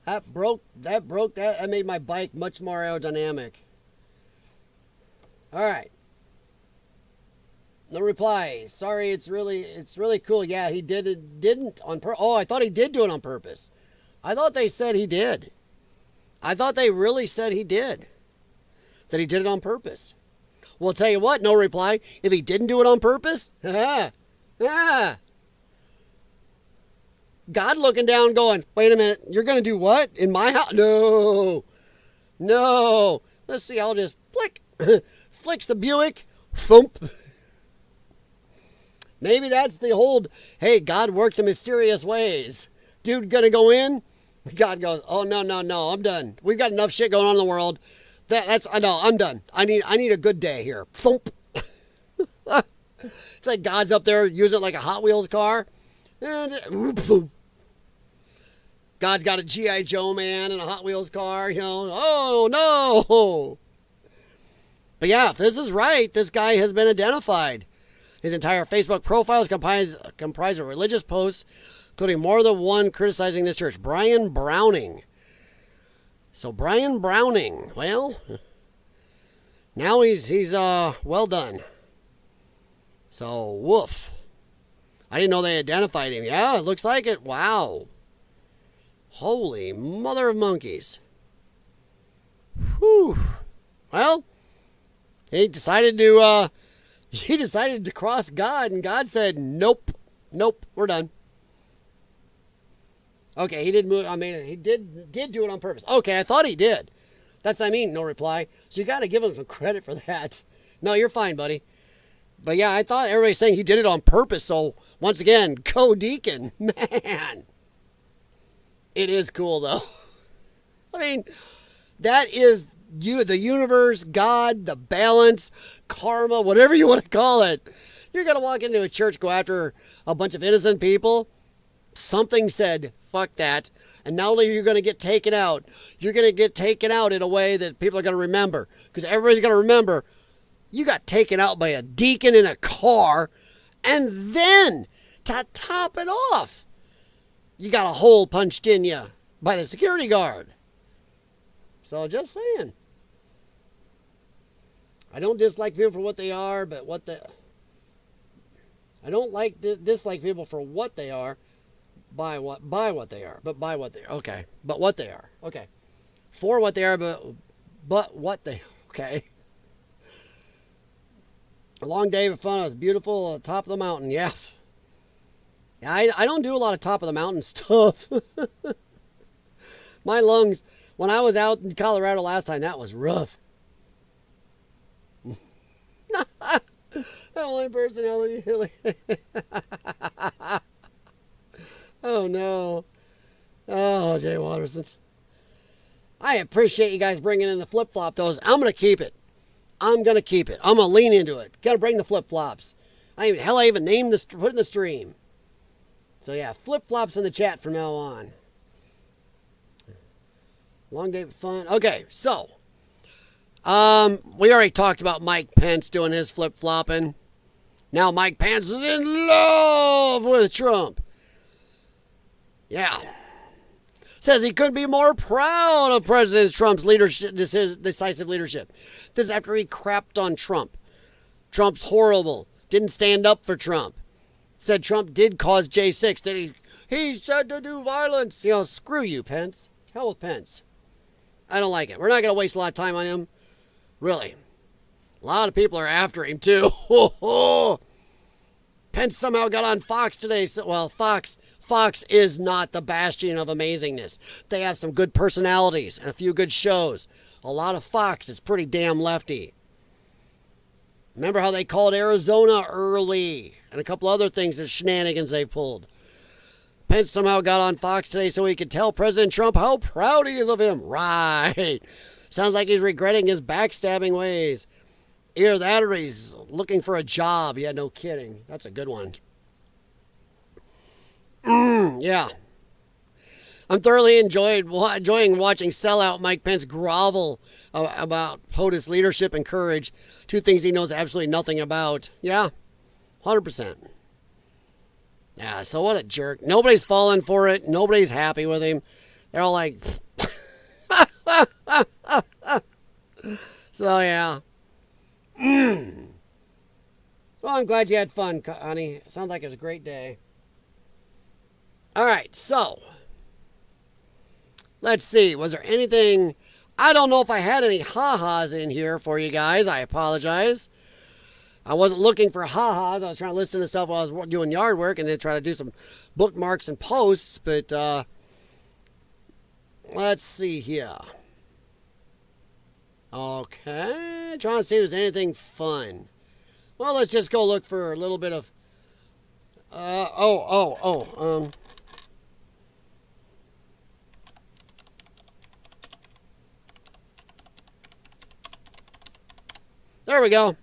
That made my bike much more aerodynamic. All right. No reply. Sorry, it's really cool. Yeah, he didn't on purpose. Oh, I thought he did do it on purpose. I thought they said he did. I thought they really said he did. That he did it on purpose. Well, I'll tell you what, no reply. If he didn't do it on purpose, God looking down going, wait a minute, you're going to do what? In my house? No. Let's see, I'll just flick. Flicks the Buick. Thump. Maybe that's the old, hey, God works in mysterious ways. Dude going to go in? God goes, oh, no, I'm done. We've got enough shit going on in the world. I'm done. I need a good day here. Thump. It's like God's up there using it like a Hot Wheels car. And God's got a G.I. Joe man and a Hot Wheels car, oh no. But yeah, if this is right, this guy has been identified. His entire Facebook profile is comprised of religious posts, including more than one criticizing this church. Brian Browning. So Brian Browning, well, now he's well done. So woof. I didn't know they identified him. Yeah, it looks like it. Wow. Holy mother of monkeys. Whew. Well, he decided to cross God, and God said, nope, we're done. Okay, he did move. I mean, he did do it on purpose. Okay, I thought he did. That's what I mean, no reply. So you got to give him some credit for that. No, you're fine, buddy. But yeah, I thought everybody's saying he did it on purpose. So once again, go Deacon. Man, it is cool though. I mean, that is the universe, God, the balance, karma, whatever you want to call it. You're going to walk into a church, go after a bunch of innocent people. Something said, fuck that. And not only are you going to get taken out, you're going to get taken out in a way that people are going to remember. Because everybody's going to remember you got taken out by a deacon in a car. And then, to top it off, you got a hole punched in you by the security guard. So just saying. I don't dislike people for what they are, but I don't dislike people for what they are, by what they are, but by what they are. Okay, but what they are. Okay, for what they are, but what they. Okay. A long day of fun. It was beautiful. Top of the mountain. Yeah. I don't do a lot of top of the mountain stuff. My lungs, when I was out in Colorado last time, that was rough. The only personality. Oh no. Oh, Jay Watterson. I appreciate you guys bringing in the flip-flop those. I'm going to keep it. I'm going to lean into it. Got to bring the flip-flops. I even named this, put in the stream. So yeah, flip-flops in the chat from now on. Long day of fun. Okay, so we already talked about Mike Pence doing his flip-flopping. Now Mike Pence is in love with Trump. Yeah. Says he couldn't be more proud of President Trump's leadership, decisive leadership. This is after he crapped on Trump. Trump's horrible. Didn't stand up for Trump. Said Trump did cause J6. That he said to do violence. Screw you, Pence. Hell with Pence. I don't like it. We're not going to waste a lot of time on him. Really. A lot of people are after him, too. Pence somehow got on Fox today. Well, Fox is not the bastion of amazingness. They have some good personalities and a few good shows. A lot of Fox is pretty damn lefty. Remember how they called Arizona early and a couple other things of shenanigans they've pulled. Pence somehow got on Fox today so he could tell President Trump how proud he is of him. Right. Sounds like he's regretting his backstabbing ways. Either that or he's looking for a job. Yeah, no kidding. That's a good one. Yeah. I'm thoroughly enjoying watching sellout Mike Pence grovel about POTUS leadership and courage. Two things he knows absolutely nothing about. Yeah, 100%. Yeah, so what a jerk. Nobody's falling for it. Nobody's happy with him. They're all like, so yeah. Well, I'm glad you had fun, honey. Sounds like it was a great day. All right, so let's see. Was there anything? I don't know if I had any ha-has in here for you guys. I apologize. I wasn't looking for ha-has. I was trying to listen to stuff while I was doing yard work and then try to do some bookmarks and posts. But let's see here. Okay, trying to see if there's anything fun. Well, let's just go look for a little bit of. There we go.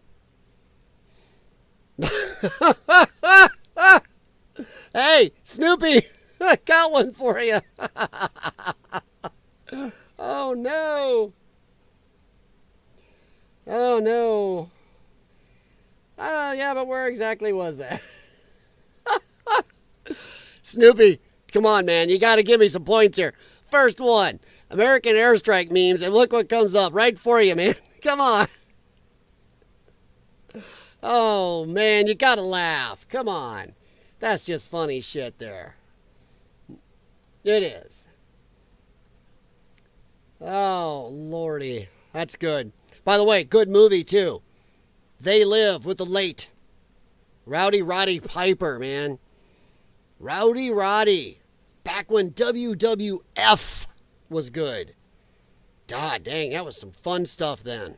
Hey, Snoopy, I got one for you. Oh no. Oh no. Yeah, but where exactly was that? Snoopy, come on, man. You got to give me some points here. First one, American Airstrike memes, and look what comes up right for you, man. Come on. Oh, man, you got to laugh. Come on. That's just funny shit there. It is. Oh, Lordy. That's good. By the way, good movie, too. They Live with the late Rowdy Roddy Piper, man. Rowdy Roddy. Back when WWF was good. God dang, that was some fun stuff then.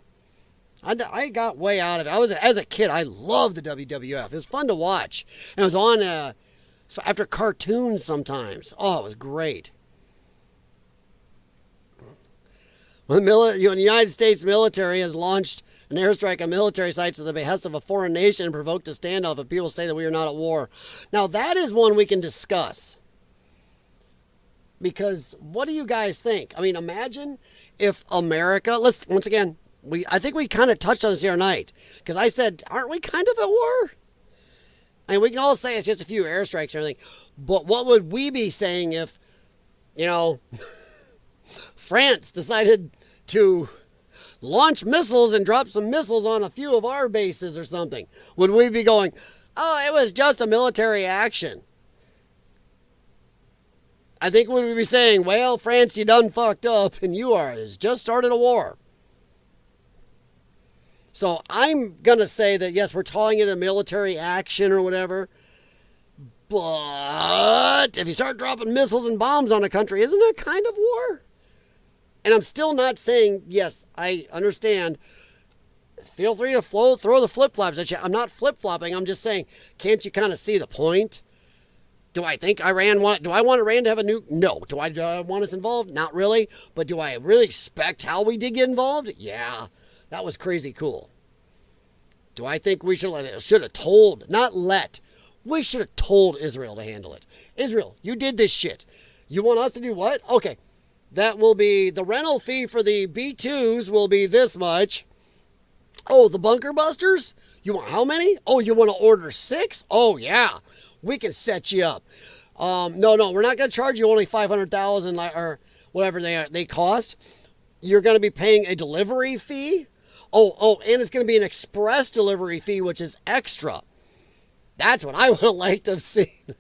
I got way out of it. As a kid, I loved the WWF. It was fun to watch. And it was on after cartoons sometimes. Oh, it was great. When the United States military has launched an airstrike on military sites at the behest of a foreign nation and provoked a standoff, and people say that we are not at war. Now, that is one we can discuss. Because what do you guys think? I mean, imagine if America, once again, I think we kind of touched on this the other night. Because I said, aren't we kind of at war? I mean, we can all say it's just a few airstrikes and everything. But what would we be saying if, France decided to launch missiles and drop some missiles on a few of our bases or something? Would we be going, oh, it was just a military action? I think we would be saying, well, France, you done fucked up and you has just started a war. So I'm going to say that, yes, we're calling it a military action or whatever. But if you start dropping missiles and bombs on a country, isn't that kind of war? And I'm still not saying, yes, I understand. Feel free to throw the flip-flops at you. I'm not flip-flopping. I'm just saying, can't you kind of see the point? Do I think do I want Iran to have a nuke? No. Do I want us involved? Not really. But do I really expect how we did get involved? Yeah. That was crazy cool. Do I think we should have told, we should have told Israel to handle it. Israel, you did this shit. You want us to do what? Okay. That will be, the rental fee for the B-2s will be this much. Oh, the bunker busters? You want how many? Oh, you want to order 6? Oh, yeah. We can set you up. No, we're not going to charge you only $500,000 or whatever they cost. You're going to be paying a delivery fee. Oh, and it's going to be an express delivery fee, which is extra. That's what I would have liked to have seen. And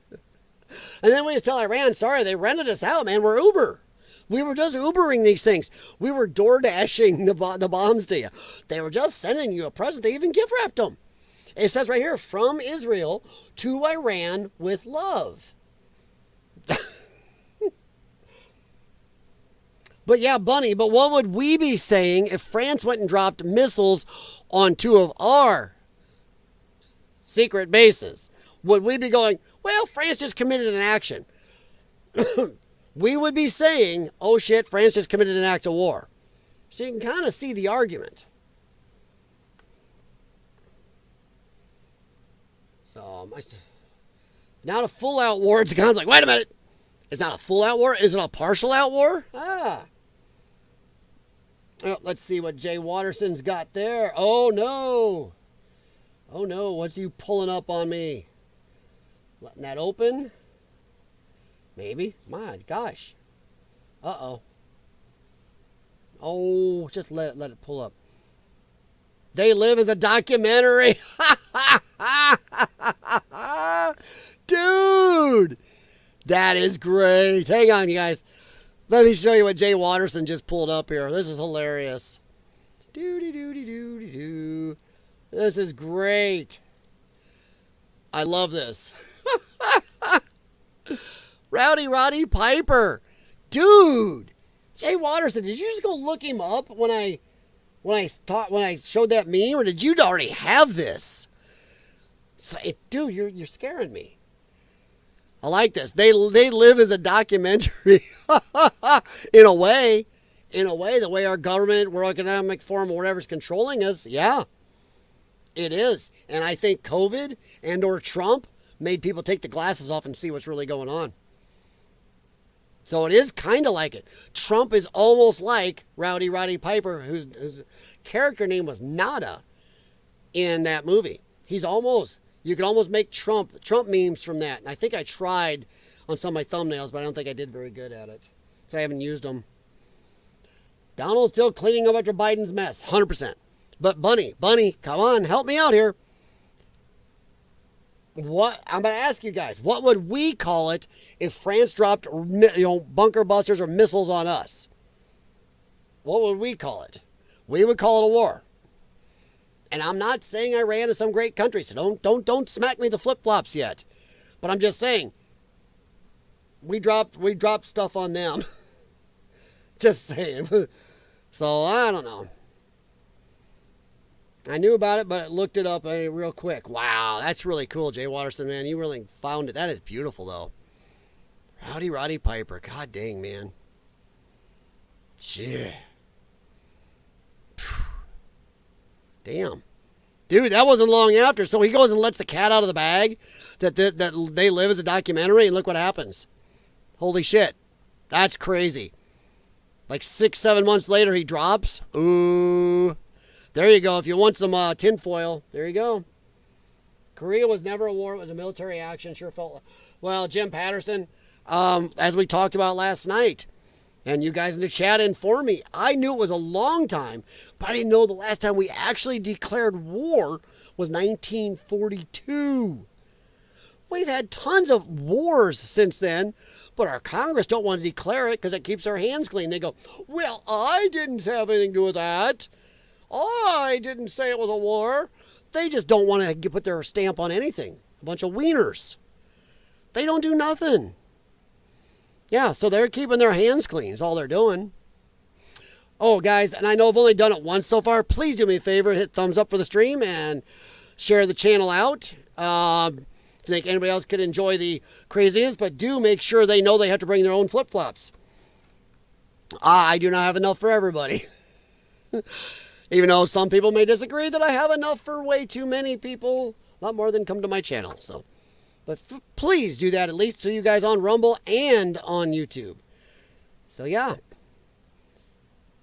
then we just tell Iran, sorry, they rented us out, man. We're Uber. We were just Ubering these things. We were door dashing the bombs to you. They were just sending you a present. They even gift wrapped them. It says right here, from Israel to Iran with love. But yeah, Bunny, but what would we be saying if France went and dropped missiles on 2 of our secret bases? Would we be going, well, France just committed an action? We would be saying, oh shit, France just committed an act of war. So you can kind of see the argument. So, not a full-out war. It's kind of like, wait a minute. It's not a full-out war? Is it a partial-out war? Oh, let's see what Jay Watterson's got there. Oh, no. Oh, no. What's he pulling up on me? Letting that open. Maybe. My gosh. Uh-oh. Oh, just let it pull up. They Live as a documentary. Dude, that is great. Hang on, you guys. Let me show you what Jay Watterson just pulled up here. This is hilarious. Doo-dee-doo-dee-doo-dee-doo. This is great. I love this. Rowdy Roddy Piper. Dude. Jay Watterson, did you just go look him up when I showed that meme, or did you already have this? Dude, you're scaring me. I like this. They Live as a documentary. In a way, the way our government, World Economic Forum, or whatever's controlling us, yeah, it is. And I think COVID and or Trump made people take the glasses off and see what's really going on. So it is kind of like it. Trump is almost like Rowdy Roddy Piper, whose character name was Nada in that movie. He's almost, you could almost make Trump memes from that. And I think I tried on some of my thumbnails, but I don't think I did very good at it. So I haven't used them. Donald's still cleaning up after Biden's mess, 100%. But Bunny, come on, help me out here. What I'm going to ask you guys, what would we call it if France dropped, bunker busters or missiles on us? What would we call it? We would call it a war. And I'm not saying Iran is some great country, so don't smack me the flip-flops yet. But I'm just saying, we dropped stuff on them. Just saying. So I don't know. I knew about it, but I looked it up real quick. Wow, that's really cool, Jay Watterson, man. You really found it. That is beautiful, though. Rowdy Roddy Piper. God dang, man. Shit. Damn. Dude, that wasn't long after. So he goes and lets the cat out of the bag that They Live as a documentary, and look what happens. Holy shit. That's crazy. Like 6-7 months later, he drops. Ooh. There you go. If you want some tinfoil, there you go. Korea was never a war. It was a military action. Sure felt... Well, Jim Patterson, as we talked about last night, and you guys in the chat informed me, I knew it was a long time, but I didn't know the last time we actually declared war was 1942. We've had tons of wars since then, but our Congress don't want to declare it because it keeps our hands clean. They go, well, I didn't have anything to do with that. I didn't say it was a war. They just don't want to put their stamp on anything. A bunch of wieners. They don't do nothing. Yeah, so they're keeping their hands clean is all they're doing. Oh, guys, and I know I've only done it once so far. Please do me a favor, hit thumbs up for the stream and share the channel out. If you think anybody else could enjoy the craziness, but do make sure they know they have to bring their own flip-flops. I do not have enough for everybody. Even though some people may disagree that I have enough for way too many people. A lot more than come to my channel. So, but please do that at least to you guys on Rumble and on YouTube. So yeah.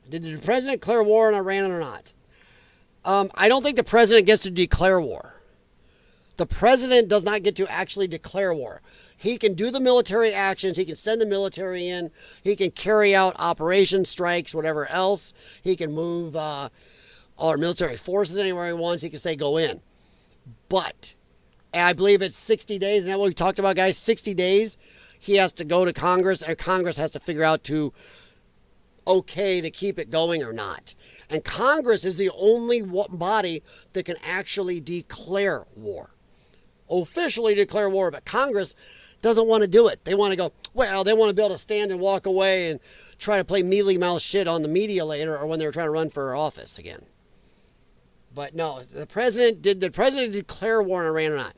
Did the president declare war on Iran or not? I don't think the president gets to declare war. The president does not get to actually declare war. He can do the military actions. He can send the military in. He can carry out operation strikes, whatever else. He can move our military forces anywhere he wants. He can say go in. But I believe it's 60 days. And that's what we talked about, guys. 60 days. He has to go to Congress, or Congress has to figure out to keep it going or not. And Congress is the only body that can actually declare war. Officially declare war, but Congress doesn't want to do it. They want to go, well, they want to be able to stand and walk away and try to play mealy mouth shit on the media later or when they were trying to run for office again. But no, did the president declare war on Iran or not?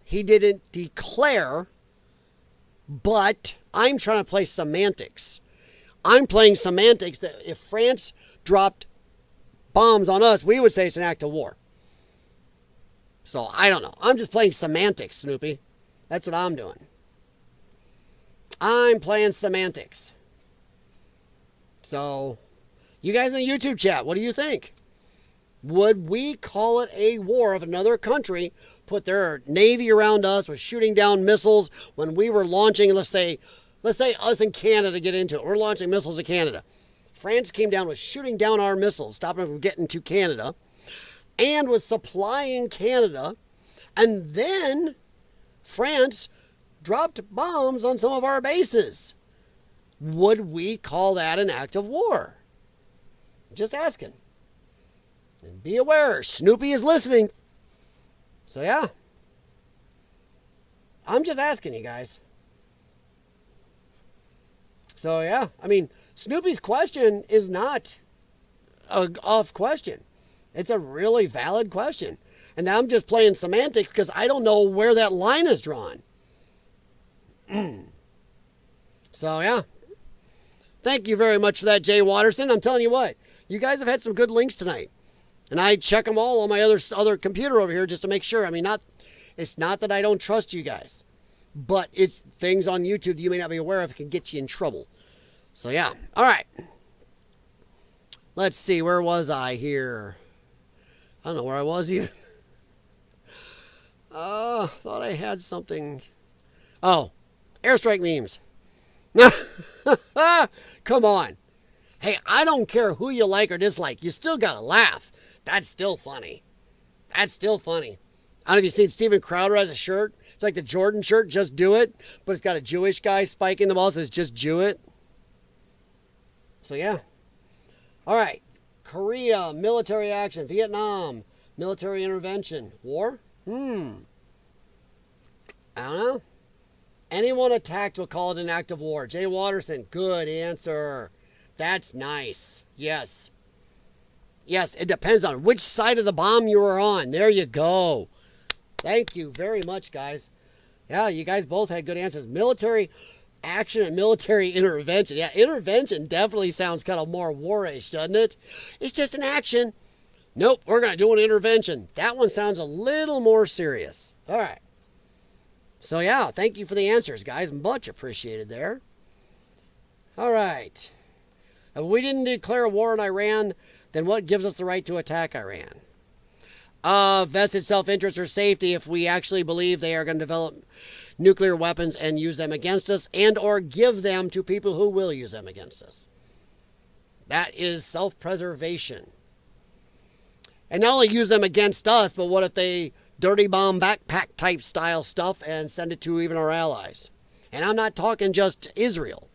He didn't declare, but I'm trying to play semantics. I'm playing semantics that if France dropped bombs on us, we would say it's an act of war. So I don't know. I'm just playing semantics, Snoopy. That's what I'm doing. I'm playing semantics. So, you guys in the YouTube chat, what do you think? Would we call it a war if another country put their navy around us, was shooting down missiles when we were launching, let's say us in Canada get into it. We're launching missiles at Canada. France came down, was shooting down our missiles, stopping them from getting to Canada, and was supplying Canada. And then France dropped bombs on some of our bases. Would we call that an act of war? Just asking. And be aware, Snoopy is listening. So yeah. I'm just asking you guys. So yeah, I mean, Snoopy's question is not a off question. It's a really valid question. And now I'm just playing semantics because I don't know where that line is drawn. So yeah. Thank you very much for that, Jay Watterson. I'm telling you what, you guys have had some good links tonight. And I check them all on my other computer over here just to make sure. I mean, it's not that I don't trust you guys, but it's things on YouTube that you may not be aware of that can get you in trouble. So yeah. All right. Let's see. Where was I here? I don't know where I was either. Thought I had something. Oh, airstrike memes. Come on. Hey, I don't care who you like or dislike. You still gotta laugh. That's still funny. That's still funny. I don't know if you've seen Steven Crowder has a shirt. It's like the Jordan shirt, Just Do It, but it's got a Jewish guy spiking the ball. It says Just Jew It. So yeah. All right. Korea, military action. Vietnam, military intervention. War? I don't know. Anyone attacked will call it an act of war. Jay Watterson, good answer. That's nice. Yes. Yes, it depends on which side of the bomb you were on. There you go. Thank you very much, guys. Yeah, you guys both had good answers. Military action and military intervention. Yeah, intervention definitely sounds kind of more warish, doesn't it? It's just an action. Nope, we're going to do an intervention. That one sounds a little more serious. All right. So, yeah, thank you for the answers, guys. Much appreciated there. All right. If we didn't declare a war on Iran, then what gives us the right to attack Iran? Vested self-interest or safety if we actually believe they are going to develop nuclear weapons and use them against us and or give them to people who will use them against us. That is self-preservation. And not only use them against us, but what if they dirty bomb backpack type style stuff and send it to even our allies? And I'm not talking just Israel.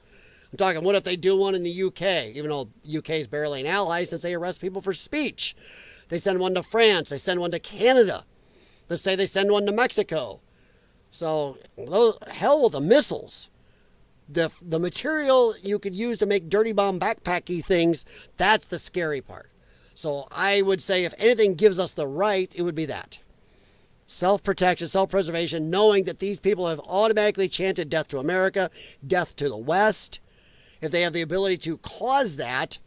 I'm talking what if they do one in the UK, even though UK is barely an ally since they arrest people for speech. They send one to France. They send one to Canada. Let's say they send one to Mexico. So, hell with the missiles. The material you could use to make dirty bomb backpacky things, that's the scary part. So I would say if anything gives us the right, it would be that. Self-protection, self-preservation, knowing that these people have automatically chanted death to America, death to the West. If they have the ability to cause that,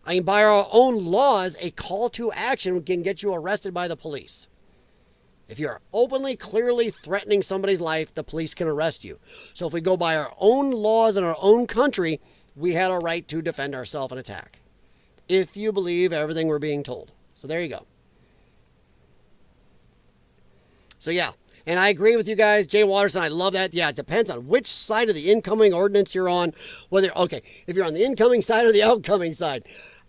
I mean, by our own laws, a call to action can get you arrested by the police. If you're openly, clearly threatening somebody's life, the police can arrest you. So if we go by our own laws in our own country, we had a right to defend ourselves and attack. If you believe everything we're being told. So there you go. So yeah, and I agree with you guys. Jay Watterson, I love that. Yeah, it depends on which side of the incoming ordinance you're on. Okay, if you're on the incoming side or the outgoing side.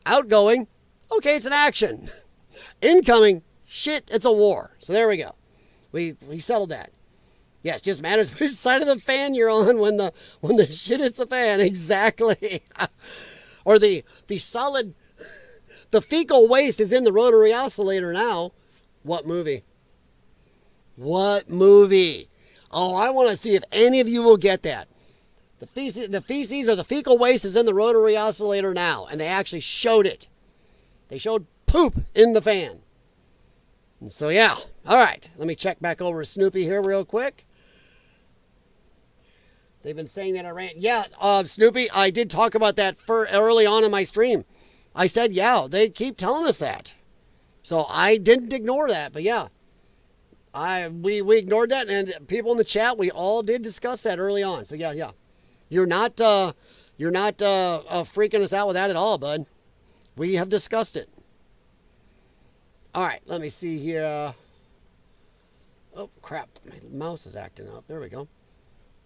Outgoing, okay, it's an action. Incoming, shit, it's a war. So there we go. We settled that. Yes, just matters which side of the fan you're on when the shit hits the fan. Exactly. Or the solid, the fecal waste is in the rotary oscillator now. What movie? What movie? Oh, I want to see if any of you will get that. The feces or the fecal waste is in the rotary oscillator now, and they actually showed it. They showed poop in the fan. And so, yeah. All right. Let me check back over to Snoopy here real quick. They've been saying that Iran. Yeah, Snoopy, I did talk about that early on in my stream. I said, yeah, they keep telling us that. So I didn't ignore that, but yeah. We ignored that, and people in the chat, we all did discuss that early on. So yeah. You're not freaking us out with that at all, bud. We have discussed it. All right, let me see here. Oh, crap. My mouse is acting up. There we go.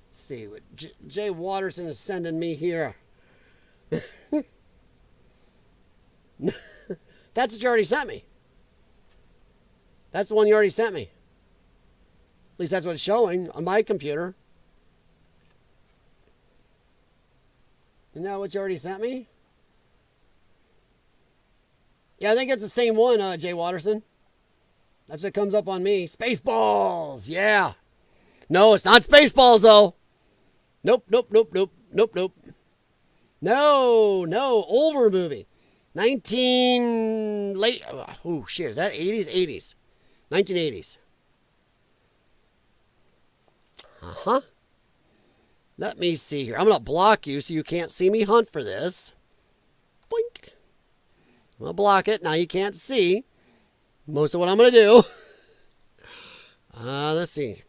Let's see what Jay Watterson is sending me here. That's what you already sent me. That's the one you already sent me. At least that's what it's showing on my computer. Isn't that what you already sent me? Yeah, I think it's the same one, Jay Watterson. That's what comes up on me. Spaceballs, yeah. No, it's not Spaceballs, though. Nope. No, older movie. 19, late, oh shit, is that 80s? 80s. 1980s. Uh-huh. Let me see here. I'm going to block you so you can't see me hunt for this. Boink. I'm going to block it. Now you can't see most of what I'm going to do. Let's see.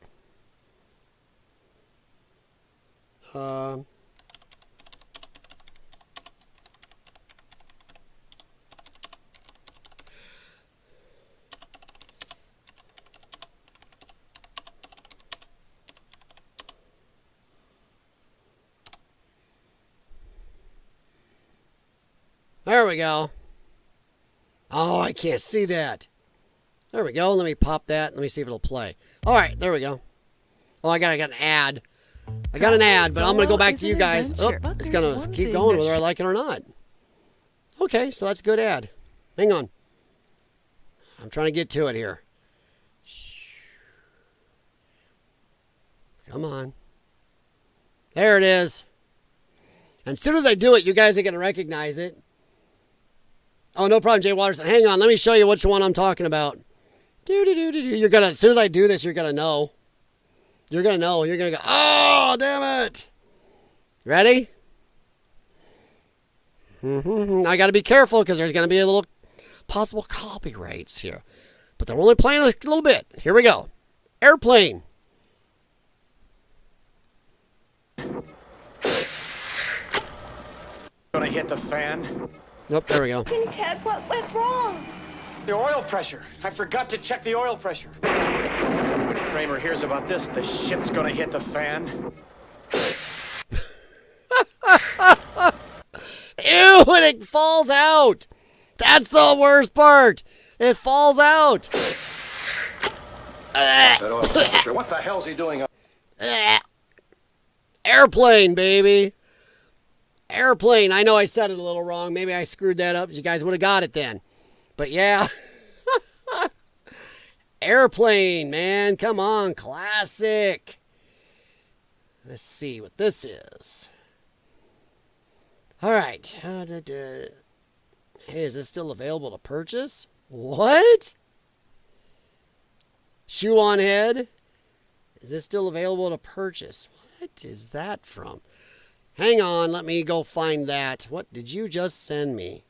There we go. Oh, I can't see that. There we go. Let me pop that. Let me see if it'll play. All right, there we go. Oh, I got an ad. I got an ad, but I'm going to go back to you guys. Oh, it's going to keep going whether I like it or not. Okay, so that's a good ad. Hang on. I'm trying to get to it here. Come on. There it is. And as soon as I do it, you guys are going to recognize it. Oh, no problem, Jay Watterson. Hang on, let me show you which one I'm talking about. You're gonna, as soon as I do this, you're gonna know. You're gonna know. You're gonna go, oh, damn it. Ready? I gotta be careful because there's gonna be a little possible copyrights here. But they're only playing a little bit. Here we go. Airplane. Gonna hit the fan. Nope, there we go. Ted, what went wrong? The oil pressure. I forgot to check the oil pressure. When Kramer hears about this, the shit's gonna hit the fan. Ew, and it falls out. That's the worst part. It falls out. What the hell's he doing? Airplane, baby. Airplane. I know I said it a little wrong. Maybe I screwed that up. You guys would have got it then. But yeah. Airplane, man. Come on. Classic. Let's see what this is. All right. Hey, is this still available to purchase? What? Shoe on head? Is this still available to purchase? What is that from? Hang on, let me go find that. What did you just send me?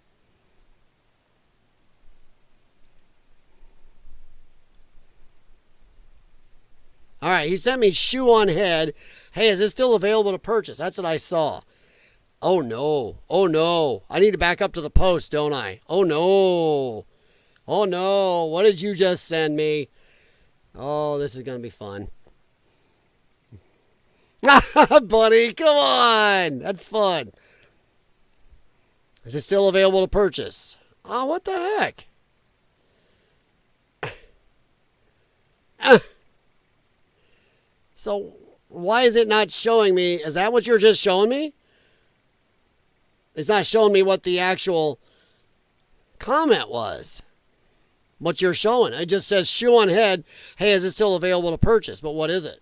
All right, he sent me shoe on head. Hey, is this still available to purchase? That's what I saw. Oh, no. Oh, no. I need to back up to the post, don't I? Oh, no. Oh, no. What did you just send me? Oh, this is going to be fun. Buddy, come on. That's fun. Is it still available to purchase? Oh, what the heck? So, why is it not showing me? Is that what you're just showing me? It's not showing me what the actual comment was. What you're showing. It just says shoe on head. Hey, is it still available to purchase? But what is it?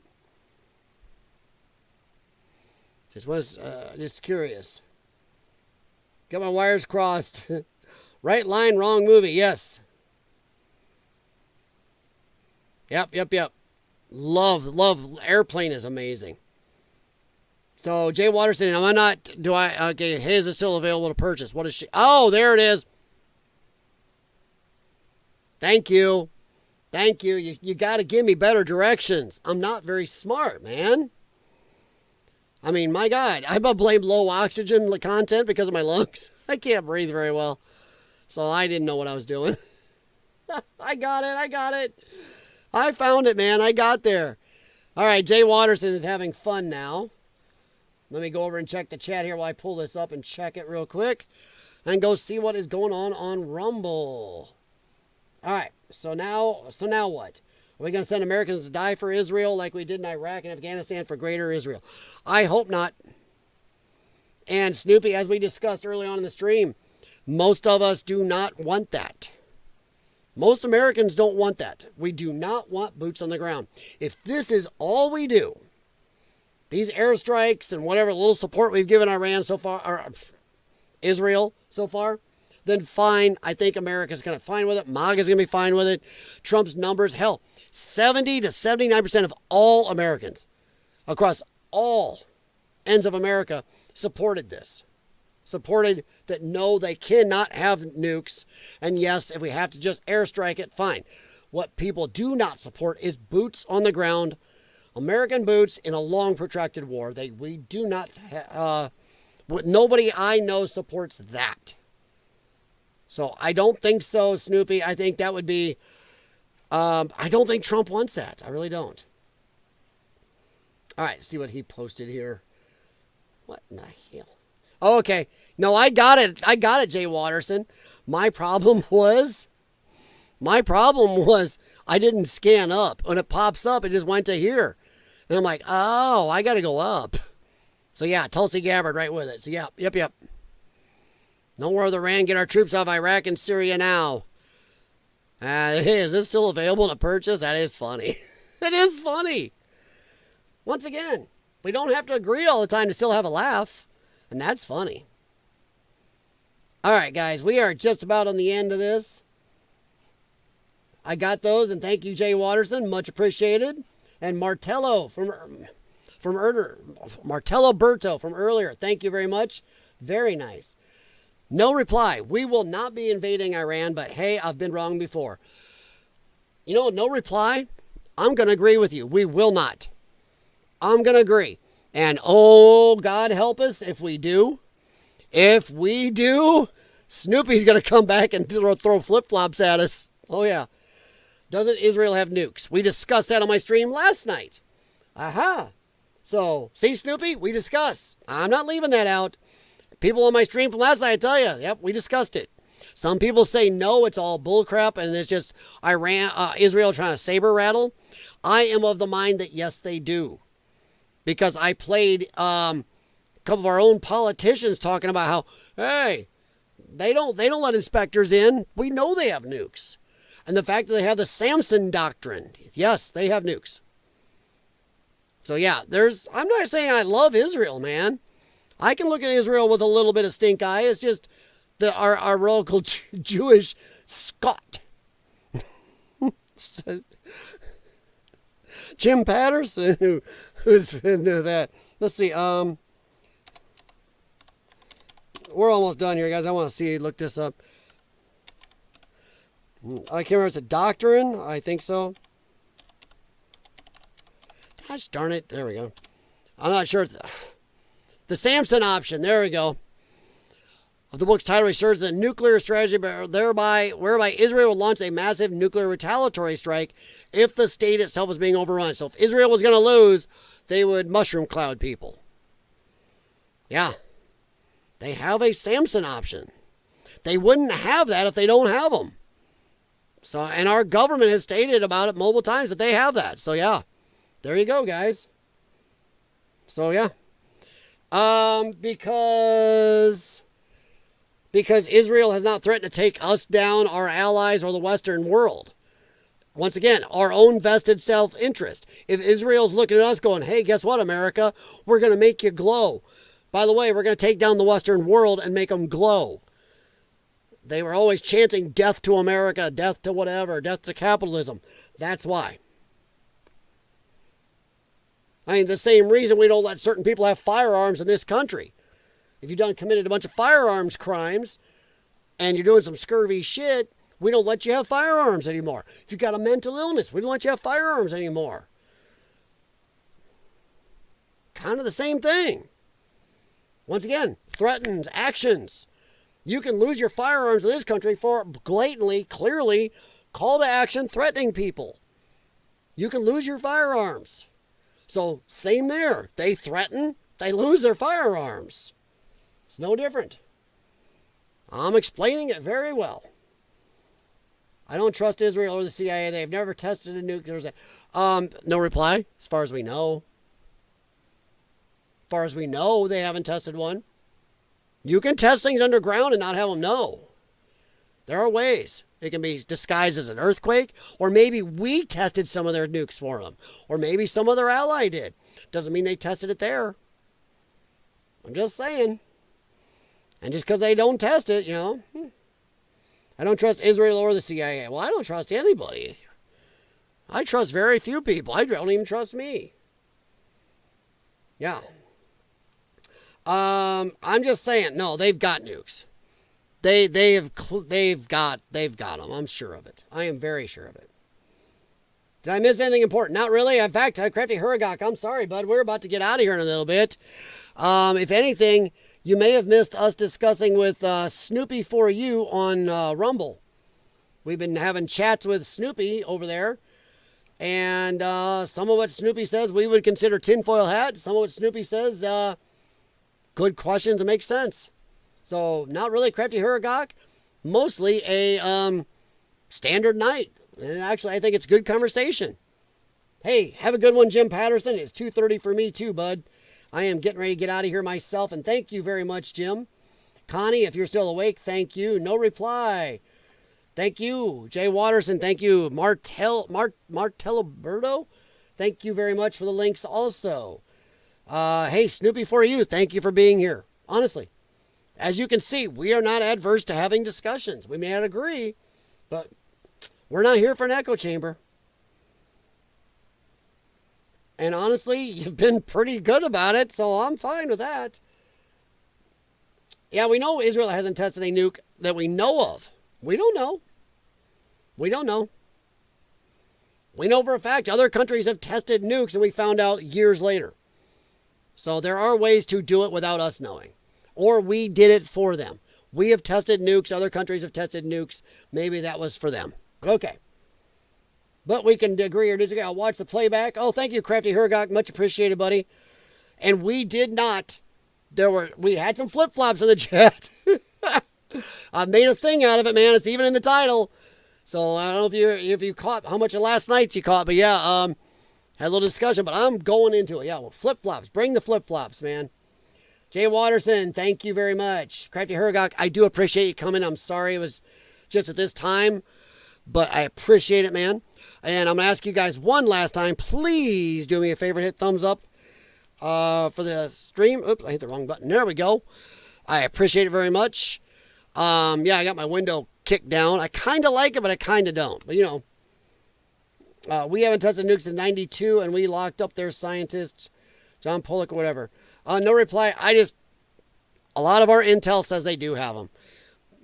Just curious. Got my wires crossed. Right line, wrong movie. Yes. Yep. Love. Airplane is amazing. So, Jay Watterson, okay, hey, is it still available to purchase? What is she? Oh, there it is. Thank you. You got to give me better directions. I'm not very smart, man. I mean, my God, I'm going to blame low oxygen content because of my lungs. I can't breathe very well. So I didn't know what I was doing. I got it. I found it, man. I got there. All right, Jay Watterson is having fun now. Let me go over and check the chat here while I pull this up and check it real quick and go see what is going on Rumble. All right, so now what? Are we going to send Americans to die for Israel like we did in Iraq and Afghanistan for greater Israel? I hope not. And Snoopy, as we discussed early on in the stream, most of us do not want that. Most Americans don't want that. We do not want boots on the ground. If this is all we do, these airstrikes and whatever little support we've given Iran so far, or Israel so far, then fine. I think America's going to be fine with it. MAGA's going to be fine with it. Trump's numbers, hell, 70 to 79% of all Americans across all ends of America supported this. Supported that no, they cannot have nukes. And yes, if we have to just airstrike it, fine. What people do not support is boots on the ground, American boots in a long protracted war. We do not, nobody I know supports that. So I don't think so, Snoopy. I think that would be, I don't think Trump wants that. I really don't. All right, see what he posted here. What in the hell? Oh, okay. No, I got it. Jay Watterson. My problem was I didn't scan up. When it pops up, it just went to here. And I'm like, oh, I got to go up. So yeah, Tulsi Gabbard right with it. So yeah, yep. No more of the Iran. Get our troops off Iraq and Syria now. Is this still available to purchase? That is funny. It is funny. Once again, we don't have to agree all the time to still have a laugh. And that's funny. All right, guys, we are just about on the end of this. I got those, and thank you, Jay Watterson. Much appreciated. And Martello Martello Berto from earlier. Thank you very much. Very nice. No reply. We will not be invading Iran, but hey, I've been wrong before. You know, no reply. I'm going to agree with you. We will not. I'm going to agree. And oh, God help us if we do. If we do, Snoopy's going to come back and throw flip-flops at us. Oh, yeah. Doesn't Israel have nukes? We discussed that on my stream last night. Aha. So, see, Snoopy, we discuss. I'm not leaving that out. People on my stream from last night, I tell you, yep, we discussed it. Some people say no, it's all bullcrap, and it's just Israel trying to saber rattle. I am of the mind that yes, they do. Because I played a couple of our own politicians talking about how, hey, they don't let inspectors in. We know they have nukes. And the fact that they have the Samson doctrine, yes, they have nukes. So yeah, I'm not saying I love Israel, man. I can look at Israel with a little bit of stink eye. It's just our local Jewish Scot. Jim Patterson, who's into that. Let's see. We're almost done here, guys. I want to look this up. I can't remember if it's a doctrine. I think so. Gosh darn it. There we go. I'm not sure. The Samson option. There we go. Of the book's title reserves the nuclear strategy, whereby Israel will launch a massive nuclear retaliatory strike if the state itself is being overrun. So if Israel was going to lose, they would mushroom cloud people. Yeah. They have a Samson option. They wouldn't have that if they don't have them. So, and our government has stated about it multiple times that they have that. So yeah, there you go, guys. So yeah. Because Israel has not threatened to take us down, our allies, or the Western world. Once again, our own vested self-interest. If Israel's looking at us going, hey, guess what, America? We're going to make you glow. By the way, we're going to take down the Western world and make them glow. They were always chanting death to America, death to whatever, death to capitalism. That's why. I mean, the same reason we don't let certain people have firearms in this country. If you've committed a bunch of firearms crimes and you're doing some scurvy shit, we don't let you have firearms anymore. If you've got a mental illness, we don't let you have firearms anymore. Kind of the same thing. Once again, threatens actions. You can lose your firearms in this country for blatantly, clearly call to action threatening people. You can lose your firearms. So same there. They threaten, they lose their firearms. It's no different. I'm explaining it very well. I don't trust Israel or the CIA. They've never tested a nuke. No reply, as far as we know. As far as we know, they haven't tested one. You can test things underground and not have them know. There are ways. It can be disguised as an earthquake, or maybe we tested some of their nukes for them, or maybe some other ally did. Doesn't mean they tested it there. I'm just saying. And just because they don't test it, I don't trust Israel or the CIA. Well, I don't trust anybody. I trust very few people. I don't even trust me. Yeah. I'm just saying, no, they've got nukes. They've got them. I'm sure of it. I am very sure of it. Did I miss anything important? Not really. In fact, Crafty Huragok, I'm sorry, bud. We're about to get out of here in a little bit. If anything, you may have missed us discussing with Snoopy for You on Rumble. We've been having chats with Snoopy over there. And some of what Snoopy says we would consider tinfoil hat. Some of what Snoopy says, good questions that make sense. So, not really Crafty Huragok. Mostly a standard night. And actually, I think it's good conversation. Hey, have a good one, Jim Patterson. It's 2:30 for me too, bud. I am getting ready to get out of here myself. And thank you very much, Jim. Connie, if you're still awake, thank you. No reply. Thank you. Jay Watterson, thank you. Martelloberto, thank you very much for the links also. Hey, Snoopy for You, thank you for being here. Honestly, as you can see, we are not adverse to having discussions. We may not agree, but we're not here for an echo chamber. And honestly, you've been pretty good about it, so I'm fine with that. Yeah, we know Israel hasn't tested a nuke that we know of. We don't know. We don't know. We know for a fact other countries have tested nukes and we found out years later. So there are ways to do it without us knowing. Or we did it for them. We have tested nukes. Other countries have tested nukes. Maybe that was for them. Okay. But we can agree or disagree. I'll watch the playback. Oh, thank you, Crafty Huragok. Much appreciated, buddy. And we did not. We had some flip-flops in the chat. I've made a thing out of it, man. It's even in the title. So I don't know if you caught how much of last night's you caught, but yeah, had a little discussion, but I'm going into it. Yeah, well, flip-flops. Bring the flip-flops, man. Jay Watterson, thank you very much. Crafty Huragok, I do appreciate you coming. I'm sorry it was just at this time, but I appreciate it, man. And I'm going to ask you guys one last time, please do me a favor, hit thumbs up for the stream. Oops, I hit the wrong button. There we go. I appreciate it very much. Yeah, I got my window kicked down. I kind of like it, but I kind of don't. But, we haven't tested nukes in 92, and we locked up their scientists, John Pollock or whatever. No reply. A lot of our intel says they do have them.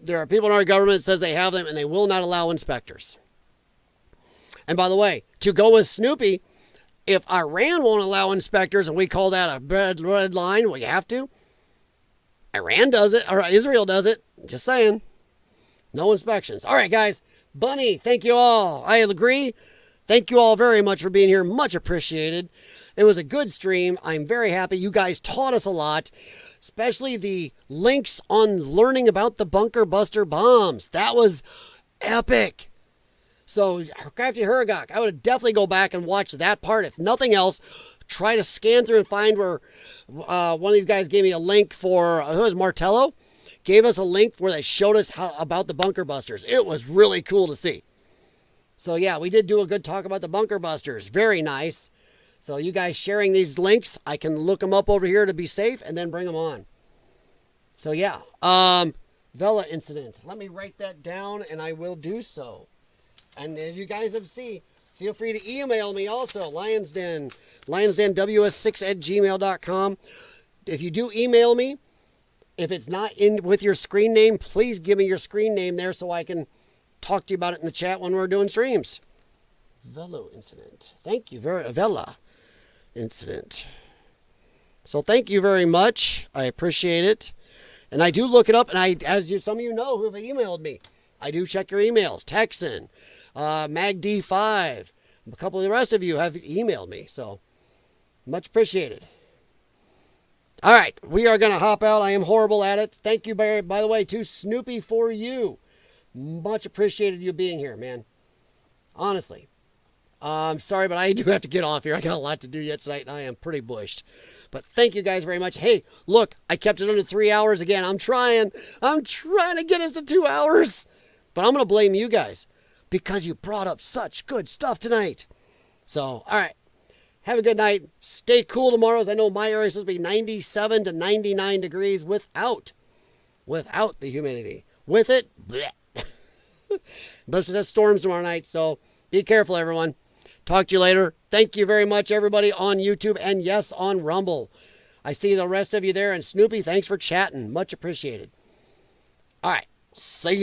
There are people in our government that says they have them, and they will not allow inspectors. And by the way, to go with Snoopy, if Iran won't allow inspectors, and we call that a red line, well, you have to. Iran does it, or Israel does it. Just saying. No inspections. All right, guys. Bunny, thank you all. I agree. Thank you all very much for being here. Much appreciated. It was a good stream. I'm very happy. You guys taught us a lot, especially the links on learning about the bunker buster bombs. That was epic. So, Crafty Huragok, I would definitely go back and watch that part. If nothing else, try to scan through and find where one of these guys gave me a link for, who was Martello? Gave us a link where they showed us about the bunker busters. It was really cool to see. So yeah, we did do a good talk about the bunker busters. Very nice. So you guys sharing these links, I can look them up over here to be safe and then bring them on. So yeah, Vela incident. Let me write that down and I will do so. And if you guys have seen, feel free to email me also, lionsdenws6@gmail.com. If you do email me, if it's not in with your screen name, please give me your screen name there so I can talk to you about it in the chat when we're doing streams. Velo incident. Thank you Vela incident. So thank you very much. I appreciate it. And I do look it up, and some of you know who have emailed me, I do check your emails. Texan, MagD5. A couple of the rest of you have emailed me, so much appreciated. All right, we are going to hop out. I am horrible at it. Thank you, by the way, to Snoopy for you. Much appreciated you being here, man. Honestly. I'm sorry, but I do have to get off here. I got a lot to do yet tonight, and I am pretty bushed. But thank you guys very much. Hey, look, I kept it under 3 hours again. I'm trying to get us to 2 hours. But I'm going to blame you guys because you brought up such good stuff tonight. So, all right. Have a good night. Stay cool tomorrow. As I know my area is supposed to be 97 to 99 degrees without the humidity. With it, bleh. But there's storms tomorrow night, so be careful, everyone. Talk to you later. Thank you very much, everybody on YouTube and, yes, on Rumble. I see the rest of you there. And Snoopy, thanks for chatting. Much appreciated. All right. See ya.